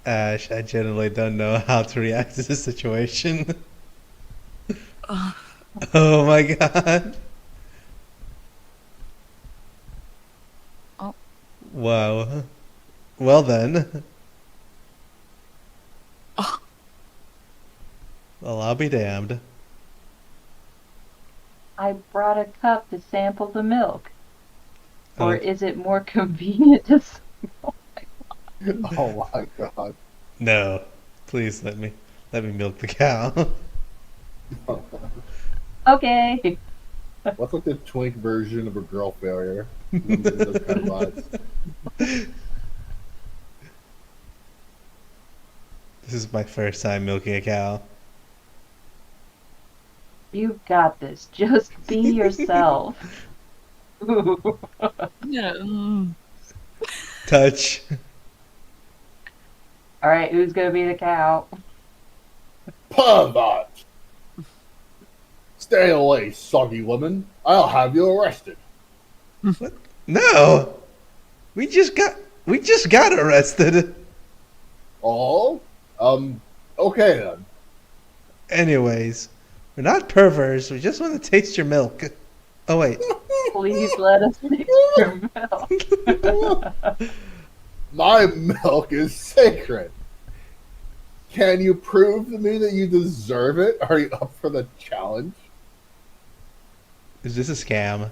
Ash, I generally don't know how to react to this situation. Ugh. Oh my god. Oh. Wow. Well then. Oh. Well, I'll be damned. I brought a cup to sample the milk. Or Okay. is it more convenient to... Oh my god. No. Please let me milk the cow. Okay. What's like the twink version of a girl failure? Remember those kind of vibes. This is my first time milking a cow. You've got this. Just be yourself. Ooh. Yeah. Touch. Alright, who's gonna be the cow? Pervert! Stay away, soggy woman. I'll have you arrested. No. We just got arrested. Oh? Okay then. Anyways, we're not perverts. We just want to taste your milk. Oh wait. Please let us taste your milk. My milk is sacred. Can you prove to me that you deserve it? Are you up for the challenge? Is this a scam?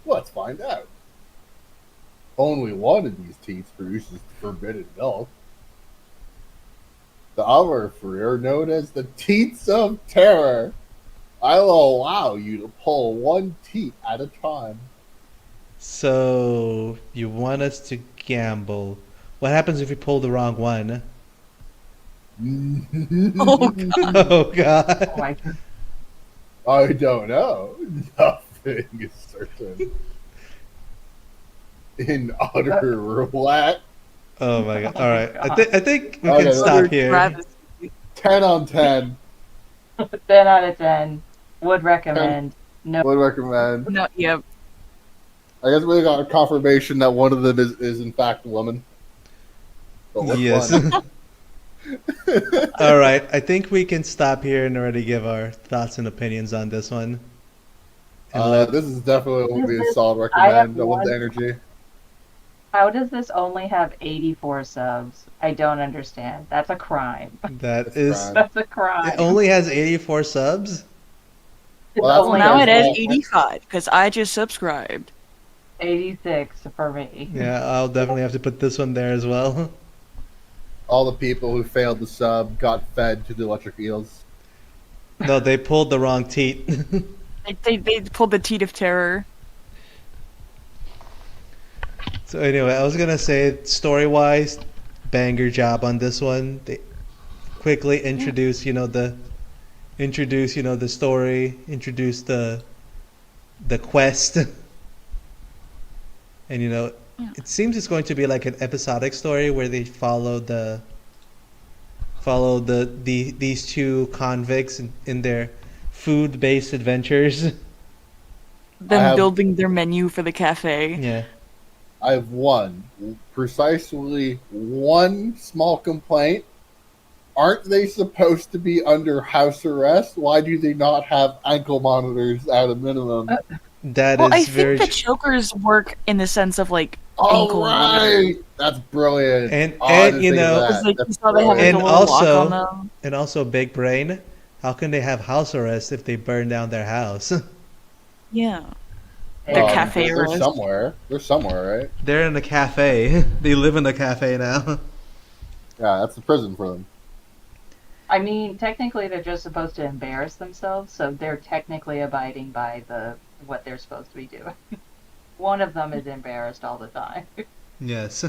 Let's find out. Only one of these teats produces forbidden milk. The other three are known as the teats of terror. I'll allow you to pull one teat at a time. So you want us to gamble? What happens if we pull the wrong one? Oh god. Oh Oh god. my god. I don't know. Nothing is certain. In utter roulette, Oh my god. Oh All my right. God. I think we Okay, can let's stop Utter here. travesty. 10 on 10. 10 out of 10. Would recommend. No. Would recommend. No, yep. I guess we got a confirmation that one of them is in fact a woman. But which Yes. one? All right. I think we can stop here and already give our thoughts and opinions on this one. and let This is definitely What would is be a this? solid I have recommend. I love the one. energy. How does this only have 84 subs? I don't understand. That's a crime. that It's a is. crime. That's a It crime. only has 84 subs. It Well, that's Well, only now because has it has well, 84, 85 because I just subscribed. 86 for me. Yeah, I'll definitely have to put this one there as well. all the people who failed to sub got fed to the electric eels. No, they pulled the wrong teat. They pulled the teat of terror. So anyway, I was gonna say story wise, banger job on this one. They quickly Yeah. introduce the story, introduce the quest, and Yeah. it seems it's going to be like an episodic story where they follow these two convicts in their food based adventures. I Them have building their menu for the cafe. Yeah. I have precisely one small complaint. Aren't they supposed to be under house arrest? Why do they not have ankle monitors at a minimum? That Well, I is think very the tr- chokers work in the sense of like All ankle right, monitors. that's brilliant. and Oh, I and didn't think of Because that. like you That's saw they have like brilliant. a and little lock on also them. and also big brain. How can they have house arrest if they burn down their house? Yeah. Their cafe They're arrest. somewhere. They're somewhere, right? They're in a cafe. They live in a cafe now. Yeah, that's the prison for them. I mean, technically they're just supposed to embarrass themselves, so they're technically abiding by the what they're supposed to be doing. One of them is embarrassed all the time. Yes.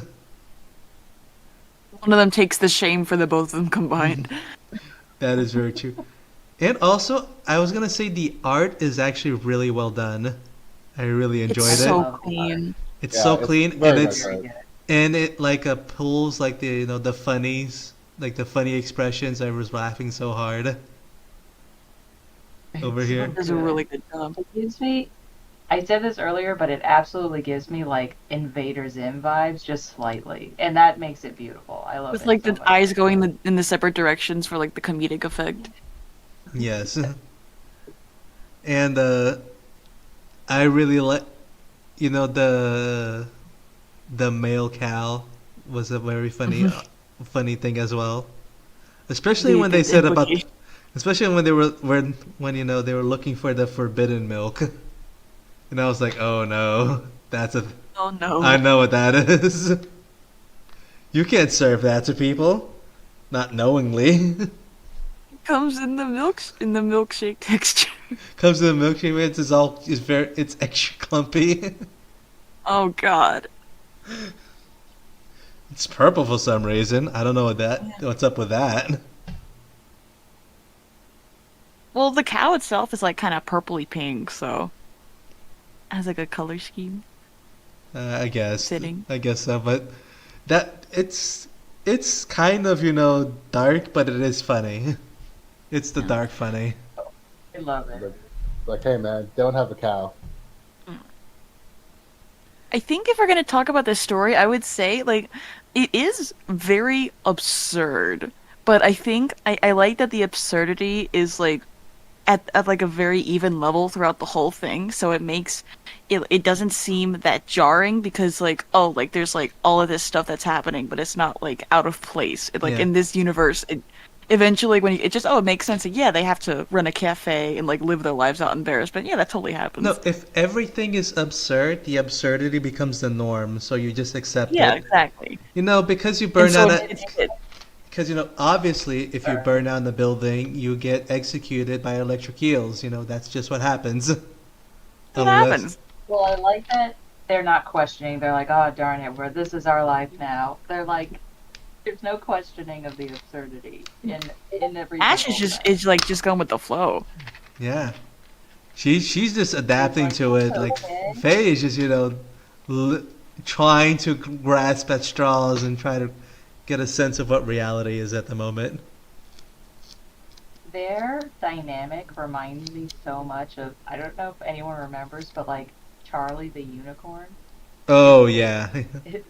One of them takes the shame for the both of them combined. That is very true. And also, I was gonna say the art is actually really well done. I really It's enjoyed I it. so love the art. clean. It's Yeah, so it's clean, very nice art. and it like pulls like the funnies, like the funny expressions. I was laughing so hard over It's so here. It does a good. really good job. It gives me, I said this earlier, but it absolutely gives me like Invader Zim vibes, just slightly, and that makes it beautiful. I love With it like so the much. eyes going in the separate directions for like the comedic effect. Yes, and I really like the male cow was a very funny thing as well. Especially when they The said about, implication. especially when they were looking for the forbidden milk, and I was like, oh no, that's a Oh I no. know what that is. You can't serve that to people, not knowingly. Comes in the milkshake texture. Comes to the milkshake, it's extra clumpy. Oh god. It's purple for some reason. I don't know what's up with that. Well, the cow itself is like kind of purpley pink, so has like a color scheme I guess. fitting. I guess so, but that it's kind of dark, but it is funny. It's the dark funny. I love it. But, like, hey man, don't have a cow. I think if we're gonna talk about this story, I would say like it is very absurd, but I think I like that the absurdity is like at like a very even level throughout the whole thing, so it doesn't seem that jarring because like oh like there's like all of this stuff that's happening, but it's not like out of place. Like Yeah. in this universe, eventually when it just it makes sense that yeah they have to run a cafe and like live their lives out in Paris, but yeah that totally No, happens. if everything is absurd, the absurdity becomes the norm, so you just accept Yeah, it. exactly. Because you And burn so down it's good. because obviously if you burn down the building, you get executed by electric eels. That's just what happens. What Unless happens? Well, I like that they're not questioning. They're like, oh, darn it, this is our life now. They're like, there's no questioning of the absurdity in every Ash is single just thing. is like just going with the flow. yeah, she's just He's adapting like, to it's it. Like okay. Faye is just trying to grasp at straws and try to get a sense of what reality is at the moment. Their dynamic reminds me so much of, I don't know if anyone remembers, but like Charlie the Unicorn. Oh yeah, It,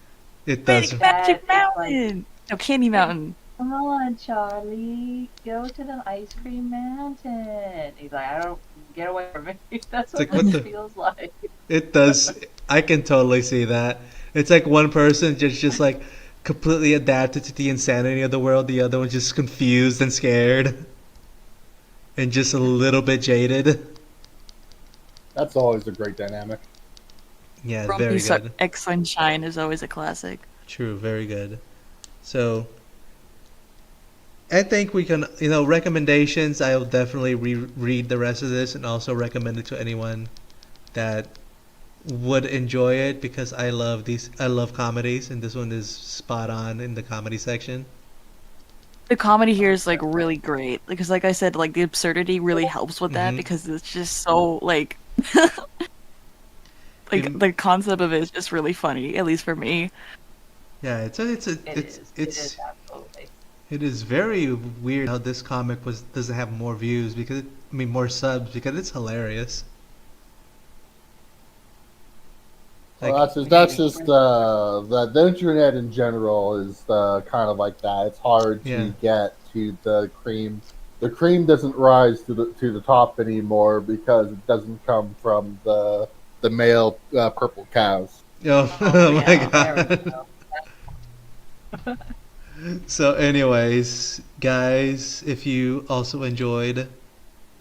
it does. Magic that Magic is like, Mountain. No, Candy Mountain. come on, Charlie, go to the ice cream mountain. He's like, I don't Get away from me. That's It's what like what this the feels like. it does. I can totally see that. It's like one person just like completely adapted to the insanity of the world. The other one's just confused and scared and just a little bit jaded. That's always a great dynamic. Yeah, it's Grumpy very good. X Sunshine is always a classic. True, very good. So I think we can, recommendations. I'll definitely read the rest of this and also recommend it to anyone that would enjoy it because I love these. I love comedies, and this one is spot on in the comedy section. The comedy here is like really great because, like I said, like the absurdity really helps with that Hmm. because it's just so like like And the concept of it is just really funny, at least for me. yeah, It is. It is absolutely. it is very weird how this comic doesn't have more views because more subs because it's hilarious. Well, Like that's just the internet in general is kind of like that. It's hard yeah, to get to the cream. The cream doesn't rise to the top anymore because it doesn't come from the male purple cows. oh, Oh oh my yeah, there we god. go. So, anyways, guys, if you also enjoyed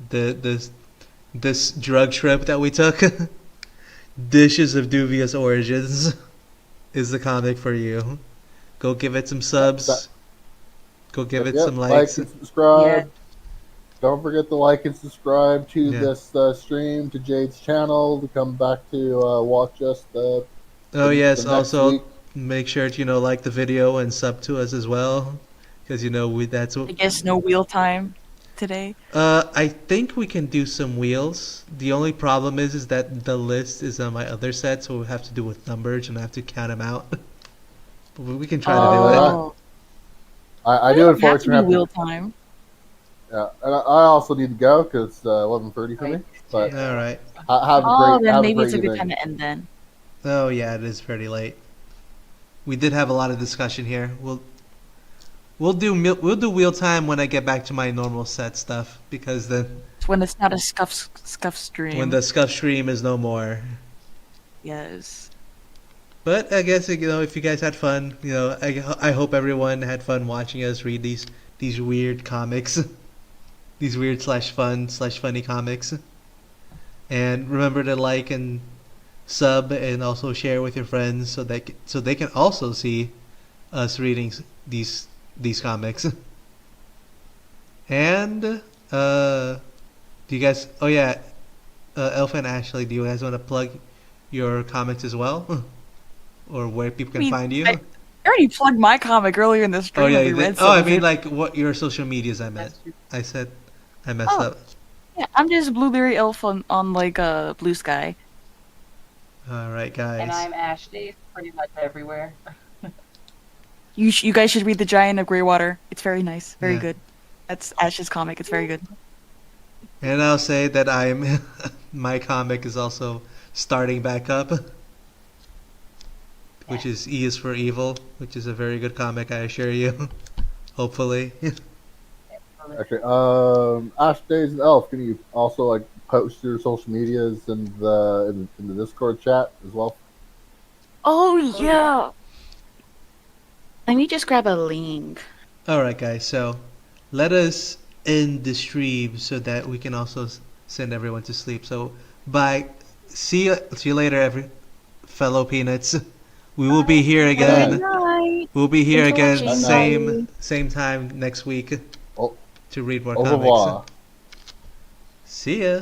the this drug trip that we took, Dishes of Dubious Origins is the comic for you. Go give it some That, subs. Go give it yep. some Like likes. and Yeah, subscribe. Don't forget to like and subscribe to Yeah. this stream to Jade's channel to come back to watch us Oh yes. the next Also, week. make sure to like the video and sub to us as well, because we that's what. I guess no wheel time today. I think we can do some wheels. The only problem is that the list is on my other set, so we have to do with numbers and I have to count them out. But we can try to do it. Uh, Oh, I we do don't have to unfortunately do have to. wheel time. Yeah, and I also need to go because it's 11:30 for me. right. But All right. Oh, then have a maybe it's great a good time evening. to end then. Oh yeah, it is pretty late. We did have a lot of discussion here. We'll do wheel time when I get back to my normal set stuff because then It's when it's not a scuff when stream. the scuff stream is no more. Yes. But I guess if you guys had fun, I hope everyone had fun watching us read these weird comics, these weird slash fun slash funny comics. And remember to like and sub and also share with your friends so they can also see us reading these comics. And do you guys? Oh yeah, Elf and Ashley, do you guys want to plug your comics as well, or where people I can mean, find you? I already plugged my comic earlier in the Oh stream yeah, and you we did. read Oh, some I of mean it. like what your social medias. I meant. That's true. I said I messed Oh, up. yeah, I'm just Blueberry Elf on like Blue Sky. All right, And guys. I'm Ashley, pretty much everywhere. You guys should read The Giant of Greywater. It's very nice, very Yeah. good. That's Ash's comic. It's very good. And I'll say that I'm my comic is also starting back up, which is E is for Evil, which is a very good comic, I assure you. Hopefully. Actually, Ash Days and Elf, can you also like post your social medias in in the Discord chat as well? Oh yeah. Let me just grab a link. All right, guys. So let us end the stream so that we can also send everyone to sleep. So bye. See you later, every fellow peanuts. We will be here Good again. night. We'll be here Thanks for again, watching. Night. same time next week Au, to read more au comics. revoir. See ya.